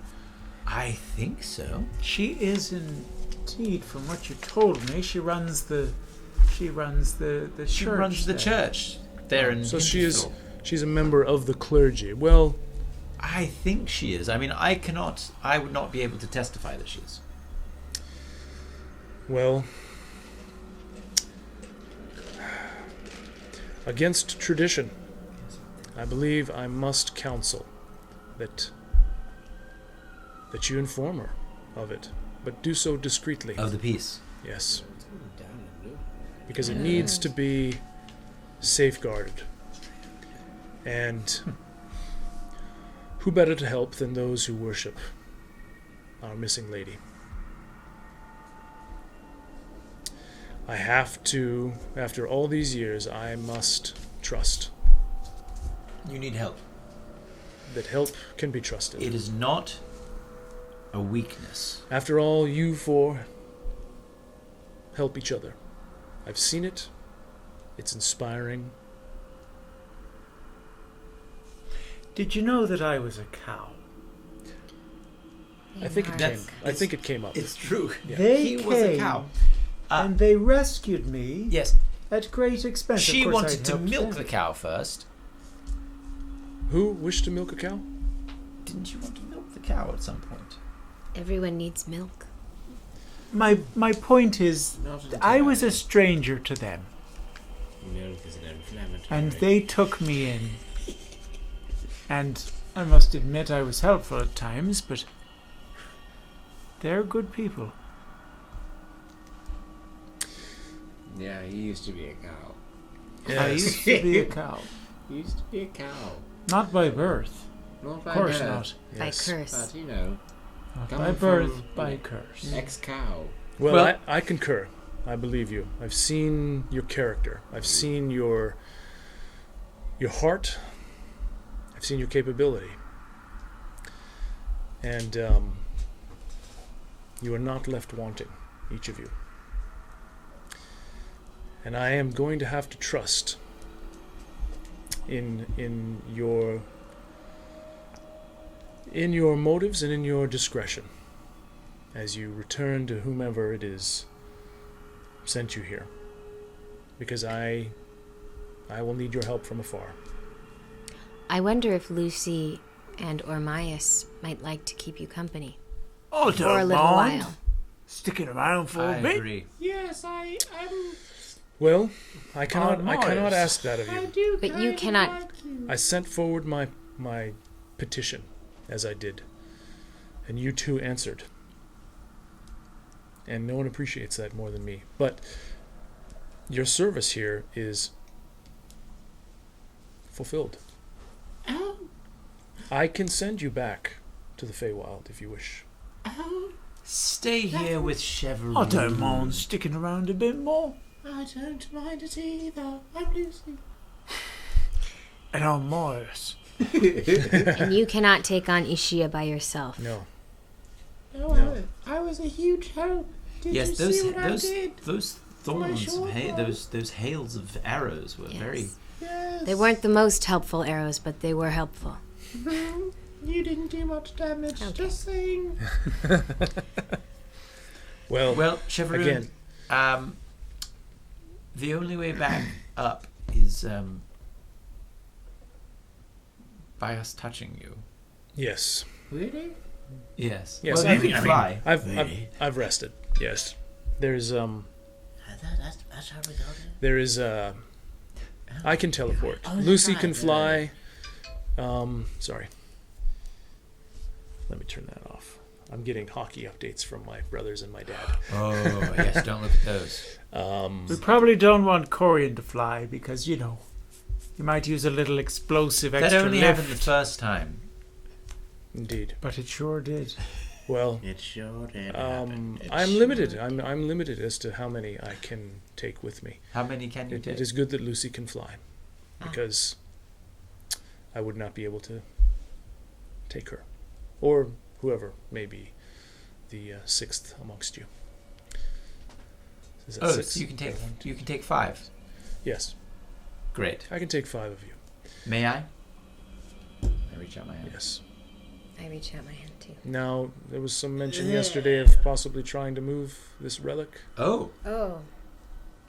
C: I think so.
D: She is indeed, from what you told me, she runs the
C: She
D: church.
C: runs the
D: there.
C: church there in
E: So
C: Hinterfell.
E: she's a member of the clergy. Well,
C: I think she is. I mean, I would not be able to testify that she is.
E: well... Against tradition, I believe I must counsel that you inform her of it, but do so discreetly.
C: Of the piece.
E: Yes. Because it needs to be safeguarded. And who better to help than those who worship our missing lady? I have to, after all these years, I must trust
C: You need help.
E: that help can be trusted.
C: It is not a weakness.
E: After all, you four help each other. I've seen it. It's inspiring.
D: Did you know that I was a cow?
E: I think it came up.
C: It's true.
E: Yeah.
D: They
C: He
D: came
C: was a cow.
D: and they rescued me
C: Yes.
D: at great expense. Of
C: She
D: course,
C: wanted
D: I
C: to
D: helped
C: milk
D: them.
C: the cow first.
E: Who wished to milk a cow?
C: Didn't you want to milk the cow at some point?
A: Everyone needs milk.
D: My point is,
L: Not
D: I was a
L: entirely.
D: stranger to them,
L: Milk is an inflammatory.
D: and they took me in. And I must admit I was helpful at times, but they're good people.
L: Yeah, he used to be a cow.
D: I used to be a cow.
L: He used to be a cow.
D: Not by birth.
B: Not by
D: Of course
B: birth.
D: not.
A: By
E: Yes.
A: curse.
B: But, you know,
D: Not
B: coming
D: by birth,
B: from
D: by curse.
B: ex-cow.
E: Well, I concur. I believe you. I've seen your character. I've seen your heart. I've seen your capability. And you are not left wanting, each of you. And I am going to have to trust in your motives and in your discretion as you return to whomever it is sent you here, because I will need your help from afar.
I: I wonder if Lucy and Ormaius might like to keep you company
D: Oh,
I: for a little while.
D: Sticking around for
C: I
D: a bit.
C: agree.
L: Yes, I'm.
E: Well, I cannot
D: Morris.
E: ask that of
L: I
E: you.
L: do.
I: But you
L: kinda
I: cannot-
L: like you.
E: I sent forward my petition, as I did, and you two answered. And no one appreciates that more than me. But your service here is fulfilled.
L: Oh,
E: I can send you back to the Feywild if you wish.
L: oh,
C: Stay here with Chevrolet.
D: I don't mind sticking around a bit more.
L: I don't mind it either. I'm Lucy.
D: And I'm Morris.
I: And you cannot take on Ishia by yourself.
E: No.
L: Oh,
E: No.
L: I was a huge help. Did
C: Yes,
L: you
C: those
L: see what I did?
C: those thorns, those hails of arrows were
I: Yes.
C: very.
L: Yes.
I: They weren't the most helpful arrows, but they were helpful.
L: You didn't do much damage.
I: Okay.
L: Just saying.
C: Well, Chevrolet.
E: Again.
C: The only way back up is by us touching you.
E: Yes.
L: Really?
C: Yes.
E: Yes,
C: Well,
E: I
C: you
E: mean-
C: can fly.
E: I've rested. Yes. There's
L: That's how we got it.
E: there is I can teleport.
L: Oh,
E: Lucy
L: right,
E: can
L: right.
E: fly. Sorry. Let me turn that off. I'm getting hockey updates from my brothers and my dad.
C: Oh yes, don't look at those.
D: We probably don't want Corian to fly because, you know, you might use a little explosive
C: That
D: extra
C: only
D: lift.
C: happened the first time.
E: Indeed.
D: But it sure did.
E: Well,
L: It sure did happen. It
E: I'm
L: sure
E: limited.
L: did.
E: I'm limited as to how many I can take with me.
C: How many can you
E: It
C: take?
E: is good that Lucy can fly, because I would not be able to take her, or whoever may be the sixth amongst you. Is that
C: Oh,
E: six?
C: so you can take 5.
E: Yes,
C: Great.
E: I can take 5 of you.
C: May I? I reach out my hand.
E: Yes.
A: I reach out my hand too.
E: Now there was some mention yesterday of possibly trying to move this relic.
C: Oh.
A: Oh.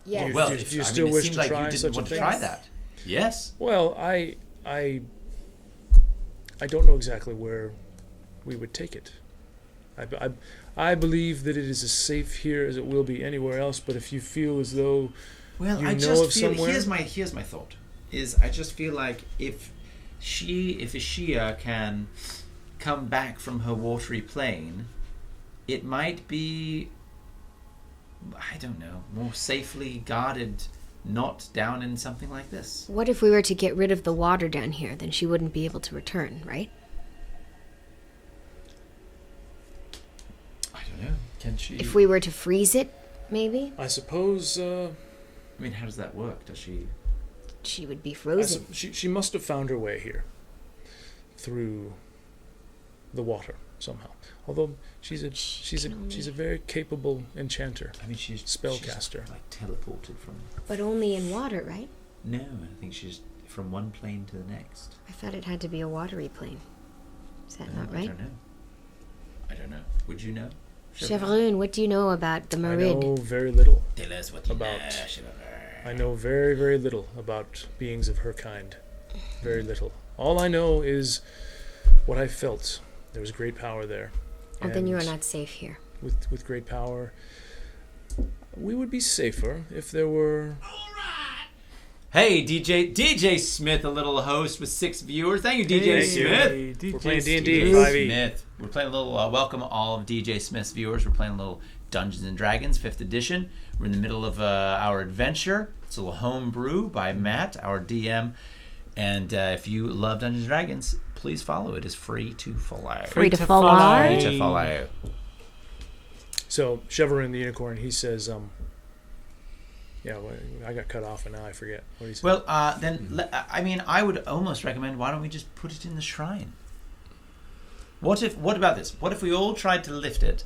A: Yes.
E: You-
C: Well,
E: do
C: if,
E: you
C: I
E: still
C: mean, it
E: wish
C: seems
E: to
C: like
E: try
C: you didn't
E: such a
C: want to
E: thing?
C: try that. Yes.
E: Well, I don't know exactly where we would take it. I believe that it is as safe here as it will be anywhere else. But if you feel as though
C: Well,
E: you
C: I
E: know
C: just
E: of
C: feel
E: somewhere,
C: here's my thought. Is I just feel like if Ishia can come back from her watery plane, it might be, I don't know, more safely guarded, not down in something like this.
I: What if we were to get rid of the water down here? Then she wouldn't be able to return, right?
C: I don't know. Can she?
I: If we were to freeze it, maybe?
E: I suppose
C: I mean, how does that work? Does she?
I: She would be frozen.
E: she must have found her way here through the water somehow. Although she's a very capable enchanter.
C: I mean, she's
E: spellcaster.
C: She's like teleported from.
I: But only in water, right?
C: No, I think she's from one plane to the next.
I: I thought it had to be a watery plane. Is that not
C: I
I: right?
C: don't know. I don't know. Would you know?
I: Chevrolet, what do you know about the
E: I
I: Marid?
E: know very little
C: Tell us what you
E: about.
C: know, Chevrolet.
E: I know very, very little about beings of her kind. Very little. All I know is what I felt. There was great power there.
I: Oh, then you are
E: And
I: not safe here.
E: With great power, we would be safer if there were.
C: Hey, DJ Smith, a little host with 6 viewers. Thank you, DJ Smith.
E: We're playing D&D
C: DJ
E: 5e.
C: Smith. We're playing a little. Welcome all of DJ Smith's viewers. We're playing a little Dungeons and Dragons 5th edition. We're in the middle of our adventure. It's a little homebrew by Matt, our DM. And if you love Dungeons & Dragons, please follow. It is free to follow.
I: Free to follow.
C: Free to follow.
E: So, Cheverin the Unicorn, he says, I got cut off and now I forget what he said.
C: Well, I would almost recommend, why don't we just put it in the shrine? What about this? What if we all tried to lift it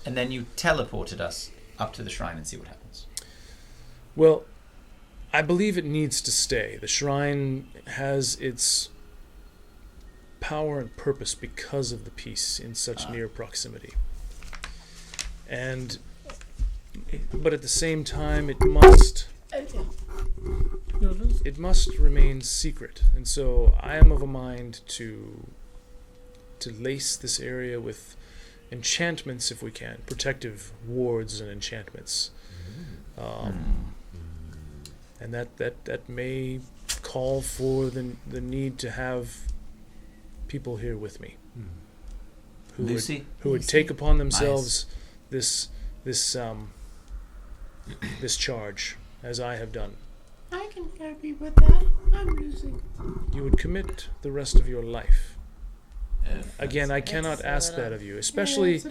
C: and then you teleported us up to the shrine and see what happens?
E: Well, I believe it needs to stay. The shrine has its power and purpose because of the piece in such near proximity. But at the same time, it must remain secret. And so I am of a mind to lace this area with enchantments if we can, protective wards and enchantments. And that may call for the need to have people here with me who would take upon themselves this charge, as I have done.
K: I can help you with that. I'm Lucy.
E: You would commit the rest of your life. Again, I cannot ask that of you, especially.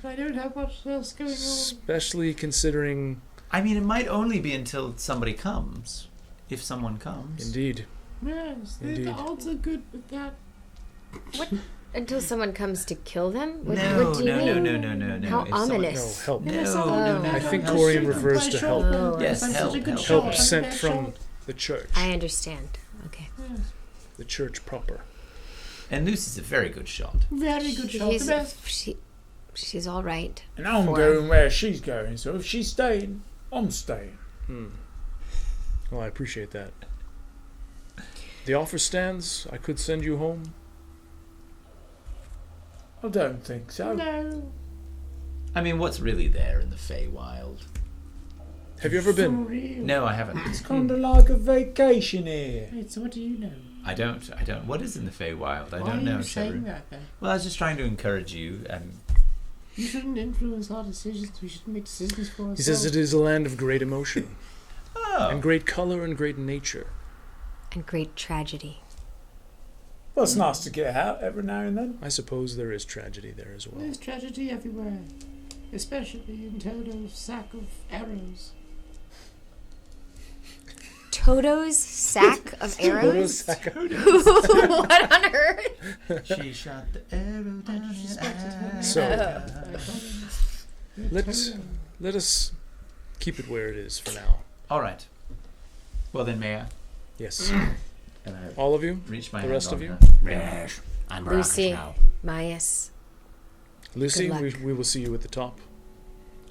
K: I don't have much else going on.
E: Especially considering.
C: I mean, it might only be until somebody comes, if someone comes.
E: Indeed.
K: Yes,
E: Indeed.
K: the odds are good with that.
I: What? Until someone comes to kill them? What do you
C: no,
I: mean?
C: no.
I: How
C: If
I: ominous.
E: Help.
C: No.
E: I think Corian refers to help.
I: Oh,
C: Yes, help.
E: Help sent from the church.
I: I understand. Okay.
E: The church proper.
C: And Lucy's a very good shot.
K: Very good shot. The best.
I: She's all right.
D: And I'm going where she's going, so if she's staying, I'm staying.
E: Well, I appreciate that. The offer stands. I could send you home.
D: I don't think so.
K: No.
C: I mean, what's really there in the Feywild?
E: Have you ever been?
K: Real.
C: No, I haven't.
D: It's kind of like a vacation here.
K: Wait, so what do you know?
C: I don't. What is in the Feywild? I
K: Why
C: don't know.
K: are you saying
C: Shepard.
K: that then?
C: Well, I was just trying to encourage you.
K: You shouldn't influence our decisions. We shouldn't make decisions for ourselves.
E: He says it is a land of great emotion.
C: Oh.
E: And great color and great nature.
I: And great tragedy.
D: Well, it's nice to get out every now and then.
E: I suppose there is tragedy there as well.
K: There's tragedy everywhere, especially in Toto's sack of arrows.
I: Toto's sack of arrows?
E: Sack of arrows.
I: What on earth?
C: She shot the arrow down his eye.
E: So, let us keep it where it is for now.
C: All right. Well, then, may I?
E: Yes.
C: And I
E: All of you?
C: reach my
E: The
C: hand
E: rest
C: on
E: of you?
C: her.
J: Yes, I'm
I: Lucy,
J: now.
I: Myas.
E: Lucy,
I: Good luck.
E: we will see you at the top.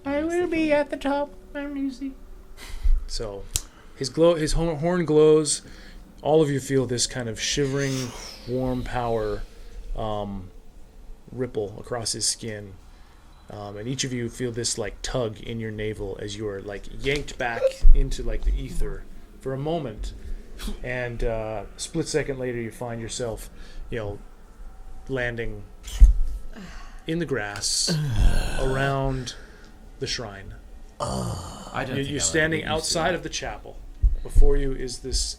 K: I will be at the top. I'm Lucy.
E: So, his horn glows. All of you feel this kind of shivering, warm power ripple across his skin. And each of you feel this like tug in your navel as you are like yanked back into like the ether for a moment. And a split second later you find yourself, landing in the grass around the shrine.
C: I don't think
E: You're
C: I'll
E: standing
C: ever get used to
E: outside
C: that.
E: of the chapel. Before you is the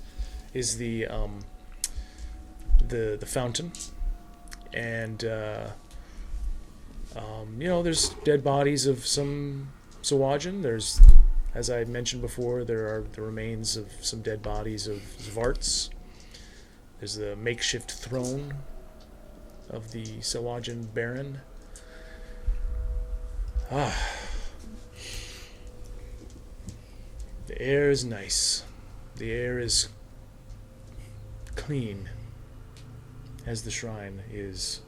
E: fountain, and there's dead bodies of some Sawajan. There's, as I mentioned before, there are the remains of some dead bodies of Zvarts. There's the makeshift throne of the Sawajan Baron. The air is nice. The air is clean, as the shrine is.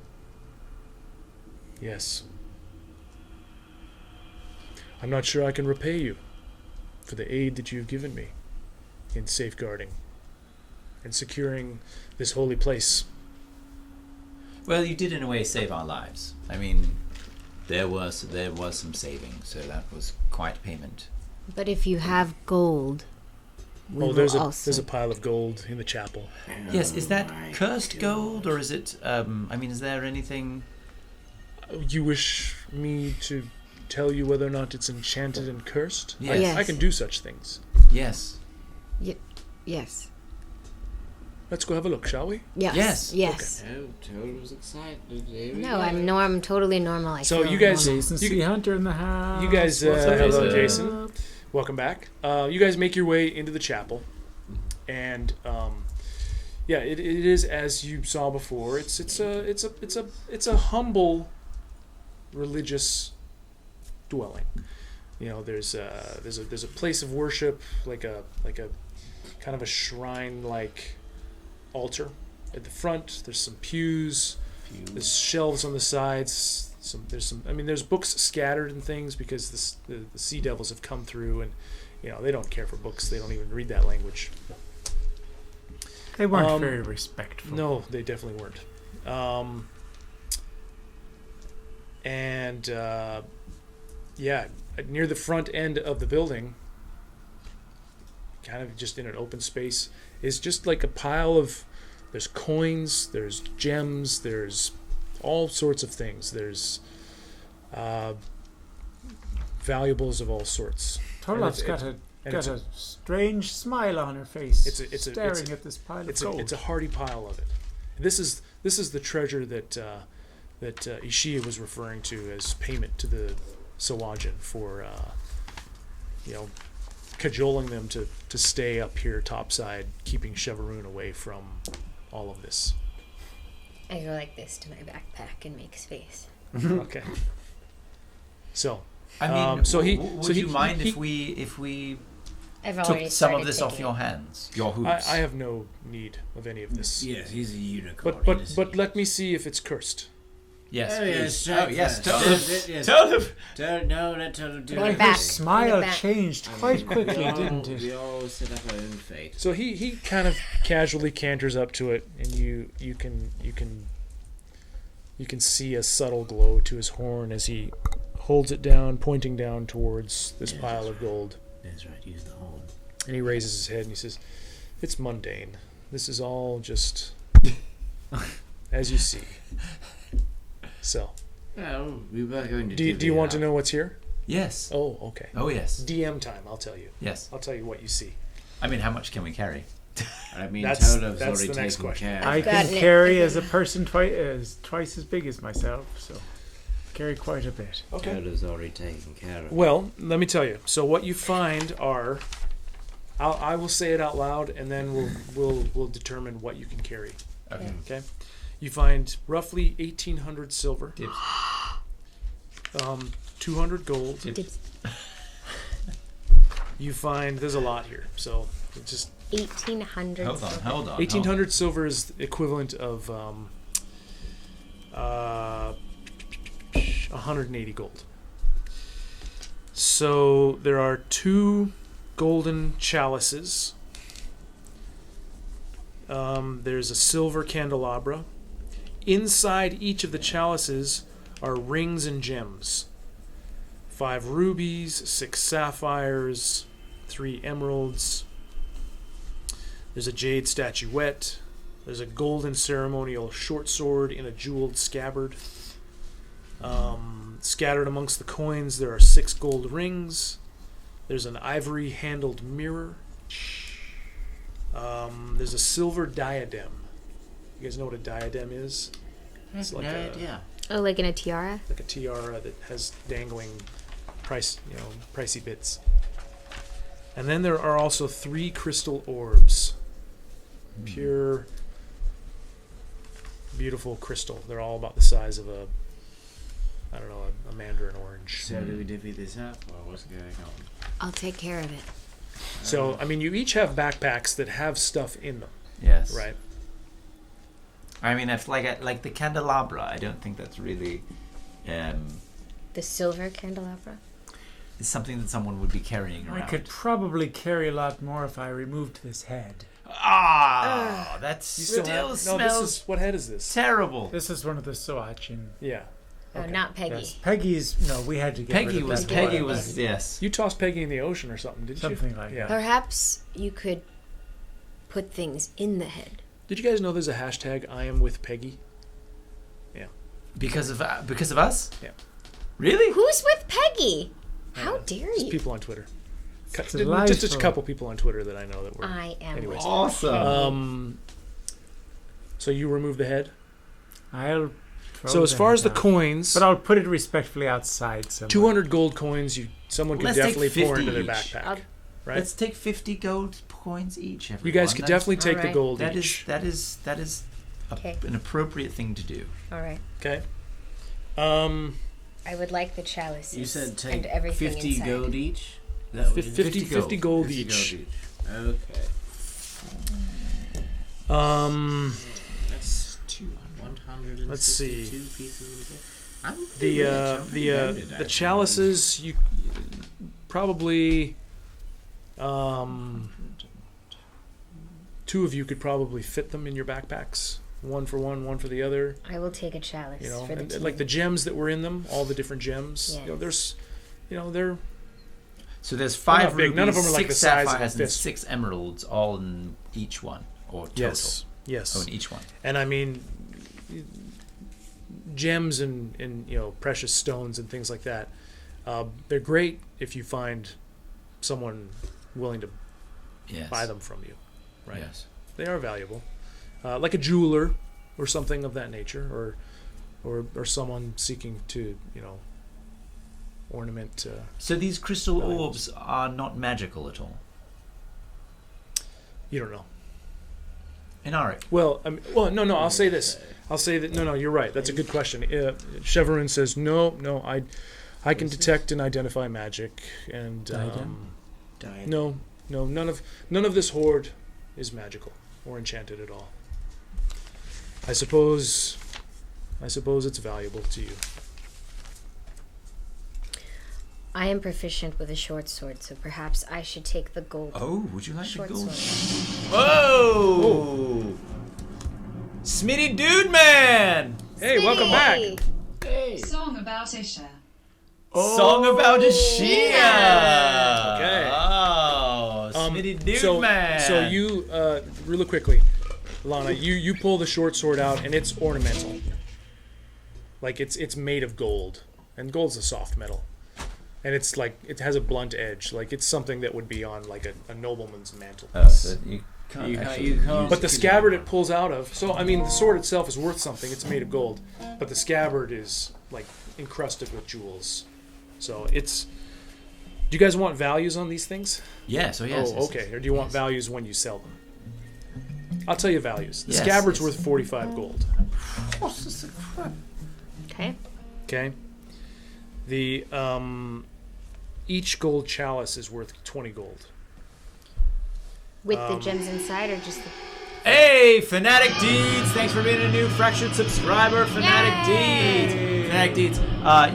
E: Yes. I'm not sure I can repay you for the aid that you've given me in safeguarding and securing this holy place.
C: Well, you did in a way save our lives. I mean, there was some saving, so that was quite payment.
I: But if you have gold, we will
E: there's
I: also...
E: a pile of gold in the chapel.
C: Yes, is that cursed gold, or is it? Is there anything?
E: You wish me to tell you whether or not it's enchanted and cursed?
C: Yes.
E: I can do such things.
C: Yes.
I: Yes.
E: let's go have a look, shall we?
F: Yes.
B: Oh, Toad was excited. Here we
F: No,
B: go.
F: I'm totally normal. I
E: So
F: feel
E: you guys,
F: normal.
D: Jason C. Hunter in the house.
E: you guys,
D: What's up,
E: hello,
D: Jason?
E: Jason. Welcome back. You guys make your way into the chapel, and it is as you saw before. It's a humble religious dwelling. You know, there's a place of worship, like a kind of a shrine-like altar at the front. There's some pews. There's shelves on the sides. There's books scattered and things because the sea devils have come through, and they don't care for books. They don't even read that language.
D: They weren't very respectful.
E: No, they definitely weren't. Near the front end of the building, kind of just in an open space, is just like a pile of. There's coins. There's gems. There's all sorts of things. There's valuables of all sorts.
D: Torloff's got a strange smile on her face. Staring at this pile of gold.
E: It's a hearty pile of it. This is the treasure that Ishia was referring to as payment to the Sawajin for cajoling them to stay up here topside, keeping Chevaroon away from all of this.
A: I go like this to my backpack and make space.
E: Okay. So,
C: would you mind if we took some of this off your hands? Your hoops.
E: I have no need of any of this.
L: Yes, he's a unicorn.
E: But let me see if it's cursed.
C: Yes.
L: Oh, yes.
C: Tell him.
L: No, let him do
A: Bring
L: it.
A: it back.
D: His smile
A: Bring it back.
D: changed quite quickly, didn't it?
B: We all set up our own fate.
E: So he kind of casually canters up to it, and you can see a subtle glow to his horn as he holds it down, pointing down towards this pile of gold.
L: That's right, use the horn.
E: And he raises his head and he says, "It's mundane. This is all just as you see." So,
B: Well, we were going to
E: do you want to know what's here?
C: Yes.
E: Oh, okay.
C: Oh, yes.
E: DM time. I'll tell you.
C: Yes.
E: I'll tell you what you see.
C: I mean, how much can we carry?
B: I mean,
E: That's
B: Tolov's already
E: the next
B: taken
E: question.
B: care
D: I
B: of.
D: can
A: gotten it.
D: carry as a person twice as big as myself, so carry quite a bit.
E: Okay.
B: Tolov's already taken care of.
E: Well, let me tell you. So what you find are, I will say it out loud, and then we'll determine what you can carry.
C: Okay.
E: Okay. You find roughly 1,800 silver,
C: Tips.
E: 200 gold.
C: Tips.
E: You find there's a lot here, so it's just
A: 1,800.
C: Hold on.
E: 1,800 silver is the equivalent of 180 gold. So there are 2 golden chalices. There's a silver candelabra. Inside each of the chalices are rings and gems. 5 rubies, 6 sapphires, 3 emeralds. There's a jade statuette. There's a golden ceremonial short sword in a jeweled scabbard. Scattered amongst the coins, there are 6 gold rings. There's an ivory-handled mirror. There's a silver diadem. You guys know what a diadem is? It's like
B: No idea.
F: Oh, like in a tiara?
E: like a tiara that has dangling pricey bits. And then there are also 3 crystal orbs. Pure, beautiful crystal. They're all about the size of a mandarin orange.
B: So do we divvy this up, or what's going on?
F: I'll take care of it.
E: So, I mean, you each have backpacks that have stuff in them,
C: Yes.
E: right?
C: I mean, if like the candelabra, I don't think that's really
A: The silver candelabra?
C: is something that someone would be carrying around.
D: I could probably carry a lot more if I removed this head.
C: That
E: You still
C: still
E: have,
C: smells
E: what head is this?
C: terrible.
D: This is one of the Soachin.
E: Yeah.
A: Oh,
E: Okay.
A: not Peggy.
D: Yes. Peggy's. No, we had to get rid of that.
C: Peggy was yes.
E: You tossed Peggy in the ocean or something, didn't you?
D: Something like
E: Yeah.
D: that.
A: Perhaps you could put things in the head.
E: Did you guys know there's a hashtag I am with Peggy?
C: Because of us?
E: Yeah.
C: Really?
A: Who's with Peggy? How dare
E: There's
A: you?
E: people on Twitter. Just a
D: delightful.
E: couple people on Twitter that I know that were.
A: I am
E: Anyways.
A: with
C: Awesome.
E: So you remove the head.
D: I'll.
E: So as far as the coins,
D: but I'll put it respectfully outside. Somewhere.
E: 200 gold coins. Someone could
C: Let's
E: definitely
C: take 50
E: pour into their
C: each.
E: backpack. Right.
C: Let's take 50 gold coins each. Everyone.
E: You guys could definitely take the
A: Alright.
E: gold
C: That
E: each.
C: is
A: Okay.
C: an appropriate thing to do.
A: All right.
E: Okay.
A: I would like the chalices.
B: You said
A: and
B: take
A: everything
B: 50
A: inside.
B: gold each?
E: 50 gold each.
B: Okay. That's 162
E: Let's see.
B: pieces of gold.
E: The chalices you probably two of you could probably fit them in your backpacks. One for one, one for the other.
A: I will take a chalice for the team.
E: Like the gems that were in them, all the different gems.
A: Yes.
E: They're
C: So there's
E: They're
C: 5
E: not big.
C: rubies,
E: None of them are like
C: 6
E: the size of a
C: sapphires, and
E: fist.
C: 6 emeralds, all in each one, or total.
E: Yes.
C: Oh, in each one.
E: And I mean, gems and precious stones and things like that. They're great if you find someone willing to buy them from you. Right.
C: Yes.
E: They are valuable, like a jeweler or something of that nature, or someone seeking to ornament.
C: So these crystal orbs are not magical at all.
E: You don't know.
C: Inaric.
E: Well, no. I'll say this. I'll say that. No. You're right. That's a good question. Cheverin says no. I can detect and identify magic, and no. None of this hoard is magical or enchanted at all. I suppose it's valuable to you.
A: I am proficient with a short sword, so perhaps I should take the gold.
C: Oh, would you like
A: short
C: the gold?
A: sword.
C: Whoa! Smitty Dude Man!
E: Hey, welcome back.
G: Hey. Song about Isha.
C: Song about Ashia!
E: Okay.
C: Oh, Smitty Dude Man!
E: So you, really quickly, Lana, you pull the short sword out, and it's ornamental. Like it's made of gold, and gold's a soft metal. And it's like, it has a blunt edge. Like, it's something that would be on, like, a nobleman's mantelpiece.
C: So you can't
E: But the scabbard it pulls out of... So, I mean, the sword itself is worth something. It's made of gold. But the scabbard is, like, encrusted with jewels. So, it's... Do you guys want values on these things?
C: Yes.
E: Oh, okay. Or do you want values when you sell them? I'll tell you values. The
C: Yes,
E: scabbard's worth 45 gold.
A: Okay.
E: Okay? The, each gold chalice is worth 20 gold.
A: With the gems inside, or just the...
C: Hey, Fanatic Deeds! Thanks for being a new Fractured subscriber, Fanatic Deeds! Fanatic Deeds,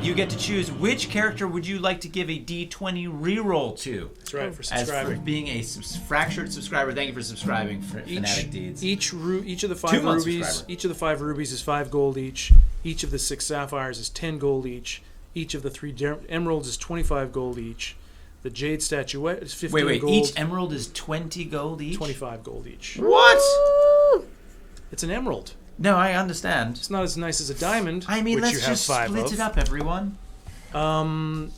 C: you get to choose which character would you like to give a D20 reroll to.
E: That's right, for
C: As
E: subscribing.
C: for being a Fractured subscriber, thank you for subscribing, Fanatic Deeds.
E: Each of the 5
C: 2-month
E: rubies,
C: subscriber.
E: each of the 5 rubies is 5 gold each. Each of the 6 sapphires is 10 gold each. Each of the 3 emeralds is 25 gold each. The jade statuette is 15 gold.
C: Each emerald is 20 gold each?
E: 25 gold each.
C: What?
E: It's an emerald.
C: No, I understand.
E: It's not as nice as a diamond,
C: I mean,
E: which
C: let's
E: you have
C: just
E: 5
C: split
E: of.
C: it up, everyone.
E: The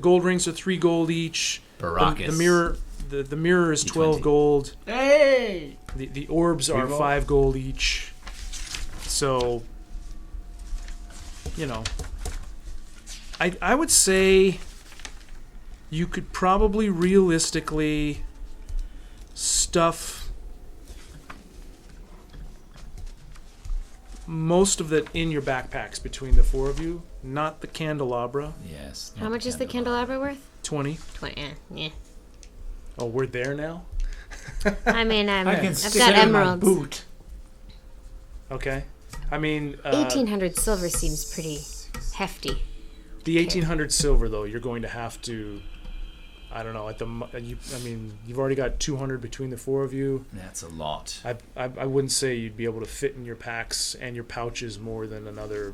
E: gold rings are 3 gold each.
C: Baracus.
E: The mirror is 12
C: D20.
E: gold.
C: Hey!
E: The orbs are 5 gold each. So, I would say you could probably realistically stuff most of that in your backpacks between the 4 of you, not the candelabra.
C: Yes.
A: How much is the candelabra worth?
E: 20.
A: 20. Yeah.
E: Oh, we're there now?
A: I mean, I've
D: stick
A: got
D: it in my
A: emeralds.
D: boot.
E: Okay. I mean...
A: 1,800 silver seems pretty hefty.
E: The 1,800 silver, though, you're going to have to... I don't know. You've already got 200 between the 4 of you.
C: That's a lot.
E: I wouldn't say you'd be able to fit in your packs and your pouches more than another,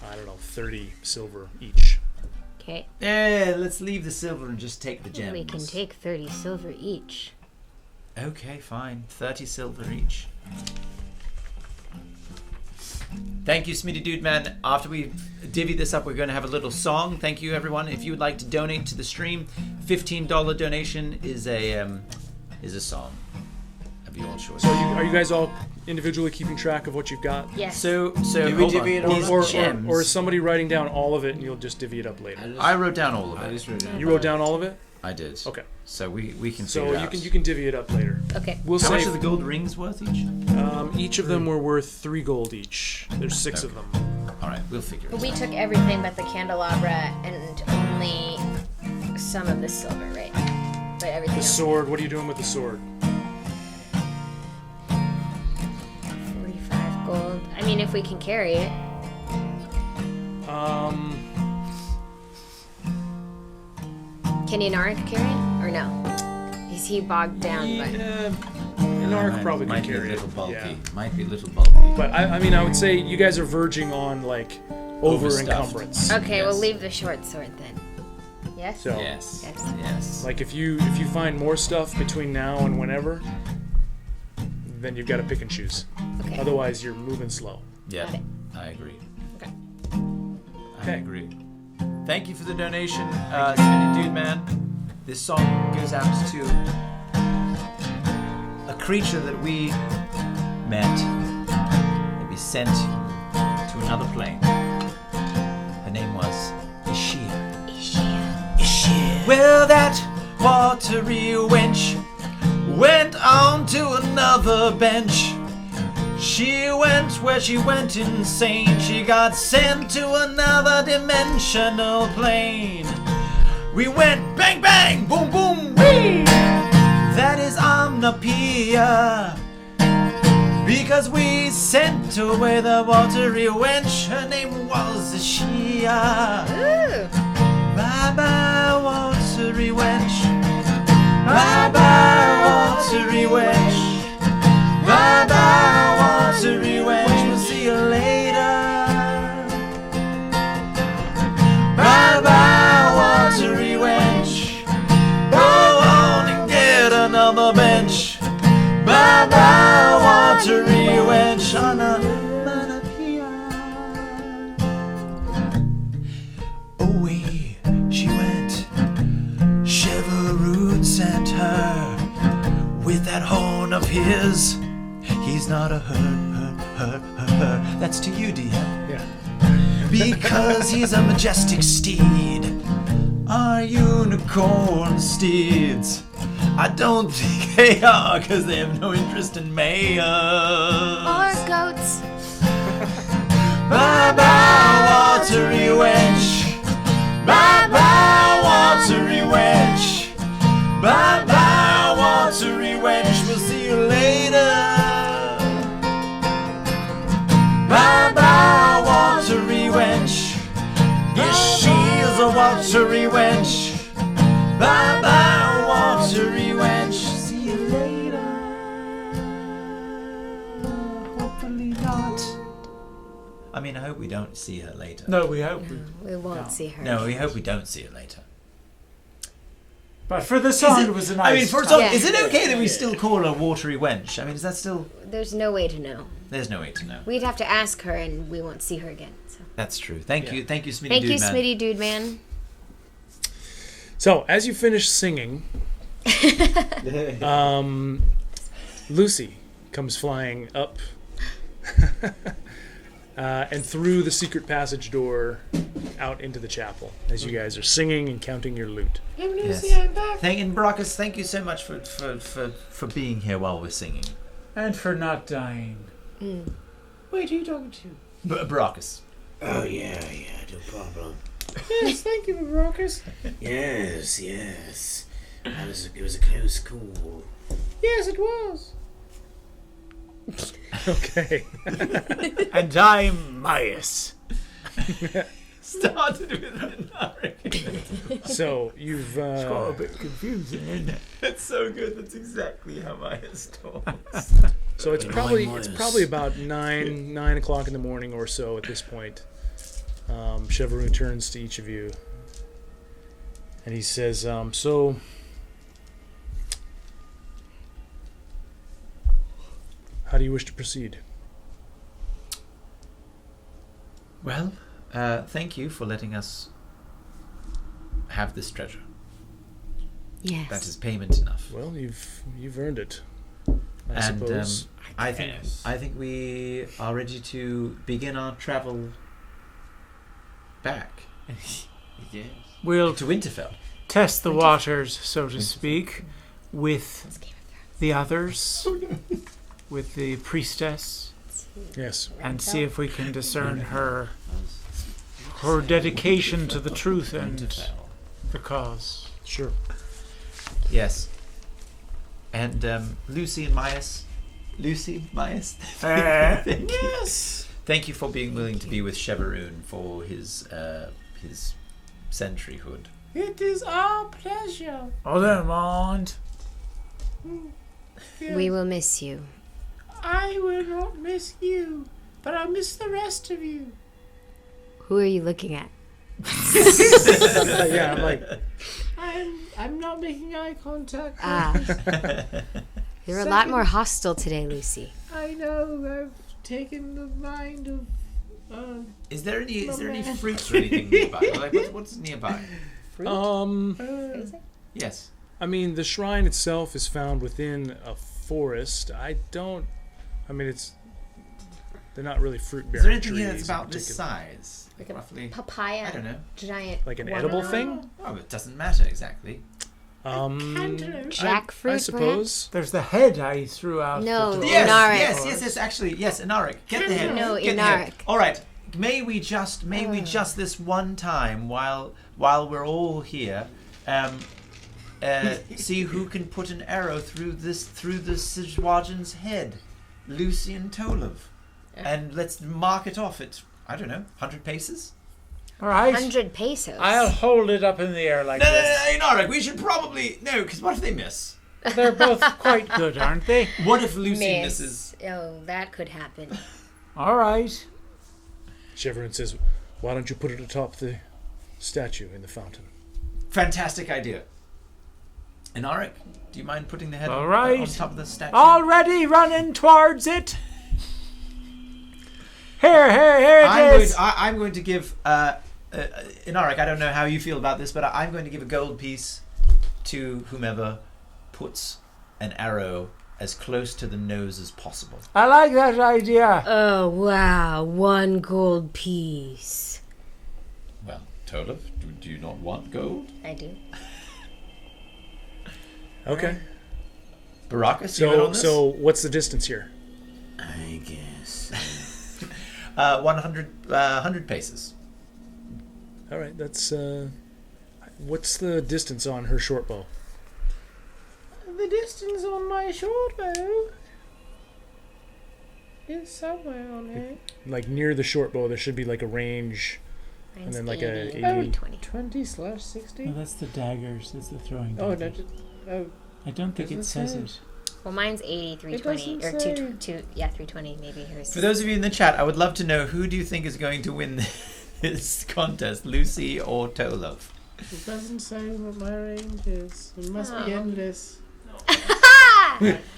E: 30 silver each.
A: Okay.
C: Yeah, let's leave the silver and just take the gems.
A: We can take 30 silver each.
C: Okay, fine. 30 silver each. Thank you, Smitty Dude Man. After we divvy this up, we're going to have a little song. Thank you, everyone. If you would like to donate to the stream, $15 donation is a song.
B: your choice.
E: So are you guys all individually keeping track of what you've got?
A: Yes.
C: So
B: Do we
C: hold
B: divvy it
C: on.
B: all
C: These
B: up?
C: gems.
E: Or is somebody writing down all of it and you'll just divvy it up later?
C: I wrote down all of
B: I
C: it.
B: just wrote down.
E: You wrote down all of it?
B: I did.
E: Okay.
B: So we can
E: So
B: figure it
E: you
B: out.
E: can divvy it up later.
A: Okay.
E: We'll
C: How
E: say
C: much are the gold rings worth each?
E: each of them were worth 3 gold each. There's 6 of them.
B: All right, we'll figure it
A: But
B: out.
A: we took everything but the candelabra and only some of the silver, right? But everything
E: The
A: else.
E: sword. What are you doing with the sword?
A: 45 gold. I mean, if we can carry it. Can Yanaric carry it? Or no? Is he bogged down by...
E: Inark probably
B: might
E: could
B: be a
E: carry
B: little
E: it.
B: bulky.
E: Yeah.
B: Might be a little bulky.
E: But I mean, I would say you guys are verging on like over
B: Overstuffed.
E: encumbrance.
A: Okay,
B: Yes.
A: we'll leave the short sword then. Yes?
E: So
B: Yes.
A: Yes.
B: Yes.
E: like if you find more stuff between now and whenever, then you've got to pick and choose.
A: Okay.
E: Otherwise, you're moving slow.
B: Yeah,
A: Got it.
B: I agree.
A: Okay.
B: I
E: Okay.
B: agree.
C: Thank you for the donation, Smitty Dude Man. This song goes out to a creature that we met, that we sent to another plane. Her name was Ishia. Well, that watery wench went on to another bench. She went where she went insane. She got sent to another dimensional plane. We went bang bang, boom boom, wee. That is Omnipia. Because we sent away the watery wench. Her name was Ishia.
A: Ooh.
C: Bye bye, watery wench. Bye bye, watery wench. Bye bye, watery wench. We'll see you later. Bye bye, watery wench. Go on and get another bench. Bye bye, watery wench. On a away she went. Cheverud sent her with that horn of his. He's not a her. That's to you, DM.
E: Yeah.
C: Because he's a majestic steed. Our unicorn steeds. I don't think they are, because they have no interest in mayors.
A: Or goats.
C: Bye bye, watery wench. Bye bye, watery wench. Bye bye, watery wench. We'll see you later. Bye bye, watery wench. Yes, she is a watery wench. Bye bye, watery wench. See you later. Hopefully not. I mean, I hope we don't see her later.
D: No, we hope.
A: We won't see her.
C: No, we hope we don't see her later.
D: But for the song, it was a nice.
C: I mean, for a song,
A: Yeah.
C: is it okay that we still call her watery wench? I mean, is that still?
A: There's no way to know.
C: There's no way to know.
A: We'd have to ask her, and we won't see her again. So.
C: That's true. Thank you, Smitty
A: Thank
C: Dude
A: you,
C: Man.
A: Smitty Dude Man.
E: So as you finish singing, Lucy comes flying up and through the secret passage door out into the chapel as you guys are singing and counting your loot.
C: Yes. And Baracus, thank you so much for being here while we're singing.
D: And for not dying.
L: Wait, who are you talking to?
C: Baracus.
L: Oh, yeah, no problem.
K: Yes, thank you, Marcus.
L: Yes. It was a close call.
K: Yes, it was.
E: Okay.
D: And I'm Myas.
C: Started with an
E: So you've
D: It's got a bit confusing, isn't it?
C: That's so good. That's exactly how Maya talks.
E: so it's probably about 9 o'clock in the morning or so at this point. Cheverun turns to each of you and he says, so how do you wish to proceed?
C: Well, thank you for letting us have this treasure.
A: Yes.
C: That is payment enough.
E: Well, you've earned it. I suppose.
C: I think we are ready to begin our travel back
B: Yes.
D: We'll
C: to Winterfell.
D: test the waters, so to speak, with the others, with the priestess,
E: Yes.
D: and see if we can discern her dedication to the truth and the cause.
E: Sure.
C: Yes. And Lucy and Myas.
K: Yes.
C: Thank you for being willing to be with Chevaroon for his sentryhood.
K: It is our pleasure.
D: Oh, don't mind.
I: We will miss you.
K: I will not miss you, but I'll miss the rest of you.
I: Who are you looking at?
E: Yeah, I'm like,
K: I'm not making eye contact.
I: You're a lot more hostile today, Lucy.
K: I know. I've taken the mind of.
C: Is there any fruits or anything nearby? Like what's nearby? Yes.
E: I mean, the shrine itself is found within a forest. They're not really fruit-bearing
C: Is there anything
E: trees.
C: here that's
E: in
C: about this
E: particular.
C: size?
A: Like a
C: roughly.
A: papaya.
C: I don't know.
A: Giant.
E: Like an
A: watermelon.
E: edible thing?
C: Oh, it doesn't matter exactly.
I: Jackfruit,
E: I suppose.
D: There's the head I threw out.
I: No,
D: the door.
I: Inaric.
C: Yes. Actually, yes. Inaric, get the head.
I: No,
C: Get the head.
I: Inaric.
C: All right. May we just this one time while we're all here, see who can put an arrow through the Sijwajan's head, Lucy and Tolov, and let's mark it off at 100 paces.
D: All right.
I: 100 pesos.
D: I'll hold it up in the air like this.
C: No, Inaric, we should probably because what if they miss?
D: They're both quite good, aren't they?
C: What if Lucy misses?
A: Oh, that could happen.
D: All right.
E: Chevaroon says, "Why don't you put it atop the statue in the fountain?"
C: Fantastic idea. Inaric, do you mind putting the head
D: All
C: on
D: right.
C: top of the statue?
D: Already running towards it. Here it is.
C: I'm going to give Inaric. I don't know how you feel about this, but I'm going to give a gold piece to whomever puts an arrow as close to the nose as possible.
D: I like that idea.
I: Oh, wow. 1 gold piece.
C: Well, Tolov, do you not want gold?
A: I do.
E: Okay.
C: Baracus, you in on this?
E: So what's the distance here?
B: I guess.
C: 100 paces.
E: All right, that's what's the distance on her short bow?
K: The distance on my short bow is somewhere on it.
E: Like near the short bow, there should be like a range, and then like a 80.
K: 20/60.
D: No, that's the daggers. That's the throwing
K: Oh,
D: daggers.
K: no.
D: I don't think it says it.
A: Well, mine's 80, 320, or
K: doesn't say.
A: 320 maybe. Hers.
C: For those of you in the chat, I would love to know who do you think is going to win this contest, Lucy or Tolov?
K: It doesn't say what my range is. It must be endless.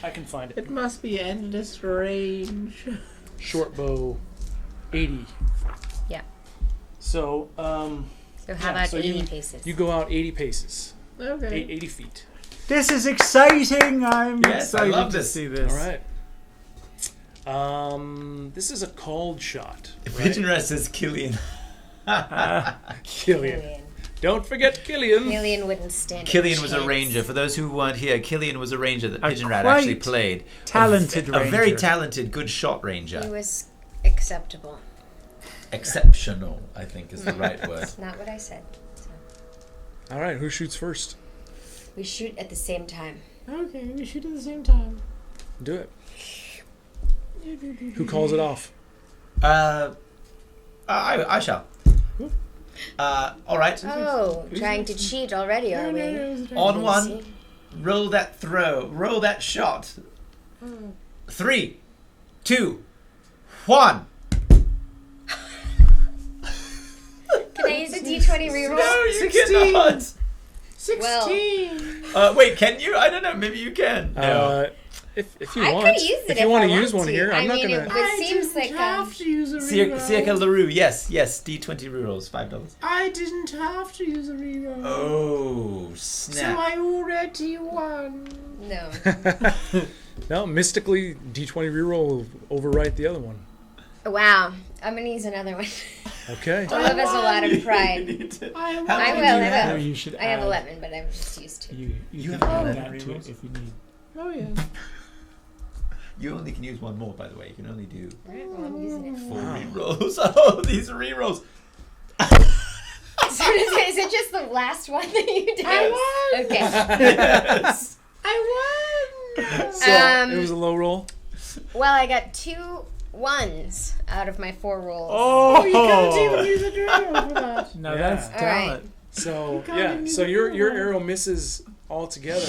E: I can find it.
K: It must be endless range.
E: Short bow, 80.
A: Yeah.
E: So
A: So how about
E: so
A: 80 paces?
E: You go out 80 paces.
K: Okay.
E: 80 feet.
D: This is exciting. I'm
C: Yes, I
D: excited
C: love
D: to
C: this.
D: see this.
E: All right. This is a called shot.
C: Pigeon Rest says Killian.
E: Killian. Don't forget Killian.
A: Killian wouldn't stand a
C: Killian was a
A: chance.
C: ranger. For those who weren't here, Killian was a ranger that
D: A
C: Pigeon Rat
D: quite
C: actually played.
D: talented
C: A very
D: ranger.
C: talented, good shot
A: He
C: ranger.
A: was acceptable.
C: Exceptional, I think, is the right word.
A: That's not what I said. So.
E: All right, who shoots first?
A: We shoot at the same time.
K: Okay, we shoot at the same time.
E: Do it. Who calls it off?
C: I shall. All right.
A: Oh, trying to cheat already, are we?
C: On one, roll that throw, roll that shot. 3, 2, 1.
A: Can I use a D20 reroll?
C: No, you cannot.
K: 16.
C: Wait, can you? I don't know. Maybe you can. No.
E: If you
A: I
E: want,
A: could use it
E: if you want
A: I
E: to use
A: want
E: one
A: to.
E: here, I'm
A: I
E: not
A: mean,
E: gonna.
A: It seems like
K: have to use a
C: Circa
K: reroll.
C: LaRue, yes, D20 rerolls, $5.
K: I didn't have to use a reroll.
C: Oh,
K: So
C: snap.
K: I already won.
A: no.
E: No, mystically, D20 reroll will overwrite the other one.
A: Wow. I'm going to use another one.
E: Okay.
A: Olaf has a lot of pride.
F: I
A: will.
D: No, you should
A: I have
D: add-
A: 11, but I'm just used to.
D: You
C: have
D: can
C: 11
D: add that to it if you need.
F: Oh yeah.
C: You only can use one more, by the way. You can only do
A: Alright, well, I'm using it.
C: 4 rerolls. Oh, these rerolls.
A: So is it just the last one that you did?
F: I won.
A: Okay.
C: Yes.
F: I won.
E: So it was a low roll.
A: Well, I got 2 1s out of my 4 rolls.
F: Oh, you can't even use a drill for that.
D: Now
E: Yeah.
D: that's
A: All
D: talent.
A: right.
E: So
F: can't
E: yeah,
F: even
E: so
F: use
E: your
F: a
E: arrow misses altogether.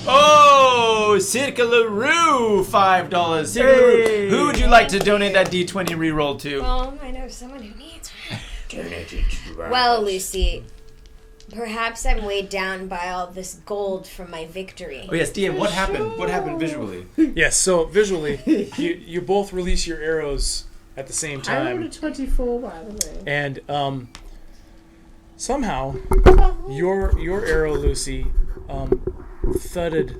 C: Oh, Circularoo, $5. Circularoo. Who would you like to donate that D20 reroll to?
A: I know someone who needs one. Well, Lucy, perhaps I'm weighed down by all this gold from my victory.
C: Oh yes, DM. What happened? What happened visually?
E: Yes. So visually, you both release your arrows at the same
F: I rolled a
E: time,
F: 24, by the way.
E: and somehow your arrow, Lucy, thudded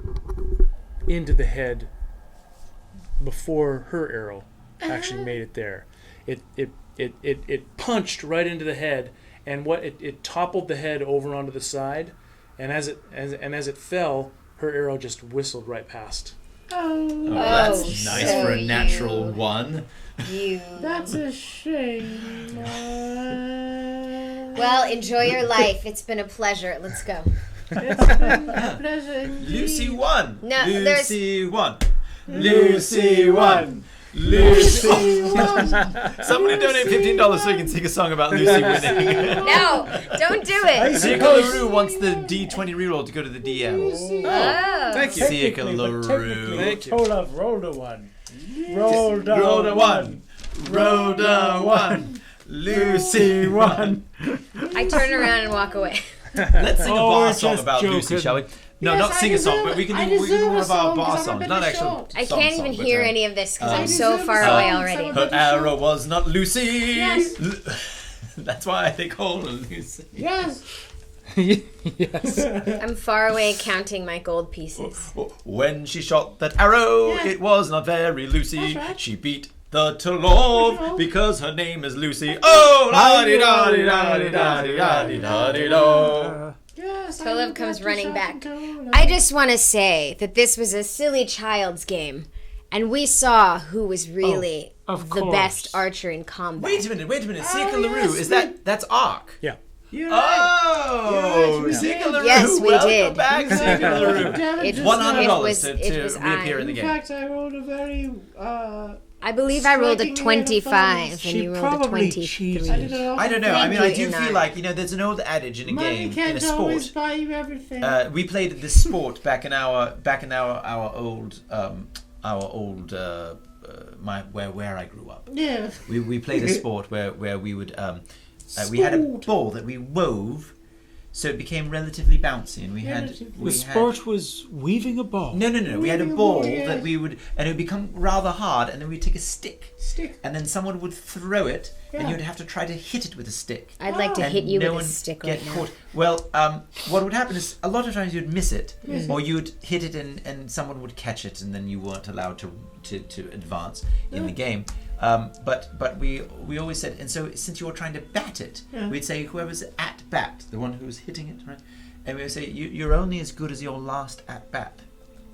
E: into the head before her arrow actually made it there. It punched right into the head, and it toppled the head over onto the side, and as it fell, her arrow just whistled right past.
F: Oh,
C: That's nice
A: so
C: for a natural
A: you-
C: 1.
F: that's a shame.
A: Well, enjoy your life. It's been a pleasure. Let's go.
F: It's been a pleasure indeed.
C: Lucy 1.
A: No,
C: Lucy 1. Lucy 1. Lucy 1. Somebody donate $15 so you can sing a song about Lucy winning.
A: No, don't do it.
C: Circularoo wants the D20 reroll to go to the DM.
A: Oh.
E: Thank you.
C: Circularoo.
E: Thank you.
D: Olaf rolled a 1.
C: Rolled a 1. Rolled a 1. Lucy 1.
A: I turn around and walk away.
C: Let's sing a bar
D: we're
C: song
D: just
C: about Lucy,
D: joking.
C: shall we? No,
F: Yes,
C: not
F: I
C: sing a song,
F: deserve-
C: but we can
F: I
C: do
F: deserve
C: one
F: a
C: of our
F: song,
C: bar
F: 'cause I'm a
C: songs.
F: bit
C: Not actual
F: short.
A: I
C: song
A: can't
C: song,
A: even
C: but,
A: hear any of this because I'm
F: I
A: so
F: deserve
A: far
F: a
A: away
F: song,
A: already.
F: so-
C: Her arrow was not Lucy.
F: Yes.
C: That's why they call her Lucy.
F: Yes.
E: Yes.
A: I'm far away counting my gold pieces.
C: When she shot that arrow,
F: Yeah.
C: it was not very Lucy.
F: That's right.
C: She beat the Tolov because her name is Lucy. Oh, la di da di da di da di da di da di da.
F: Yes.
A: Tolov comes running back. I just want to say that this was a silly child's game, and we saw who was really
D: of
A: the
D: course.
A: best archer in combat.
C: Wait a minute. Circularoo,
F: yes,
C: is that's Ark?
E: Yeah.
F: You're right.
C: Oh,
F: You're right, we did.
C: Circularoo.
A: Yes, we
C: Welcome
A: did.
C: back, Circularoo.
A: It
C: $100
A: was-
C: to
A: it was
C: reappear in the
F: In
C: game.
F: fact, I rolled a very
A: I believe I rolled a
F: Striking
A: 25 and
D: She
A: you rolled a
D: probably
A: 23.
D: cheated.
F: I did it all
C: I don't know.
F: for
C: I mean,
F: free.
C: I do
A: You're
C: feel
A: not.
C: like, there's an old adage in a
F: Money
C: game, in
F: can't
C: a
F: always
C: sport.
F: buy you everything.
C: We played this sport back in our old where I grew up.
F: Yeah.
C: We played a sport where we would we had a ball that we wove, so it became relatively bouncy, and we had
D: The sport was weaving a ball.
C: No. We had a
F: Weaving a
C: ball
F: ball, yeah.
C: that we would, and it would become rather hard, and then we'd take a stick, and then someone would throw it, and
F: Yeah.
C: you'd have to try to hit it with a stick.
A: I'd like to
C: And
A: hit you
C: no
A: with a
C: one
A: stick
C: get
A: right now.
C: caught. Well, what would happen is a lot of times you'd miss it, or you'd hit it and someone would catch it, and then you weren't allowed to advance in the game. But we always said, and so since you were trying to bat it, we'd say whoever's at bat, the one who was hitting it, right? And we would say you're only as good as your last at bat.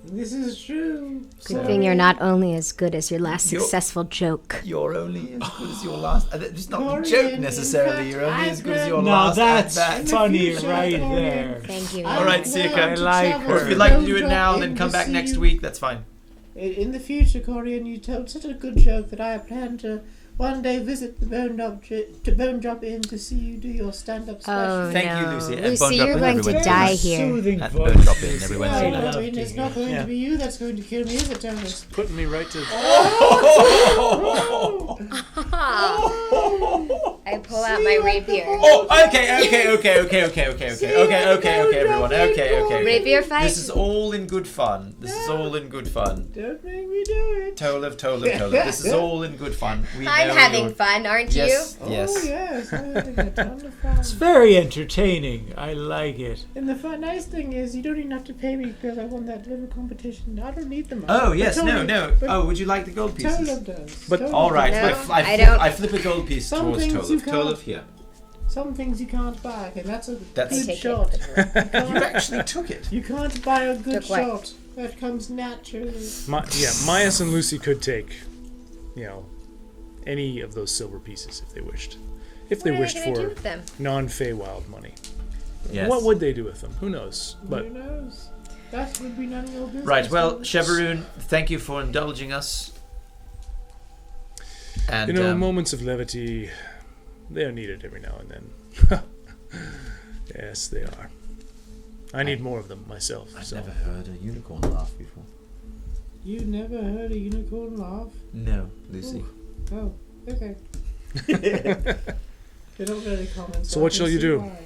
F: This is true.
A: Good thing you're not only as good as your last
C: You're-
A: successful joke.
C: You're only as good as your last. It's not a
F: Corian,
C: joke
F: in
C: necessarily.
F: fact,
C: You're only as good as your
D: Now
C: last
D: that's
C: at bat.
D: funny
F: future,
D: right
F: Corian.
D: there.
A: Thank you.
C: All right,
F: I'm
C: Sika.
F: glad
D: I
F: to
D: like
F: travel
D: her.
C: Or if you'd like to do it
F: from
C: now and
F: Dundrum
C: then come
F: to
C: back
F: see
C: next
F: you.
C: week, that's fine.
F: In the future, Corian, you told such a good joke that I plan to one day visit the Bone Drop Inn to see you do your stand-up special.
A: Oh,
C: Thank you,
A: no.
C: Lucy. At
A: Lucy,
C: Bone Drop
A: you're
C: Inn
A: going
C: every
A: to
C: Wednesday
A: die
C: night.
A: here.
D: Soothing
C: At the
D: voice.
C: Bone Drop Inn every Wednesday
F: Well,
C: night.
F: I mean, it's not going to be you that's going to kill me, is it, Thomas?
E: Putting me right to.
A: I pull out my rapier.
C: Oh, okay, everyone. Okay.
A: Rapier fight?
C: This is all in good fun.
F: Don't make me do it.
C: Tolov. This is all in good fun.
A: I'm having fun, aren't
C: Yes.
F: Oh, yes. I'm having a ton of fun.
D: It's very entertaining. I like it.
F: And the nice thing is, you don't even have to pay me because I won that little competition. I don't need the money.
C: Oh, yes,
F: But
C: no.
F: but
C: Oh, would you like the gold pieces?
F: Tolov does.
E: But-
F: Tolov
C: All right,
A: No,
C: I
A: don't.
C: flip a gold piece
F: Some
C: towards
F: things you
C: Tolov.
F: can't.
C: Tolov, here.
F: Some things you can't buy, and that's a
C: That's-
F: good
A: Take
F: shot.
A: it.
C: You actually took it.
F: You can't buy a good
A: Took what?
F: shot that comes naturally.
E: Myas and Lucy could take, any of those silver pieces if they wished. If they
A: What are
E: wished
A: they gonna do
E: for
A: with them?
E: non-Feywild money.
C: Yes.
E: What would they do with them? Who knows? But
F: Who knows? That would be none of your business.
C: Right, well, Chevaroon, thank you for indulging us. And
E: moments of levity, they are needed every now and then. Yes, they are. I need more of them myself.
B: I've
E: so.
B: never heard a unicorn laugh before.
F: You never heard a unicorn laugh?
B: No, Lucy.
F: Oh, okay. They don't really comment.
E: So what
F: I can
E: shall you
F: see
E: do?
F: why.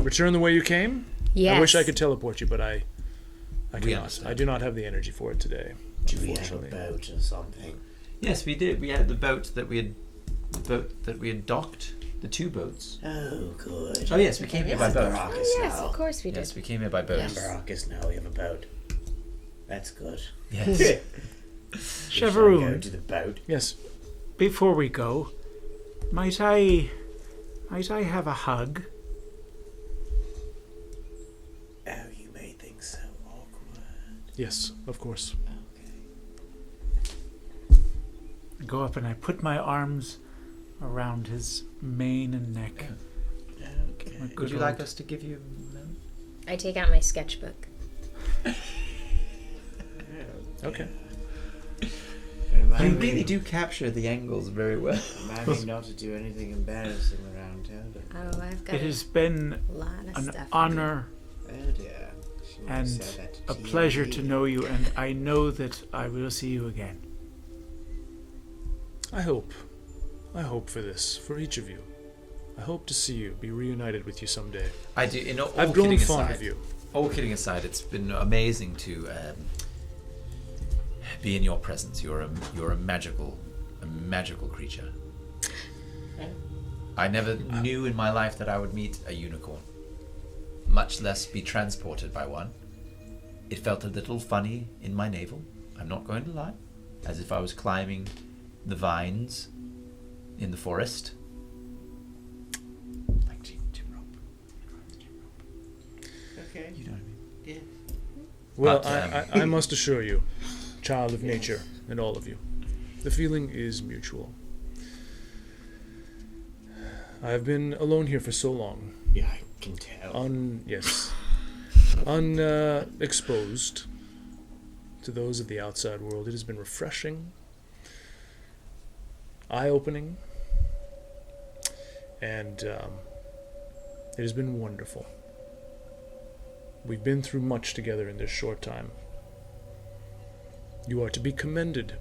E: Return the way you came?
A: Yes.
E: I wish I could teleport you, but I
C: We
E: cannot.
C: understand.
E: I do not have the energy for it today.
L: Do we have a
E: Unfortunately.
L: boat or something?
C: Yes, we did. We had the boat that we had docked. The two boats.
L: Oh, good.
C: Oh yes, we came here by boat.
L: Baracus
A: Yes,
L: now.
A: of course we did.
C: Yes, we came here by boat.
L: Baracus now. We have a boat. That's good.
C: Yes.
L: Shall we go
D: Chevaroon,
L: to the boat?
E: Yes.
D: before we go, might I have a hug?
L: Oh, you made things so awkward.
E: Yes, of course.
L: Okay.
D: I go up and I put my arms around his mane and neck.
L: Okay.
D: My good
C: Would you
D: old-
C: like us to give you?
A: I take out my sketchbook.
E: Okay.
C: You
L: Remind
C: really
L: me,
C: do capture the angles very well.
L: remind me not to do anything embarrassing around Tilda.
A: Oh, I've got
D: It has been
A: a lot of
D: an
A: stuff.
D: honor
L: Oh dear. She might
D: and
L: say that
D: a
L: to
D: pleasure
L: you.
D: to know you, and I know that I will see you again.
E: I hope for this, for each of you. I hope to see you, be reunited with you someday.
C: I do. You know, all
E: I've grown
C: kidding
E: fond
C: aside,
E: of you.
C: All kidding aside, it's been amazing to be in your presence. You're a magical creature. I never knew in my life that I would meet a unicorn, much less be transported by one. It felt a little funny in my navel, I'm not going to lie, as if I was climbing the vines in the forest. Like Jim Rope.
L: Okay.
C: You know what I mean?
L: Yeah.
E: Well,
C: But,
E: I must assure you, child of nature, and all of you, the feeling is mutual. I have been alone here for so long.
L: Yeah, I can tell.
E: Exposed to those of the outside world. It has been refreshing, eye-opening, and it has been wonderful. We've been through much together in this short time. You are to be commended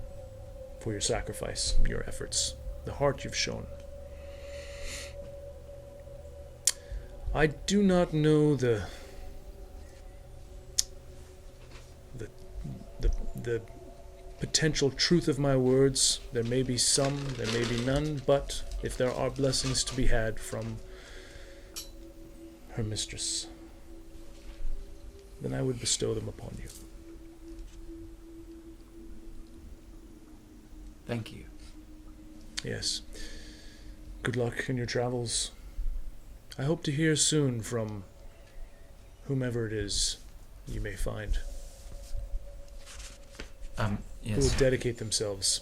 E: for your sacrifice, your efforts, the heart you've shown. I do not know the potential truth of my words. There may be some, there may be none, but if there are blessings to be had from her mistress, then I would bestow them upon you.
C: Thank you.
E: Yes. Good luck in your travels. I hope to hear soon from whomever it is you may find who
C: Yes.
E: will dedicate themselves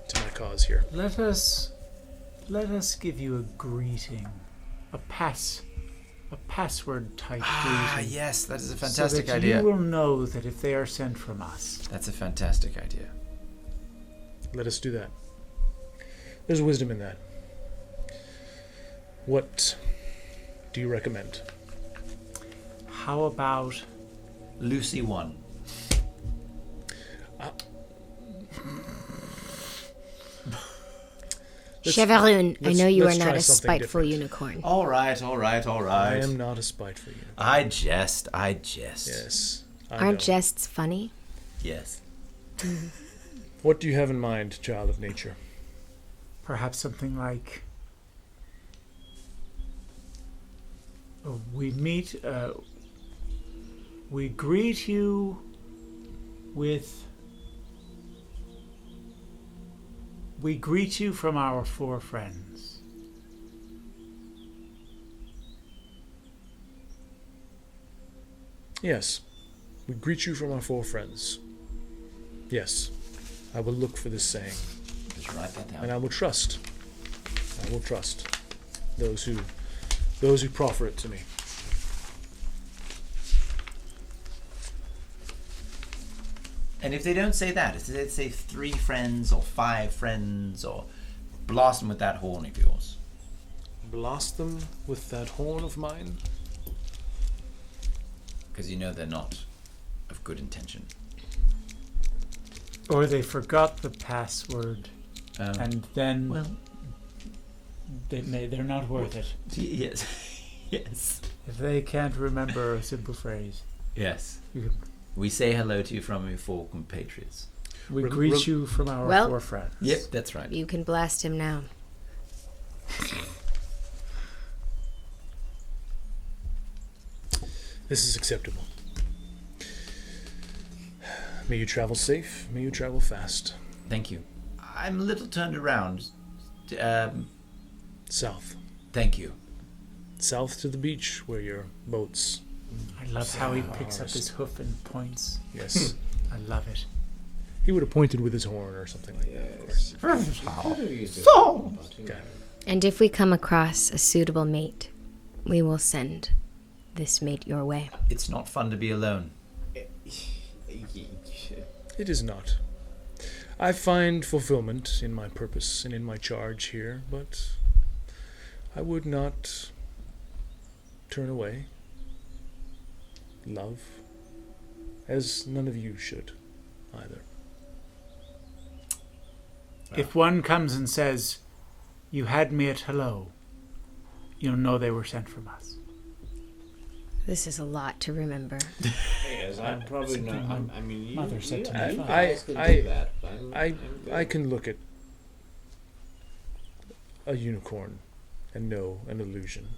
E: to my cause here.
D: Let us give you a greeting, a password type greeting.
C: Yes, that is a
D: So
C: fantastic
D: that
C: idea.
D: you will know that if they are sent from us.
C: That's a fantastic idea.
E: Let us do that. There's wisdom in that. What do you recommend?
D: How about
C: Lucy 1.
I: Chevaroon, I know you are
E: let's
I: not
E: try
I: a
E: something
I: spiteful
E: different.
I: unicorn.
C: All right.
E: I am not a spiteful unicorn.
C: I jest.
E: Yes. I
I: Aren't
E: know.
I: jests funny?
C: Yes.
E: What do you have in mind, child of nature?
D: Perhaps something like we meet, we greet you from our 4 friends.
E: Yes. We greet you from our 4 friends. Yes. I will look for this saying.
C: Just write that down.
E: And I will trust. Those who proffer it to me.
C: And if they don't say that, if they say 3 friends or 5 friends, or blast them with that horn of yours.
E: Blast them with that horn of mine?
C: Because you know they're not of good intention.
D: Or they forgot the password, and then they're not worth it.
C: Yes. Yes.
D: If they can't remember a simple phrase.
C: Yes. We say hello to you from your 4 compatriots.
D: We greet you from our 4 friends.
C: Yep, that's right.
I: You can blast him now.
E: This is acceptable. May you travel safe. May you travel fast.
C: Thank you. I'm a little turned around.
E: South.
C: Thank you.
E: South to the beach where your boats.
D: I love how he picks up his hoof and points.
E: Yes.
D: I love it.
E: He would have pointed with his horn or something like that, of course. Okay.
I: And if we come across a suitable mate, we will send this mate your way.
C: It's not fun to be alone.
E: It is not. I find fulfillment in my purpose and in my charge here, but I would not turn away love, as none of you should either.
D: If one comes and says, "You had me at hello," you'll know they were sent from us.
I: This is a lot to remember.
B: Yes, I'm probably not. I mean,
D: Mother said to me,
E: I can look at a unicorn and know an illusion.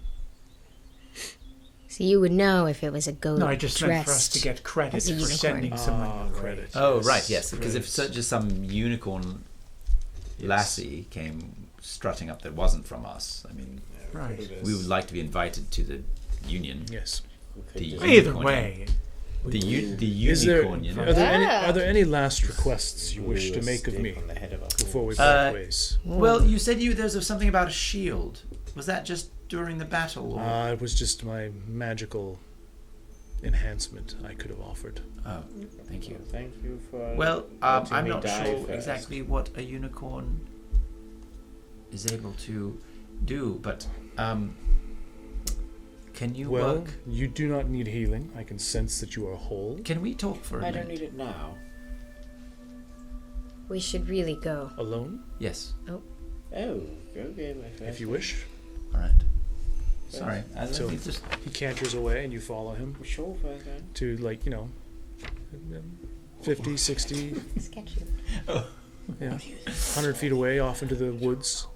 I: So you would know if it was a goat.
D: No, I just meant for us to get credit for sending someone
E: credit.
C: Oh,
E: yes.
C: right, yes. Because if just some unicorn lassie came strutting up that wasn't from us, I mean,
D: right.
C: We would like to be invited to the union.
E: Yes.
D: Either way.
C: The
E: Is there,
C: unicorn.
E: are there any last requests you wish to make of me before we part ways?
C: Well, you said there was something about a shield. Was that just during the battle? Or?
E: It was just my magical enhancement I could have offered.
C: Oh, thank you.
B: Thank you for.
C: Well,
B: letting
C: I'm
B: me
C: not
B: die
C: sure
B: first.
C: exactly what a unicorn is able to do, but can you work?
E: You do not need healing. I can sense that you are whole.
C: Can we talk for a
B: I
C: minute?
B: don't need it now.
I: We should really go.
E: Alone?
C: Yes.
I: Oh.
B: Oh, go get my first.
E: If you wish.
C: All right. Sorry.
E: So he canters away and you follow him.
B: Sure, then.
E: To 50, 60.
I: Sketchy.
C: Oh.
E: Yeah. 100 feet away off into the woods.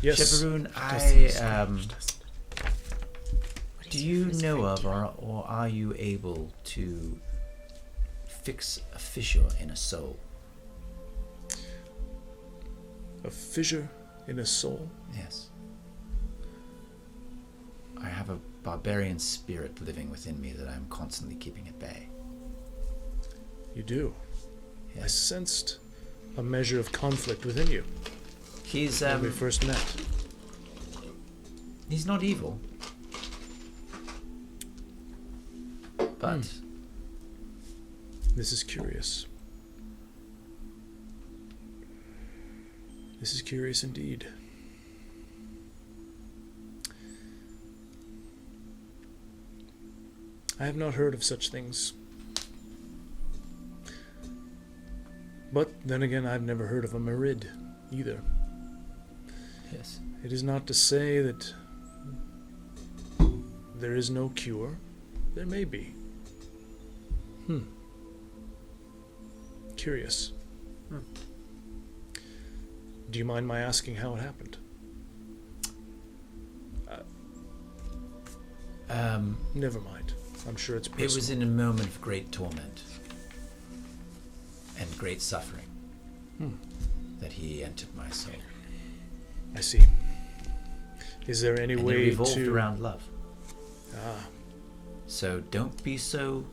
E: Yes.
C: Chevaroon, do you know of or are you able to fix a fissure in a soul?
E: A fissure in a soul?
C: Yes. I have a barbarian spirit living within me that I'm constantly keeping at bay.
E: You do?
C: Yes.
E: I sensed a measure of conflict within you.
C: He's
E: when we first met.
C: He's not evil. But
E: this is curious. This is curious indeed. I have not heard of such things. But then again, I've never heard of a Merid either.
B: Yes.
E: It is not to say that there is no cure. There may be. Curious. Do you mind my asking how it happened? Never mind. I'm sure it's personal.
C: It was in a moment of great torment and great suffering that he entered my soul.
E: I see. Is there any
C: And
E: way
C: it revolved
E: to...
C: around love.
E: Ah.
C: So don't be so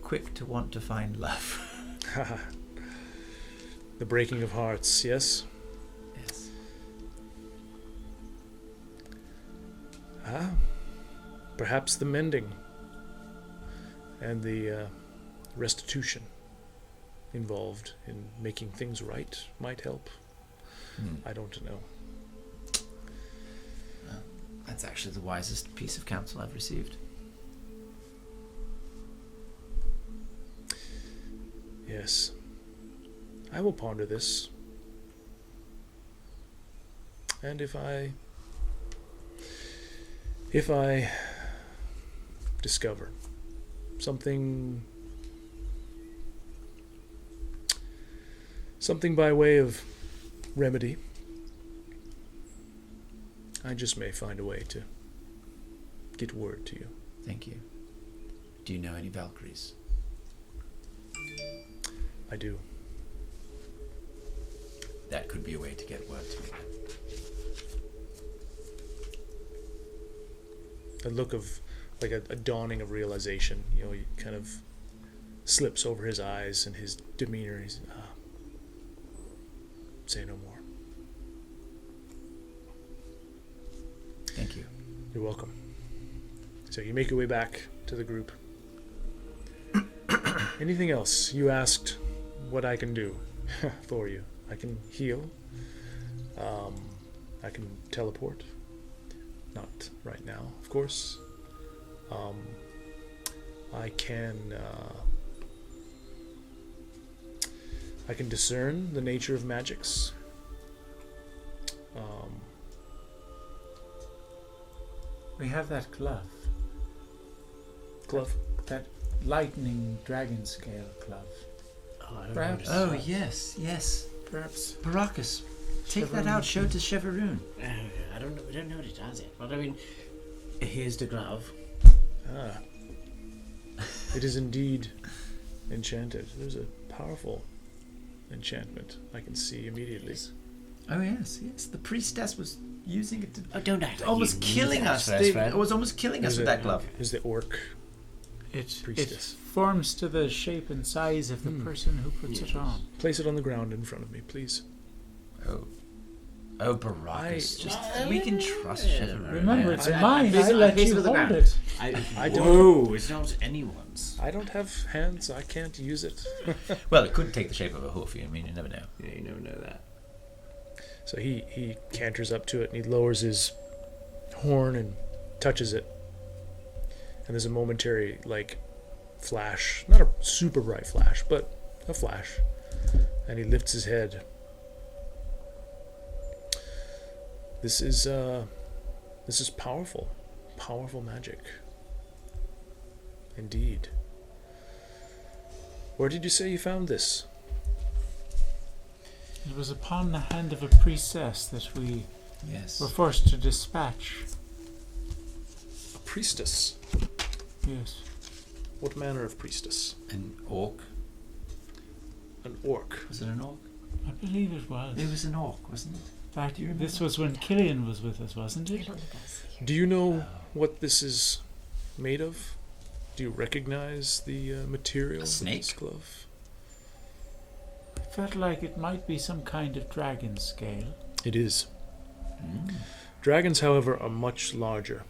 C: quick to want to find love.
E: The breaking of hearts, yes?
C: Yes.
E: Perhaps the mending and the restitution involved in making things right might help. I don't know.
C: That's actually the wisest piece of counsel I've received.
E: Yes. I will ponder this. And if I discover something by way of remedy, I just may find a way to get word to you.
C: Thank you. Do you know any Valkyries?
E: I do.
C: That could be a way to get word to me.
E: A look of, like a dawning of realization, he kind of slips over his eyes and his demeanor. He's, say no more.
C: Thank you.
E: You're welcome. So you make your way back to the group. Anything else? You asked what I can do for you. I can heal. I can teleport. Not right now, of course. I can discern the nature of magics.
D: We have that glove.
E: Glove?
D: That lightning dragon scale glove. Perhaps.
C: Oh, yes.
D: Perhaps.
C: Baracus, take that out, show it to Chevaroon.
L: I don't know. We don't know what it does yet. But I mean, here's the glove.
E: It is indeed enchanted. There's a powerful enchantment I can see immediately.
C: Oh, yes. The priestess was using it to...
L: Oh, don't act like
C: almost killing us. It was almost killing us with that glove.
E: Is the orc
D: It
E: priestess.
D: forms to the shape and size of the person who puts it on.
E: Place it on the ground in front of me, please.
C: Oh, Baracus. We can trust Chevaroon.
D: Remember, it's mine. I let you hold it.
E: I don't.
L: Whoa, it's not anyone's.
E: I don't have hands. I can't use it.
C: Well, it could take the shape of a hoof. I mean, you never know.
L: Yeah, you never know that.
E: So he canters up to it and he lowers his horn and touches it. And there's a momentary, flash. Not a super bright flash, but a flash. And he lifts his head. This is powerful. Powerful magic. Indeed. Where did you say you found this?
D: It was upon the hand of a priestess that we were forced to dispatch.
E: A priestess?
D: Yes.
E: What manner of priestess?
C: An orc.
E: An orc.
C: Was it an orc?
D: I believe it was.
C: It was an orc, wasn't it?
D: In fact, this was when Killian was with us, wasn't it?
E: Do you know what this is made of? Do you recognize the material of this glove?
D: I felt like it might be some kind of dragon scale.
E: It is. Dragons, however, are much larger.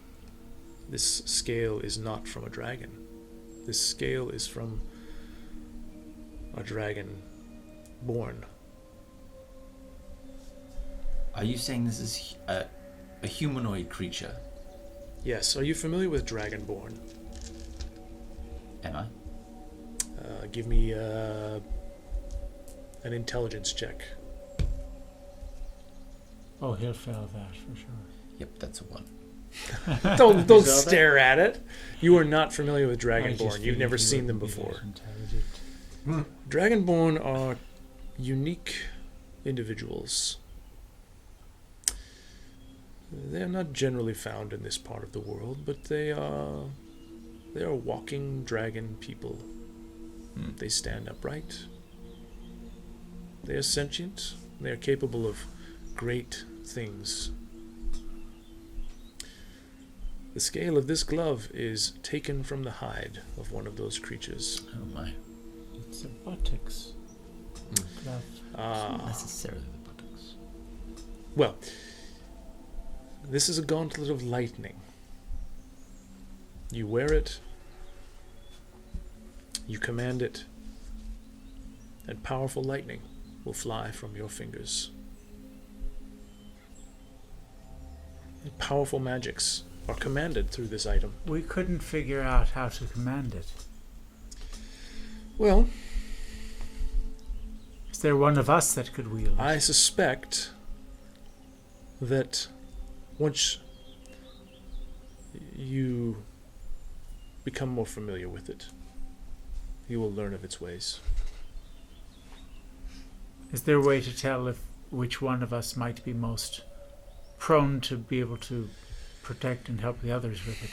E: This scale is not from a dragon. This scale is from a dragon born.
C: Are you saying this is a humanoid creature?
E: Yes. Are you familiar with Dragonborn?
C: Am I?
E: Give me an intelligence check.
D: Oh, he'll fail that for sure.
B: Yep, that's a 1.
E: Don't stare at it. You are not familiar with Dragonborn. You've never seen them before. Dragonborn are unique individuals. They are not generally found in this part of the world, but they are walking dragon people. They stand upright. They are sentient. They are capable of great things. The scale of this glove is taken from the hide of one of those creatures.
B: Oh my.
D: It's a buttocks glove.
B: Not necessarily the buttocks.
E: Well, this is a Gauntlet of Lightning. You wear it, you command it, and powerful lightning will fly from your fingers. And powerful magics are commanded through this item.
D: We couldn't figure out how to command it.
E: Well,
D: is there one of us that could wield it?
E: I suspect that once you become more familiar with it, you will learn of its ways.
D: Is there a way to tell which one of us might be most prone to be able to protect and help the others with it?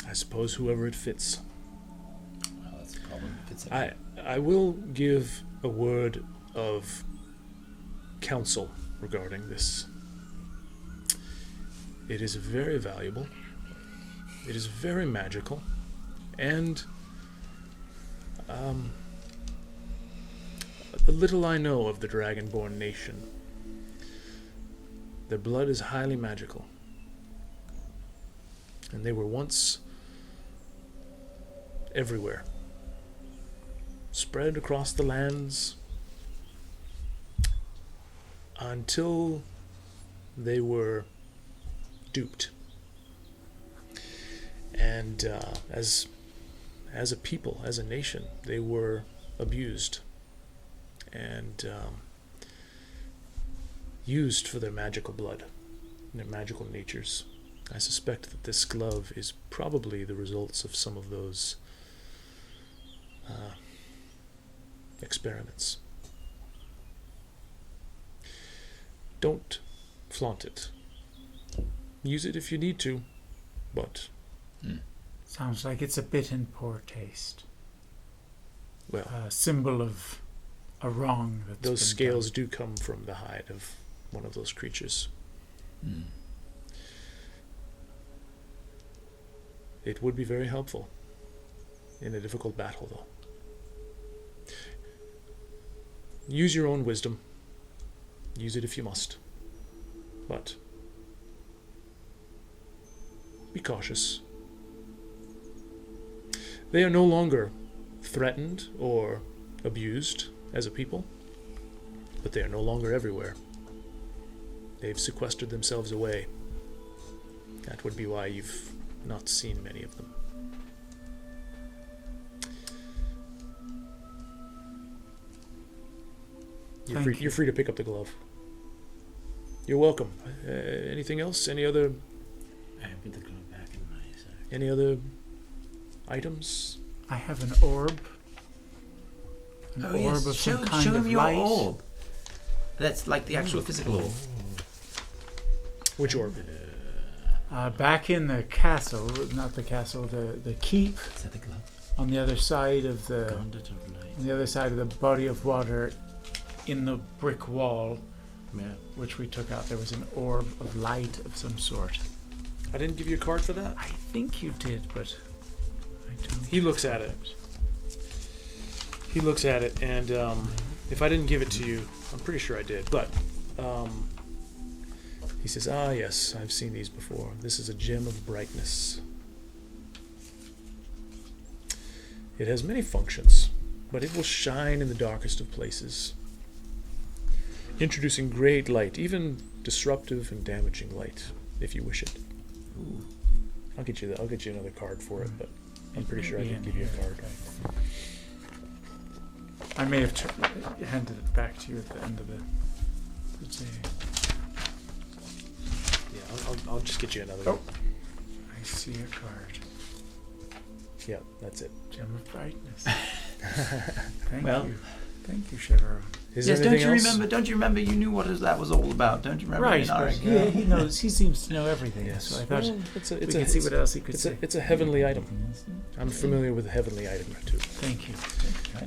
E: I suppose whoever it fits.
B: Well, that's a problem. Fits
E: I will give a word of counsel regarding this. It is very valuable. It is very magical. And the little I know of the Dragonborn nation, their blood is highly magical. And they were once everywhere, spread across the lands, until they were duped. And as a people, as a nation, they were abused and used for their magical blood and their magical natures. I suspect that this glove is probably the results of some of those experiments. Don't flaunt it. Use it if you need to, but...
D: Sounds like it's a bit in poor taste.
E: Well,
D: a symbol of a wrong that's
E: those
D: been
E: scales
D: done.
E: do come from the hide of one of those creatures. It would be very helpful in a difficult battle, though. Use your own wisdom. Use it if you must. But be cautious. They are no longer threatened or abused as a people, but they are no longer everywhere. They've sequestered themselves away. That would be why you've not seen many of them. You're free to pick up the glove. You're welcome. Anything else? Any other...
B: I put the glove back in my sack.
E: Any other items?
D: I have an orb. An orb of some kind
B: show
D: of
B: him your
D: light.
B: orb. That's like the actual physical orb.
E: Which orb?
D: Back in the castle, not the castle, the keep.
B: Is that the glove?
D: On the other side of the
B: Gauntlet of Lightning.
D: on the other side of the body of water, in the brick wall,
B: Yeah.
D: which we took out, there was an orb of light of some sort.
E: I didn't give you a card for that?
D: I think you did, but I don't.
E: He looks at it. He looks at it, and if I didn't give it to you, I'm pretty sure I did, but he says, yes, I've seen these before. This is a gem of brightness. It has many functions, but it will shine in the darkest of places, introducing great light, even disruptive and damaging light, if you wish it.
B: Ooh.
E: I'll get you another card for it, but I'm pretty sure I didn't give you a card.
D: I may have handed it back to you at the end of the
E: Yeah, I'll just get you another one.
D: I see a card.
E: Yeah, that's it.
D: Gem of brightness.
B: Thank you.
D: Thank you, Chevron.
E: Is there anything else?
C: Don't you remember you knew what that was all about? Don't you remember?
D: Right,
C: Inari?
D: yeah, he knows. He seems to know everything.
E: Yes.
D: So I thought
E: Well, we
D: could see what else he could say.
E: It's a heavenly item. I'm familiar with a heavenly item too.
D: Thank you.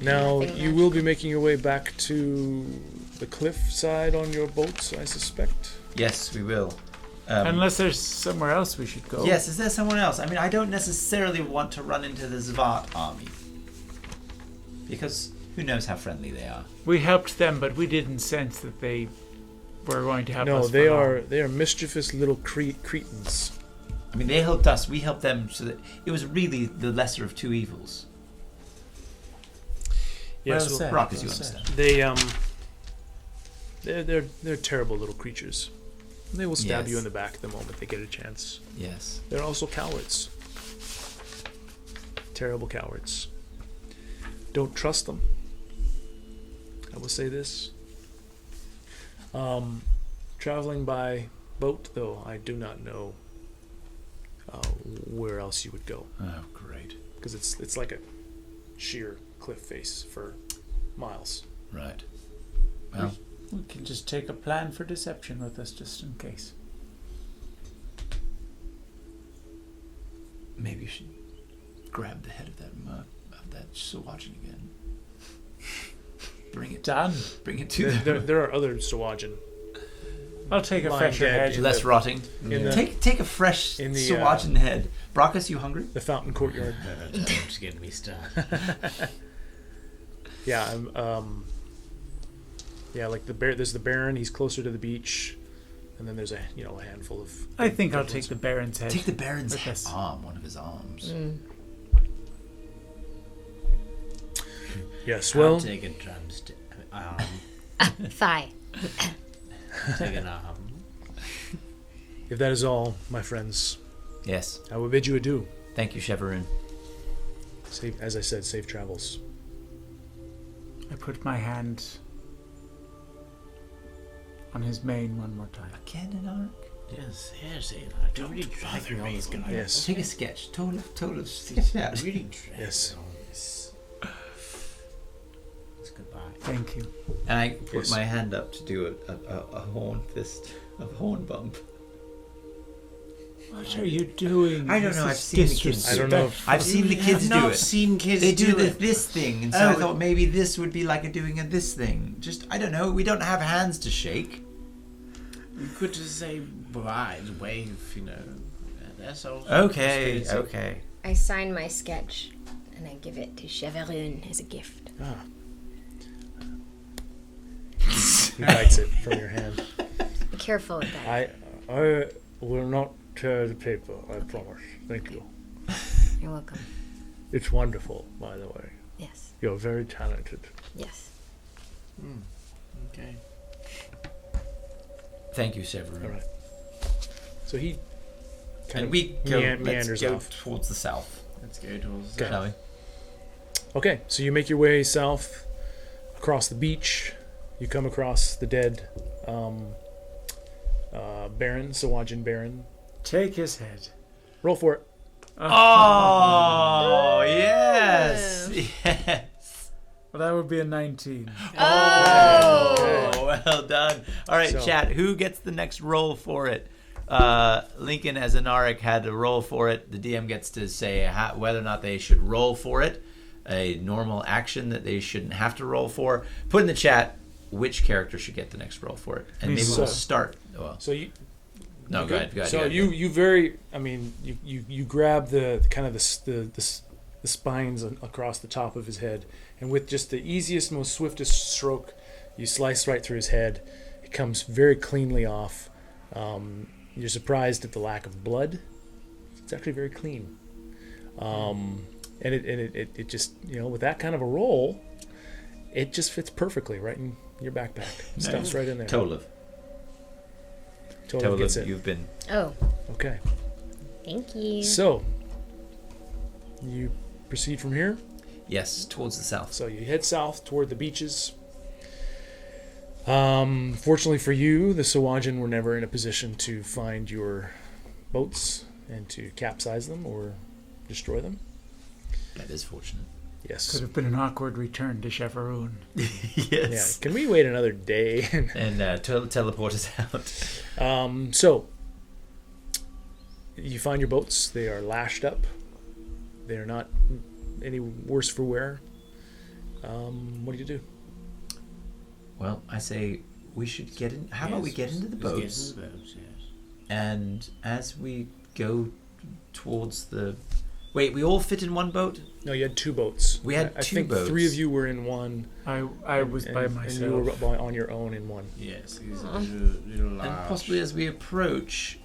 E: Now, you will be making your way back to the cliff side on your boats, I suspect.
C: Yes, we will.
D: Unless there's somewhere else we should go.
C: Yes, is there someone else? I mean, I don't necessarily want to run into the Zvat army. Because who knows how friendly they are.
D: We helped them, but we didn't sense that they were going to help us.
E: No, they are mischievous little Cretans.
C: I mean, they helped us. We helped them, so that it was really the lesser of two evils.
E: Yes,
C: well said. Rock, as you understand.
E: They're terrible little creatures. They will stab
C: Yes.
E: you in the back the moment they get a chance.
C: Yes.
E: They're also cowards. Terrible cowards. Don't trust them. I will say this. Traveling by boat, though, I do not know where else you would go.
C: Oh, great.
E: Because it's like a sheer cliff face for miles.
C: Right. Well,
D: we can just take a plan for deception with us, just in case.
C: maybe you should grab the head of that Sawajin again. Bring it
D: done.
C: Bring it to them.
E: There are other Sawajin.
D: I'll take a fresher head.
C: Less rotting. Take a fresh Sawajin head. Brockus, you hungry?
E: The fountain courtyard.
L: Don't get me started.
E: Yeah, like the bear. There's the Baron. He's closer to the beach, and then there's a handful of.
D: I think I'll take the Baron's head.
C: Take the Baron's arm, one of his arms.
E: Yes, well.
L: I'll take a drumstick.
A: Thigh.
L: Take an arm.
E: If that is all, my friends.
C: Yes.
E: I will bid you adieu.
C: Thank you, Chevaroon.
E: As I said, safe travels.
D: I put my hand on his mane one more time.
C: Again, an arc?
L: Yes, don't really drive me on this guy.
E: Yes.
C: Take a sketch. Total sketch.
L: Really
E: yes.
L: Goodbye.
D: Thank you.
C: And I put my hand up to do a horn fist, a horn bump.
D: What are you doing?
C: I don't know. I've seen the kids.
E: I don't know.
C: I've seen the kids do it.
L: Seen kids
C: they
L: do
C: this thing, and so I thought maybe this would be like doing this thing. Just I don't know. We don't have hands to shake.
L: You could just say bride, wave, That's all.
C: Okay.
A: I sign my sketch and I give it to Chevaroon as a gift.
E: Ah. He bites it from your hand.
A: Be careful with that.
E: I will not tear the paper, I promise. Thank you.
A: You're welcome.
E: It's wonderful, by the way.
A: Yes.
E: You're very talented.
A: Yes.
L: Okay.
C: Thank you, Chevaroon.
E: All right. So he kind of
C: let's
E: meanders
C: go
E: off
C: towards the south.
L: Let's go towards
C: Shall we?
E: Okay, so you make your way south across the beach. You come across the dead Baron, Sawajin Baron.
D: Take his head.
E: Roll for it.
C: Oh, yes. Yes.
D: Well, that would be a 19.
C: Oh, well done. All right, chat. Who gets the next roll for it? Lincoln, as Anaric, had to roll for it. The DM gets to say whether or not they should roll for it. A normal action that they shouldn't have to roll for. Put in the chat which character should get the next roll for it, and maybe we'll start. Well,
E: so you.
C: No, go ahead.
E: So you grab the kind of the spines across the top of his head, and with just the easiest, most swiftest stroke, you slice right through his head. It comes very cleanly off. You're surprised at the lack of blood. It's actually very clean. And it just with that kind of a roll, it just fits perfectly right in your backpack. Stuff's right in there.
C: Tolov,
E: gets it.
C: You've been.
A: Oh.
E: Okay.
A: Thank you.
E: So, you proceed from here?
C: Yes, towards the south.
E: So you head south toward the beaches. Fortunately for you, the Sawajin were never in a position to find your boats and to capsize them or destroy them.
C: That is fortunate.
E: Yes.
D: Could have been an awkward return to Chevaroon.
C: Yes.
E: Yeah. Can we wait another day
C: and teleport us out?
E: So you find your boats. They are lashed up. They are not any worse for wear. What do you do?
C: Well, I say we should get in. How about we get into the boats? And as we go towards the... Wait, we all fit in one boat?
E: No, you had two boats.
C: We had
E: I
C: two
E: think
C: boats.
E: 3 of you were in one.
D: I was by myself.
E: And you were on your own in one.
L: Yes, he's a little large.
C: And possibly as we approach,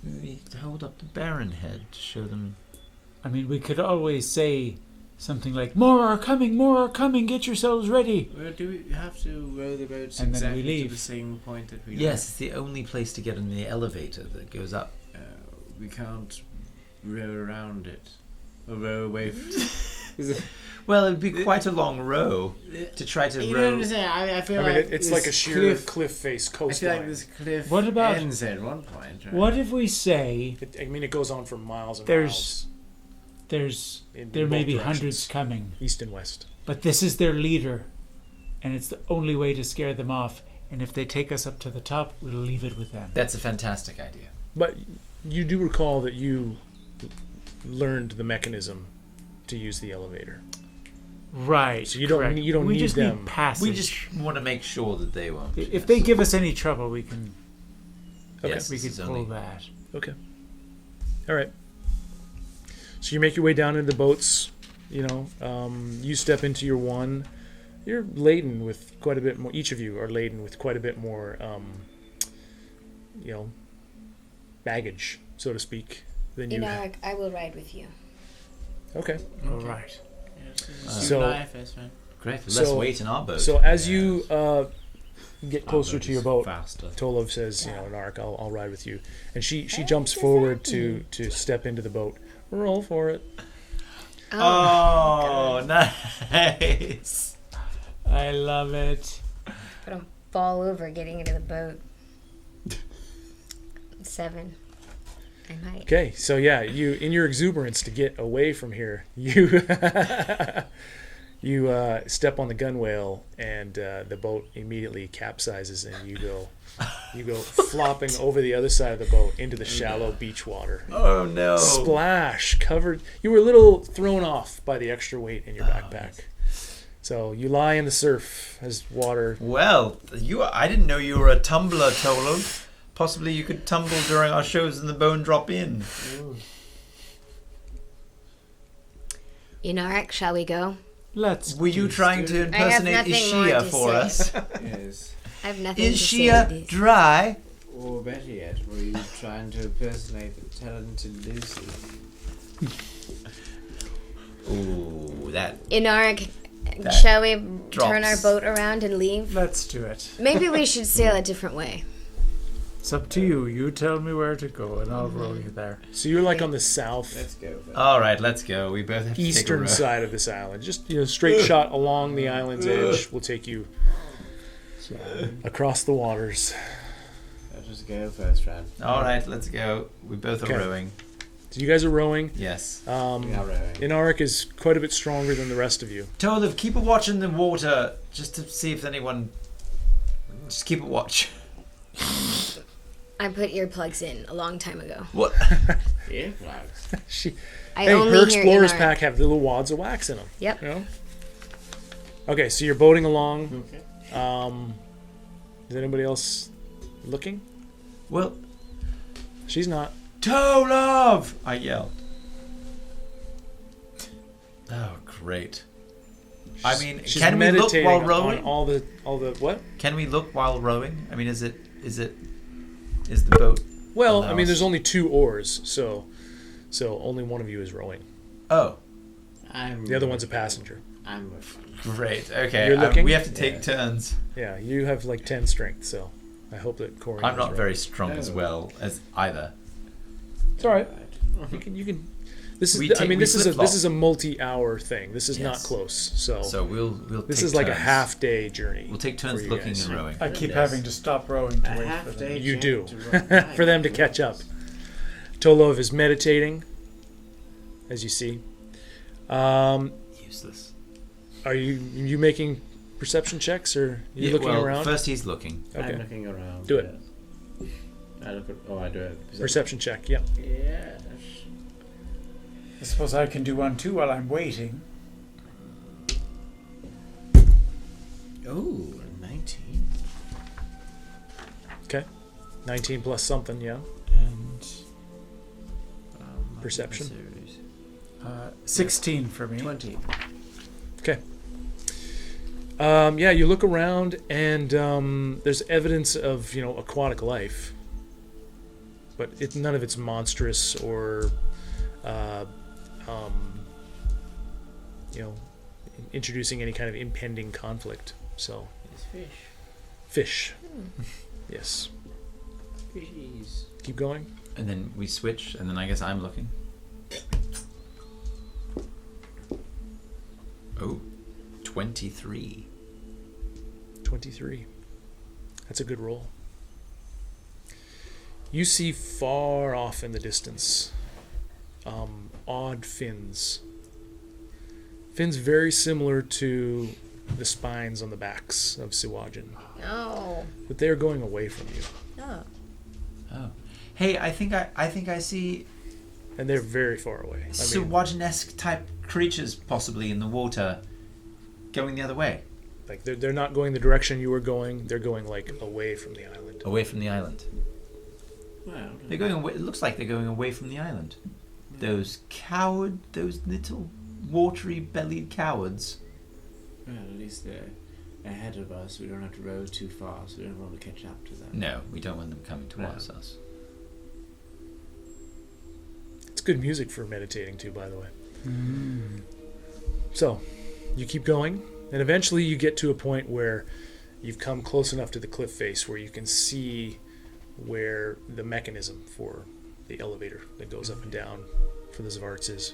C: we hold up the Baron head to show them...
D: I mean, we could always say something like, more are coming, get yourselves ready.
L: Well, do we have to row the boats
D: And then we
L: exactly
D: leave.
L: to the same point that we
C: Yes, it's the only place to get in the elevator that goes up.
L: we can't row around it. Or row away from...
C: Well, it'd be quite a long row to try to
L: You
C: row.
L: don't understand. I feel
E: I mean,
L: like
E: it's like a sheer cliff face
L: I feel
E: coastline.
L: like this cliff
D: What about-
L: ends at one point. Right?
D: What if we say
E: it goes on for miles and
D: there may
E: both
D: be
E: directions.
D: hundreds coming,
E: East and west.
D: but this is their leader, and it's the only way to scare them off. And if they take us up to the top, we'll leave it with them.
C: That's a fantastic idea.
E: But you do recall that you learned the mechanism to use the elevator.
D: Right.
E: So you don't
D: correct.
E: need
D: we just
E: them.
D: Need passage.
C: We just want to make sure that they won't.
D: If they give us any trouble, we can.
E: Okay.
C: Yes,
D: we
C: this
D: could
C: is
D: pull
C: only-
D: that.
E: Okay. All right. So you make your way down into the boats. You step into your one. You're laden with quite a bit more. Each of you are laden with quite a bit more, baggage, so to speak, than you have.
A: I will ride with you.
E: Okay.
D: All right.
E: So-
C: Great. Less weight in our boat.
E: So as you get closer
L: boat
E: to your
L: is
E: boat,
L: faster.
E: Tolov says, Narek, I'll ride with you. And she jumps forward to step into the boat. Roll for it.
C: Oh, nice.
D: I love it.
A: I'm gonna fall over getting into the boat. 7. I might.
E: Okay, so yeah, you in your exuberance to get away from here, you step on the gunwale, and the boat immediately capsizes, and you go flopping over the other side of the boat into the shallow beach water.
C: Oh no!
E: Splash! Covered. You were a little thrown off by the extra weight in your backpack. So you lie in the surf as water.
C: Well, I didn't know you were a tumbler, Tolov. Possibly you could tumble during our shows and the bone drop in.
A: Inarek, shall we go?
D: Let's.
C: Were you trying to
A: I have
C: impersonate
A: nothing more
C: Ishia
A: to
C: for
A: say.
C: us?
L: Yes.
A: I have nothing
C: Is
A: to say.
C: Shia dry?
L: Or better yet, were you trying to impersonate the talented Lucy?
C: Ooh, that.
A: Inarek,
C: That
A: shall we
C: drops.
A: turn our boat around and leave?
D: Let's do it.
A: Maybe we should sail a different way.
D: It's up to you. You tell me where to go, and I'll row you there.
E: So you're like on the south
L: Let's go.
C: All right, let's go. We both have to take a
E: eastern
C: row.
E: side of this island. Just straight shot along the island's edge will take you across the waters.
L: Let's just go first round.
C: All right, let's go. We both are
E: Okay.
C: rowing.
E: So you guys are rowing.
C: Yes.
L: We are rowing.
E: Inarek is quite a bit stronger than the rest of you.
C: Tolov, keep a watch in the water just to see if anyone. Just keep a watch.
A: I put earplugs in a long time ago.
C: What?
L: Earplugs.
A: I
E: Hey,
A: only
E: her
A: hear
E: explorer's
A: Inarek.
E: pack have little wads of wax in them.
A: Yep.
E: Okay, so you're boating along.
L: Okay.
E: Is anybody else looking?
C: Well,
E: She's not.
C: Tolov! I yell. Oh, great. I mean,
E: She's
C: can we look
E: meditating
C: while
E: on
C: rowing?
E: all the what?
C: Can we look while rowing? I mean, is the boat?
E: Well,
C: allow
E: I mean,
C: us-
E: there's only 2 oars, so only one of you is rowing.
C: Oh,
E: The other one's a passenger.
L: I'm
C: great. Okay,
E: You're looking?
C: we have to take turns.
E: Yeah, you have like 10 strength, so I hope that Corian.
C: I'm not
E: is
C: very
E: rowing.
C: strong as well as either.
E: It's all right. You can This is. This is a multi-hour thing. This is not close. So
C: we'll.
E: This
C: take
E: is like
C: turns.
E: a half-day journey.
C: We'll take turns looking and rowing.
D: I keep having to stop rowing to wait for them.
E: You do for them to catch up. Tolov is meditating, as you see.
C: Useless.
E: Are you making perception checks, or you looking around?
C: First he's looking.
E: Okay.
L: I'm looking around.
E: Do it.
L: I look at. Oh, I do it.
E: Perception check. Yeah.
L: Yes.
D: I suppose I can do one too while I'm waiting.
L: Oh, 19.
E: Okay. 19 plus something. Yeah.
D: And
E: perception.
D: 16 for me.
L: 20.
E: Okay. Yeah, you look around and there's evidence of aquatic life, but none of it's monstrous or introducing any kind of impending conflict. So
L: It's fish.
E: Fish. Yes.
L: Fishies.
E: Keep going.
C: And then we switch, and then I guess I'm looking. Oh, 23.
E: 23. That's a good roll. You see far off in the distance odd fins. Fins very similar to the spines on the backs of Siwajin.
A: No.
E: But they are going away from you.
A: No.
C: Oh. Hey, I think I see
E: And they're very far away.
C: Siwajin-esque type creatures possibly in the water going the other way.
E: Like they're not going the direction you were going. They're going like away from the island.
C: Away from the island.
L: Well,
C: They're going away. It looks like they're going away from the island. Those little watery-bellied cowards.
L: well, at least they're ahead of us. We don't have to row too fast. We don't want to catch up to them.
C: No, we don't want them coming towards us.
E: It's good music for meditating too, by the way. So, you keep going, and eventually you get to a point where you've come close enough to the cliff face where you can see where the mechanism for the elevator that goes up and down for the Zvarts is.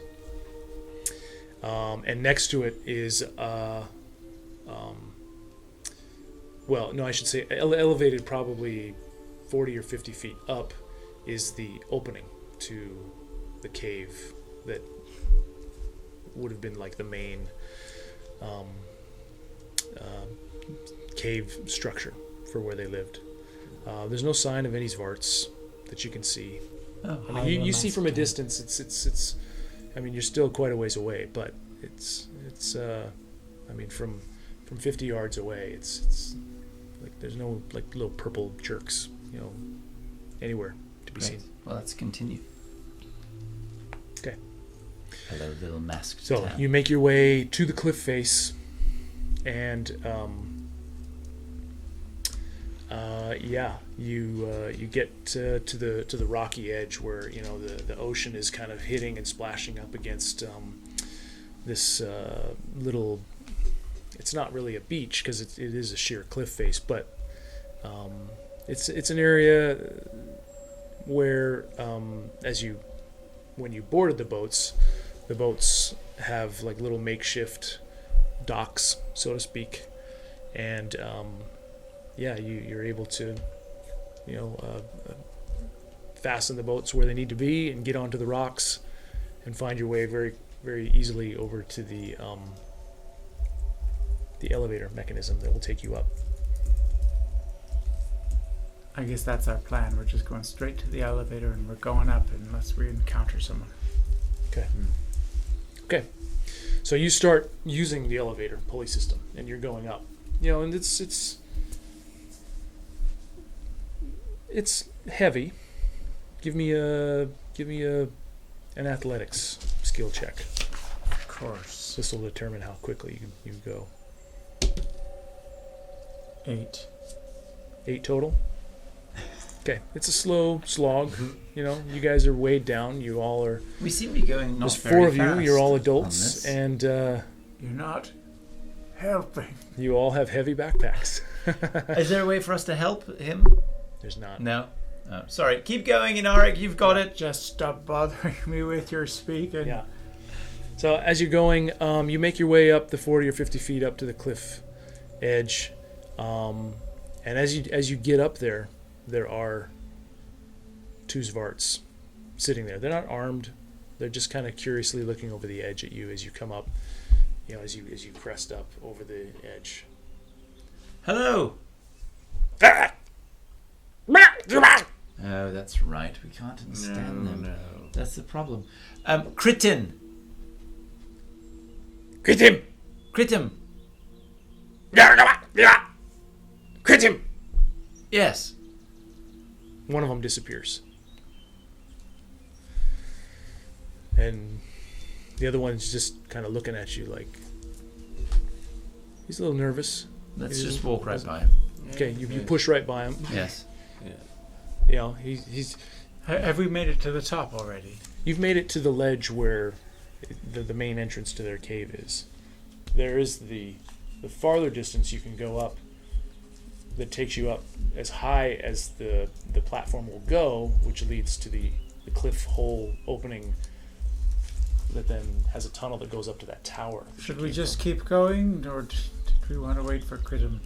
E: And next to it is, elevated probably 40 or 50 feet up is the opening to the cave that would have been like the main cave structure for where they lived. There's no sign of any Zvarts that you can see. I mean, you see from a distance. It's. I mean, you're still quite a ways away, but it's. I mean, from 50 yards away, it's like there's no like little purple jerks, anywhere to be seen.
C: Well, let's continue.
E: Okay.
C: Hello, little masked
E: So
C: town.
E: you make your way to the cliff face, and you get to the rocky edge where the ocean is kind of hitting and splashing up against this little. It's not really a beach because it is a sheer cliff face, but it's an area where when you boarded the boats have like little makeshift docks, so to speak, and you're able to fasten the boats where they need to be and get onto the rocks and find your way very, very easily over to the elevator mechanism that will take you up.
D: I guess that's our plan. We're just going straight to the elevator and we're going up unless we encounter someone.
E: Okay. Okay. So you start using the elevator pulley system and you're going up. And it's heavy. Give me an athletics skill check.
D: Of course.
E: This will determine how quickly you go.
D: 8.
E: 8 total? Okay. It's a slow slog. You guys are weighed down. You all are.
C: We seem to be going not
E: There's
C: very
E: 4 of you.
C: fast
E: You're all
C: on
E: adults,
C: this.
E: and
D: You're not helping.
E: you all have heavy backpacks.
C: Is there a way for us to help him?
E: There's not.
C: No. Sorry, keep going, Inaric. You've got it.
D: Just stop bothering me with your speaking.
E: Yeah. So as you're going, you make your way up the 40 or 50 feet up to the cliff edge, and as you get up there are 2 Zvarts sitting there. They're not armed. They're just kind of curiously looking over the edge at you as you come up. As you crest up over the edge.
C: Hello. Oh, that's right. We can't understand them.
L: No.
C: That's the problem. Kritin.
E: Kritim.
C: Kritim.
E: Kritim.
C: Yes.
E: One of them disappears. And the other one's just kind of looking at you like... He's a little nervous.
C: Let's just walk right by him.
E: Okay, you push right by him.
C: Yes.
E: Yeah. He's...
D: Have we made it to the top already?
E: You've made it to the ledge where the main entrance to their cave is. There is the farther distance you can go up that takes you up as high as the platform will go, which leads to the cliff hole opening that then has a tunnel that goes up to that tower.
D: Should we just keep going, or did we want to wait for Kritim?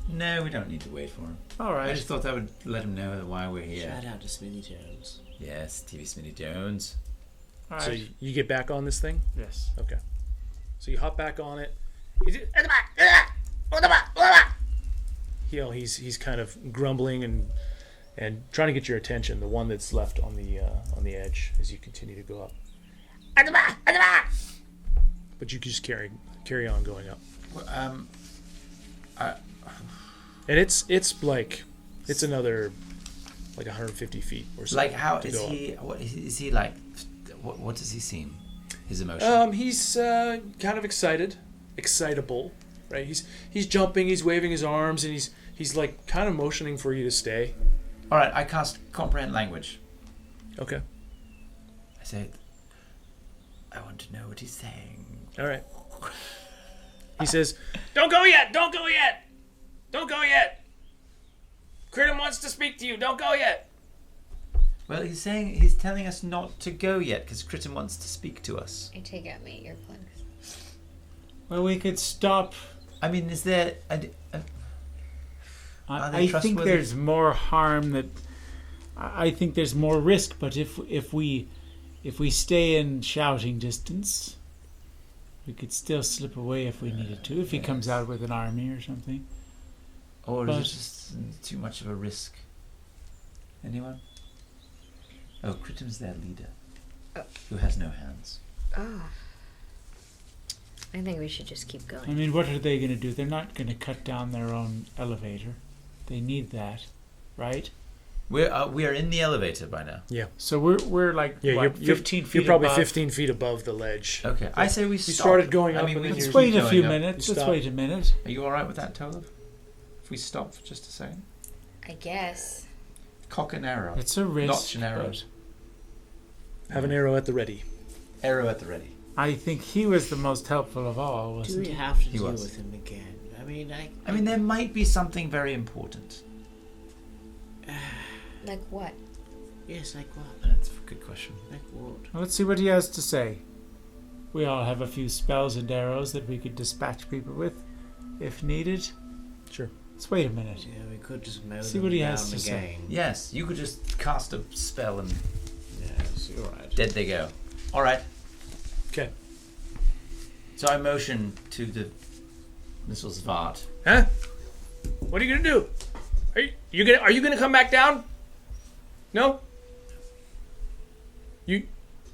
C: No, we don't need to wait for him.
D: All right.
C: I just thought that would let him know why we're here.
L: Shout out to Smitty Jones.
C: Yes, TV Smitty Jones.
D: All right.
E: So you get back on this thing?
D: Yes.
E: Okay. So you hop back on it. He's kind of grumbling and trying to get your attention. The one that's left on the edge as you continue to go up. But you can just carry on going up.
C: Well,
E: and it's like it's another like 150 feet or so.
C: Like how is he? What is he like? What does he seem? His emotion.
E: He's kind of excitable, right? He's jumping, he's waving his arms, and he's like kind of motioning for you to stay.
C: All right, I cast comprehend language.
E: Okay.
C: I said, I want to know what he's saying.
E: All right. He says, "Don't go yet! Don't go yet! Don't go yet! Kritim wants to speak to you. Don't go yet."
C: Well, he's telling us not to go yet because Kritim wants to speak to us.
A: I take out my earplugs.
D: Well, we could stop.
C: I mean, is there?
D: I think there's more harm that. I think there's more risk, but if we stay in shouting distance, we could still slip away if we needed to. If he comes out with an army or something.
C: Or is it just too much of a risk? Anyone? Oh, Kritim's their leader, who has no hands.
A: Oh. I think we should just keep going.
D: I mean, what are they going to do? They're not going to cut down their own elevator. They need that, right?
C: We are in the elevator by now.
E: Yeah.
D: So we're like 15 feet.
E: You're probably
D: above.
E: 15 feet above the ledge.
C: Okay. I say we stop.
E: You started going up.
D: Let's wait a few minutes. Let's wait a minute.
C: Are you all right with that, Tolov? If we stop for just a second.
A: I guess.
C: Cock an arrow.
D: It's a risk.
C: Notch an arrow.
E: Have an arrow at the ready.
C: Arrow at the ready.
D: I think he was the most helpful of all, wasn't
L: Do
D: he?
L: we have to
C: He
L: deal
C: was.
L: with him again? I
C: mean, there might be something very important.
A: Like what?
L: Yes, like what?
C: That's a good question.
L: Like what?
D: Well, let's see what he has to say. We all have a few spells and arrows that we could dispatch people with, if needed.
E: Sure.
D: Let's wait a minute.
L: Yeah, we could just mow
D: See
L: them
D: what he
L: down
D: has to
L: again.
D: say.
C: Yes, you could just cast a spell and
L: Yes, you're right.
C: dead they go. All right.
E: Okay.
C: So I motion to the Missile Zvart.
E: Huh? What are you gonna do? Are you gonna come back down? No.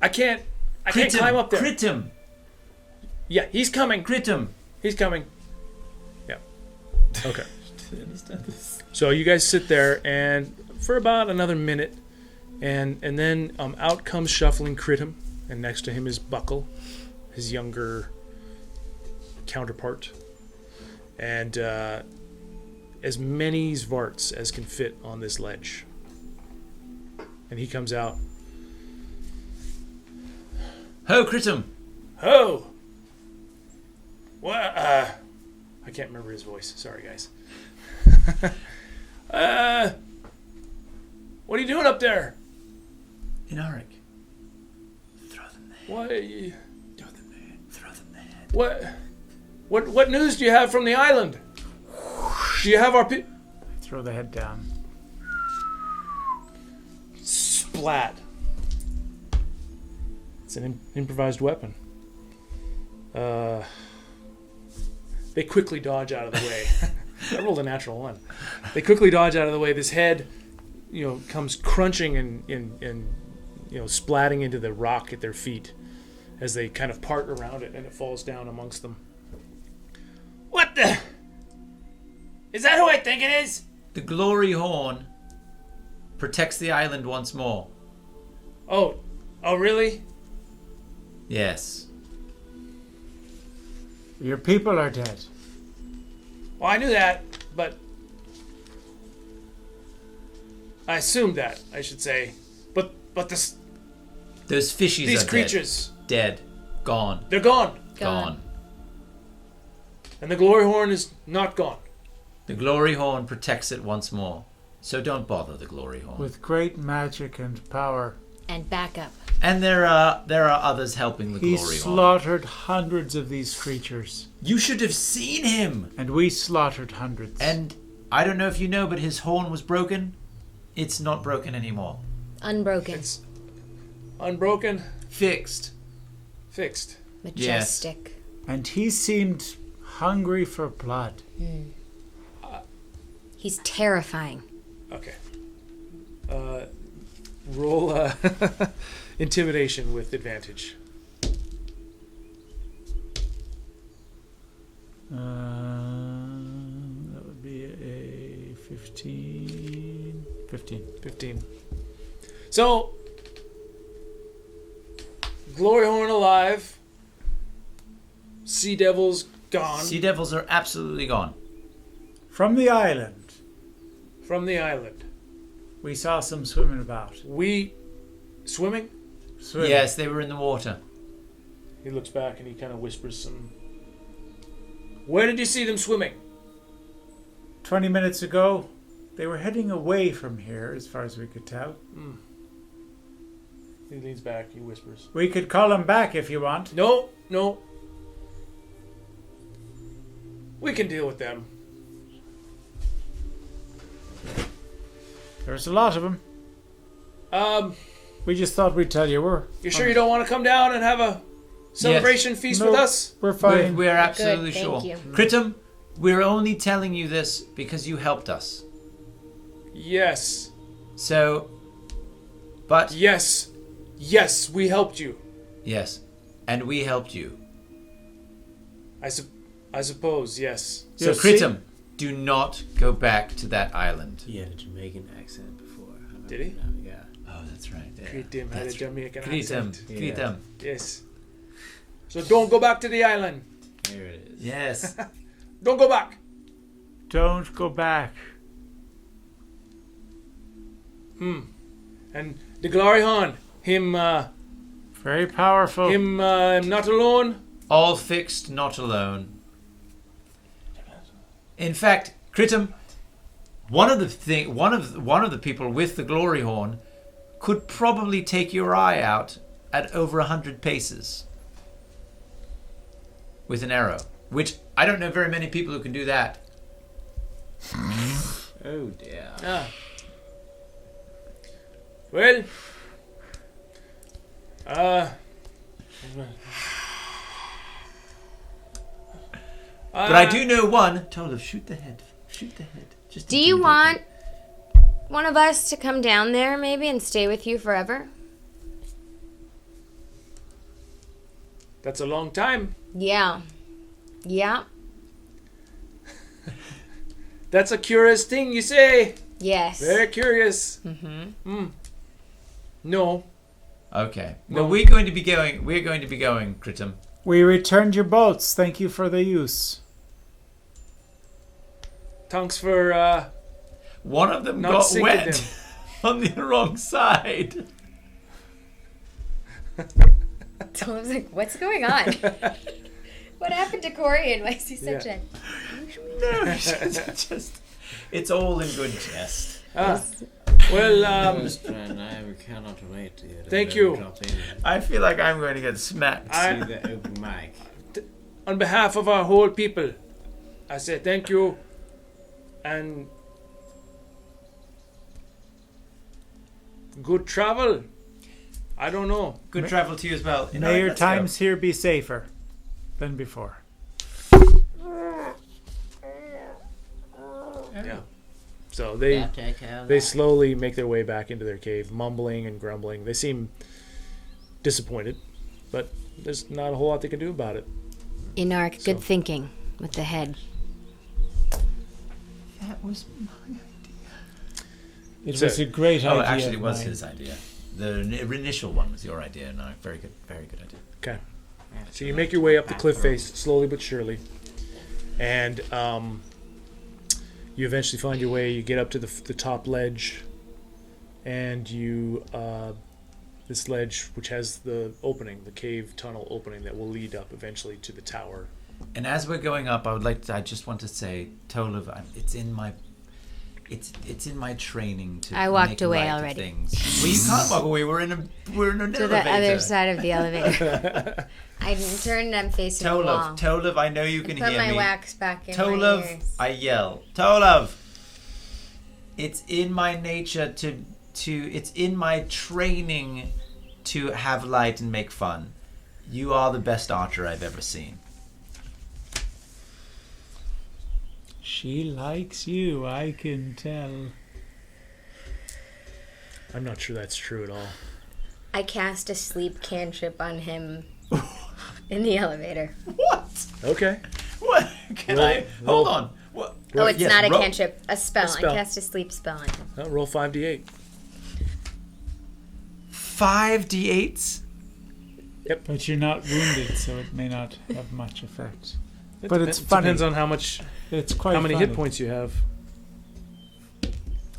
E: I can't climb up there.
C: Kritim.
E: Yeah, he's coming.
C: Kritim.
E: He's coming. Yeah. Okay. So you guys sit there, and for about another minute, and then out comes shuffling Kritim, and next to him is Buckle, his younger counterpart, and as many Zvarts as can fit on this ledge. And he comes out.
C: Ho, Kritim.
E: Ho! What? I can't remember his voice. Sorry, guys. What are you doing up there?
C: Inaric. Throw them there.
E: What?
C: Throw them there. Throw them there.
E: What news do you have from the island? Do you have our
D: Throw the head down.
E: Splat. It's an improvised weapon. They quickly dodge out of the way. I rolled a natural 1. They quickly dodge out of the way. This head, comes crunching and splatting into the rock at their feet as they kind of part around it, and it falls down amongst them. What the? Is that who I think it is?
C: The glory horn protects the island once more.
E: Oh, really?
C: Yes.
D: Your people are dead.
E: Well, I knew that, but I assumed that, I should say. But
C: those fishies
E: these
C: are
E: creatures
C: dead. Gone.
E: They're gone.
C: Gone.
E: And the glory horn is not gone.
C: The glory horn protects it once more. So don't bother the glory horn.
D: With great magic and power.
A: And backup.
C: And there are others helping the glory horn.
D: He slaughtered hundreds of these creatures.
C: You should have seen him.
D: And we slaughtered hundreds.
C: And I don't know if you know, but his horn was broken. It's not broken anymore.
A: Unbroken.
E: It's unbroken.
C: Fixed.
A: Majestic.
C: Yes.
D: And he seemed hungry for blood.
A: He's terrifying.
E: Okay. Roll intimidation with advantage.
D: That would be a 15.
E: 15. So, glory horn alive. Sea devils gone.
C: Sea devils are absolutely gone.
D: From the island. We saw some swimming about.
E: Swimming?
C: Yes, they were in the water.
E: He looks back and he kind of whispers some. Where did you see them swimming?
D: 20 minutes ago, they were heading away from here, as far as we could tell.
E: He leans back, he whispers.
D: We could call them back if you want.
E: No. We can deal with them.
D: There's a lot of them. We just thought we'd tell you we're...
E: You sure you don't want to come down and have a celebration feast with us?
D: We're fine.
C: We're absolutely
A: Good,
C: sure.
A: thank you.
C: Critum, we're only telling you this because you helped us.
E: Yes.
C: So, but...
E: Yes, we helped you.
C: Yes, and we helped you.
E: I suppose, yes.
C: So, Critum, do not go back to that island.
B: He had a Jamaican accent before.
E: Did he?
B: Yeah.
C: Oh, that's right. Yeah.
E: Critum had a Jamaican
C: Critum.
E: accent.
C: Critum.
E: Yes. So don't go back to the island.
B: Here it is.
C: Yes.
E: Don't go back.
D: Don't go back.
E: And the glory horn, him,
D: Very powerful.
E: him, not alone.
C: All fixed, not alone. In fact, Critum, one of the people with the glory horn could probably take your eye out at over 100 paces with an arrow, which I don't know very many people who can do that.
B: Oh dear.
E: Well,
C: But I do know one. Tolov, shoot the head. Just
A: Do you want one of us to come down there maybe and stay with you forever?
E: that's a long time.
A: Yeah.
E: That's a curious thing you say.
A: Yes.
E: Very curious. No.
C: Okay. Well, we're going to be going, Critum.
D: We returned your boats. Thank you for the use.
E: Thanks for,
C: One of them
E: not
C: got
E: sinking
C: wet
E: them.
C: on the wrong side.
A: Tom's like, what's going on? What happened to Corian? Why is he such a...
C: No, it's all in good jest.
E: Well,
B: I cannot wait to
E: thank you.
B: drop in.
C: I feel like I'm going to get smacked.
B: See the open mic.
E: On behalf of our whole people, I say thank you, and good travel. I don't know.
C: Good travel to you as well.
D: May your
C: Let's go.
D: times here be safer than before.
E: Yeah. So they slowly make their way back into their cave, mumbling and grumbling. They seem disappointed, but there's not a whole lot they can do about it.
A: Inark, good thinking with the head.
L: That was my idea.
D: It was a great idea.
C: Oh, actually, it was
D: mine.
C: his idea. The initial one was your idea. No, very good idea.
E: Okay. So you make your way up the cliff face, slowly but surely, and you eventually find your way. You get up to the top ledge, and you this ledge, which has the opening, the cave tunnel opening that will lead up eventually to the tower.
C: And as we're going up, I just want to say, Tolov, it's in my training to.
A: I walked
C: make
A: away
C: light of
A: already.
C: Things. Well, you can't walk away. We're in an
A: To
C: elevator.
A: the other side of the elevator. I turned and I'm facing the wall.
C: Tolov, I know you can
A: Put
C: hear
A: my
C: me.
A: wax back in my
C: Tolov,
A: ears.
C: I yell, Tolov. It's in my nature to. It's in my training to have light and make fun. You are the best archer I've ever seen.
D: She likes you, I can tell.
E: I'm not sure that's true at all.
A: I cast a sleep cantrip on him in the elevator.
C: What?
E: Okay.
C: What? Hold on. What?
A: Oh, it's
C: Yes,
A: not a
C: roll-
A: cantrip. A spell.
E: A spell.
A: I cast a sleep spell on him.
E: Roll 5d8.
C: 5d8s?
D: But you're not wounded, so it may not have much effect.
E: It
D: But
E: dep-
D: it's
E: it
D: funny.
E: depends on how much,
D: It's quite
E: how many
D: funny.
E: hit points you have.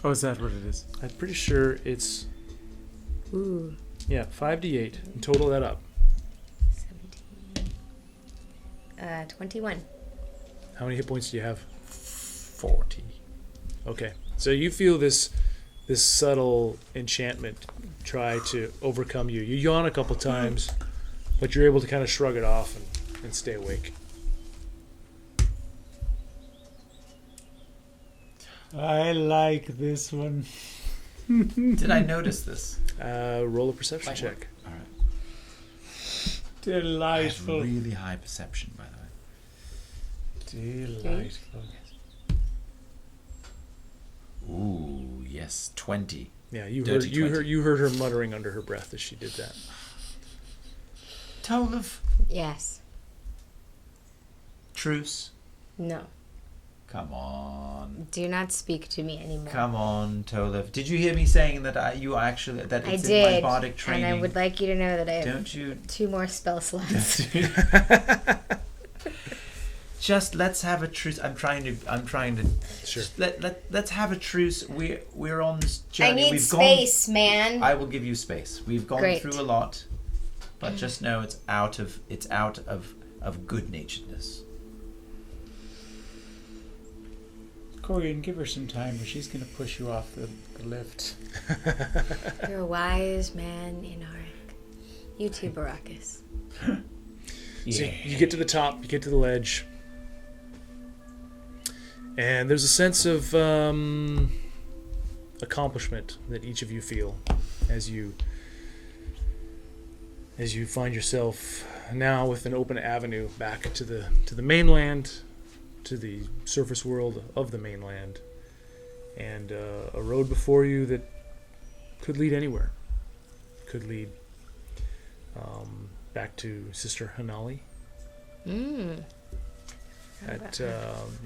D: Oh, is that what it is?
E: I'm pretty sure it's
A: Ooh.
E: 5d8 and total that up.
A: 17. 21.
E: How many hit points do you have?
C: 40.
E: Okay, so you feel this subtle enchantment try to overcome you. You yawn a couple times, but you're able to kind of shrug it off and stay awake.
D: I like this one.
C: Did I notice this?
E: Roll a perception check.
C: All right. I have
D: Delightful.
C: really high perception, by the way.
D: Delightful.
C: Ooh, yes, 20.
E: Yeah, you
C: Dirty
E: heard
C: 20.
E: you heard her muttering under her breath as she did that.
C: Tolov.
A: Yes.
C: Truce.
A: No.
C: Come on.
A: Do not speak to me anymore.
C: Come on, Tolov. Did you hear me saying that
A: I
C: it's in my
A: did,
C: bardic training?
A: and I would like you to know that I have
C: Don't you
A: 2 more spell slots.
C: just let's have a truce. I'm trying to
E: Sure.
C: let's have a truce. We're on this journey.
A: I need
C: We've
A: space, man.
C: I will give you space. We've gone
A: Great.
C: through a lot, but just know it's out of good-naturedness.
D: Corian, give her some time, or she's going to push you off the lift.
A: You're a wise man, Inark. You too, Baracus.
E: So you get to the top, you get to the ledge, and there's a sense of accomplishment that each of you feel as you find yourself now with an open avenue back to the mainland, to the surface world of the mainland, and a road before you that could lead anywhere. Could lead back to Sister Hanali at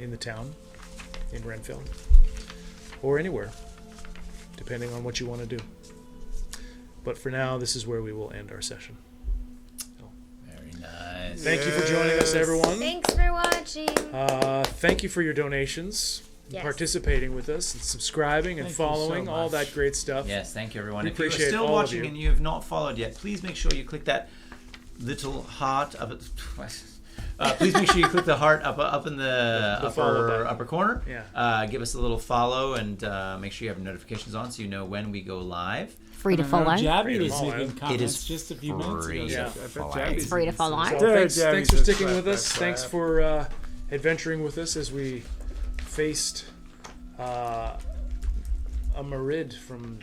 E: in the town in Renfell, or anywhere, depending on what you want to do. But for now, this is where we will end our session.
C: Very nice.
E: Thank you for joining us, everyone.
A: Thanks for watching.
E: Thank you for your donations,
A: Yes.
E: participating with us, and subscribing and
D: Thank you so
E: following, all
D: much.
E: that great stuff.
C: Yes, thank you, everyone.
E: We
C: If you're
E: appreciate
C: still
E: all of
C: watching
E: you.
C: and you have not followed yet, please make sure you click that little heart of it. Please make sure you click the heart up in the
E: follow
C: upper corner.
E: Yeah.
C: Give us a little follow and make sure you have notifications on so you know when we go live.
M: Free to follow.
D: Jabby
E: Free to
D: was
E: follow.
D: leaving comments just a few minutes ago.
C: Yeah.
M: It's free to follow.
E: So thanks for sticking with us. Thanks for adventuring with us as we faced a Marid from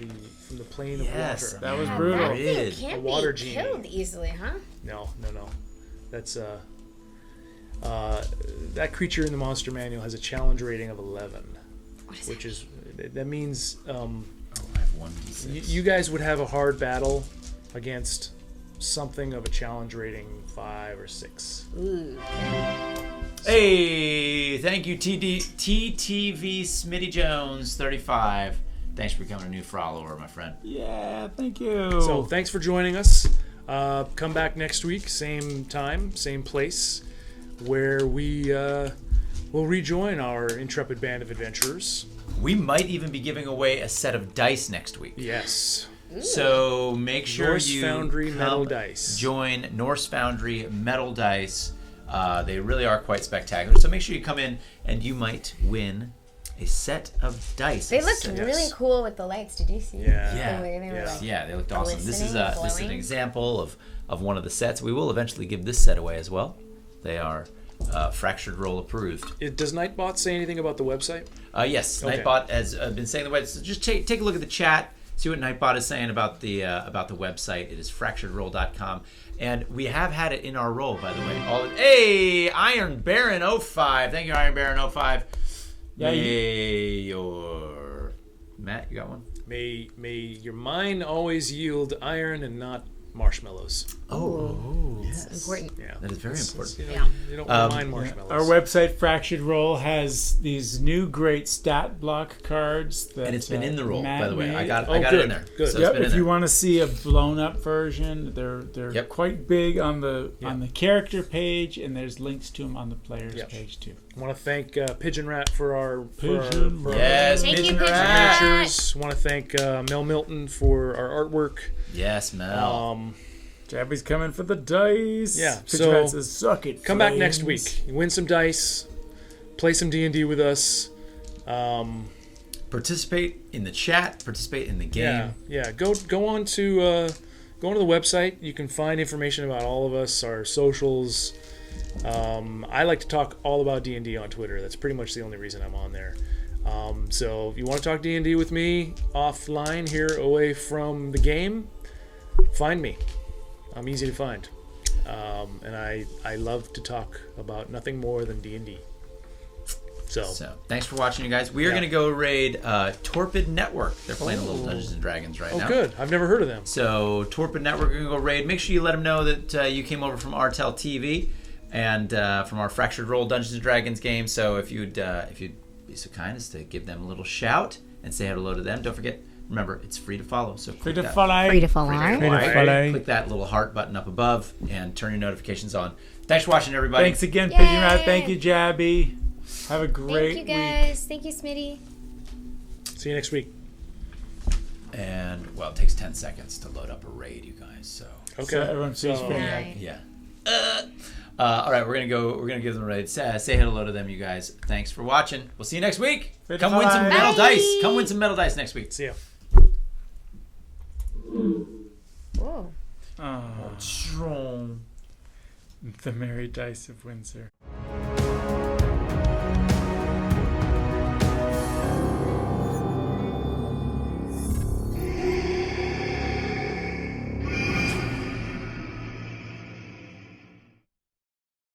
E: the plane of water.
D: That was brutal.
A: That thing can't
E: A water
A: be
E: genie.
A: killed easily, huh?
E: No. That's that creature in the monster manual has a challenge rating of 11, that means
C: I have 1d6.
E: you guys would have a hard battle against something of a challenge rating 5 or 6.
A: Ooh.
C: Hey, thank you, TTV Smitty Jones 35. Thanks for becoming a new follower, my friend.
D: Yeah, thank you.
E: So thanks for joining us. Come back next week, same time, same place, where we will rejoin our intrepid band of adventurers.
C: We might even be giving away a set of dice next week.
E: Yes.
C: So make sure
E: Norse
C: you
E: Foundry Metal Dice.
C: Join Norse Foundry Metal Dice. They really are quite spectacular. So make sure you come in and you might win a set of dice.
A: They looked really cool with the lights. Did you see?
C: Yeah.
A: They
C: They looked awesome. This is
A: glowing.
C: an example of one of the sets. We will eventually give this set away as well. They are Fractured Roll approved.
E: Does Nightbot say anything about the website?
C: Yes,
E: Okay.
C: Nightbot has been saying the website. So just take a look at the chat. See what Nightbot is saying about the website. It is fracturedroll.com. And we have had it in our roll, by the way. Hey, Iron Baron 05. Thank you, Iron Baron 05.
D: Yeah,
C: Matt, you got one?
E: May your mind always yield iron and not marshmallows.
C: Oh,
M: It's important.
E: Yeah,
C: that is very important.
E: You don't mind marshmallows.
D: Our website, Fractured Roll, has these new great stat block cards. That,
C: And it's been in the roll,
D: Matt
C: by the way. I
D: made.
C: got it in there.
E: Good.
C: So
D: Yep,
C: it's been in
D: if you
C: there.
D: want to see a blown up version, they're quite big on the character page, and there's links to them on the players page too.
E: I want to thank Pigeon Rat for our
C: Yes,
A: Thank you,
C: Pigeon
A: Pigeon
C: Rat.
E: miniatures. I want to thank Mel Milton for our artwork.
C: Yes, Mel.
D: Jabby's coming for the dice.
E: Yeah,
D: Pigeon Rat says, suck it.
E: Come back next
D: flames."
E: week. Win some dice. Play some D&D with us.
C: Participate in the chat. Participate in the game.
E: Yeah. Go on to the website. You can find information about all of us, our socials. I like to talk all about D&D on Twitter. That's pretty much the only reason I'm on there. So if you want to talk D&D with me offline here, away from the game, find me. I'm easy to find. And I love to talk about nothing more than D&D. So
C: thanks for watching, you guys. We are going to go raid Torpid Network. They're playing a little Dungeons and Dragons right now.
E: Oh, good. I've never heard of them.
C: So Torpid Network, we're going to go raid. Make sure you let them know that you came over from Artell TV and from our Fractured Roll Dungeons and Dragons game. So if you'd be so kind as to give them a little shout and say hello to them. Don't forget, remember, it's free to follow. So
D: Free
C: click
D: to
C: that.
D: follow.
M: Free to follow.
C: Click that little heart button up above and turn your notifications on. Thanks for watching, everybody.
D: Thanks again,
A: Yay.
D: Pigeon Rat. Thank you, Jabby. Have a great
A: Thank you, guys. Thank you, Smitty.
E: See you next week.
C: And well, it takes 10 seconds to load up a raid, you guys. So
E: Okay.
D: So everyone sees
E: So-
D: me.
C: yeah. All right, we're gonna give them a raid. Say hello to them, you guys. Thanks for watching. We'll see you next week.
D: Good
C: Come win some
D: fight.
C: metal
A: Bye.
C: dice. Come win some metal dice next week.
E: See ya.
A: Whoa.
D: Oh, the Merry Dice of Windsor.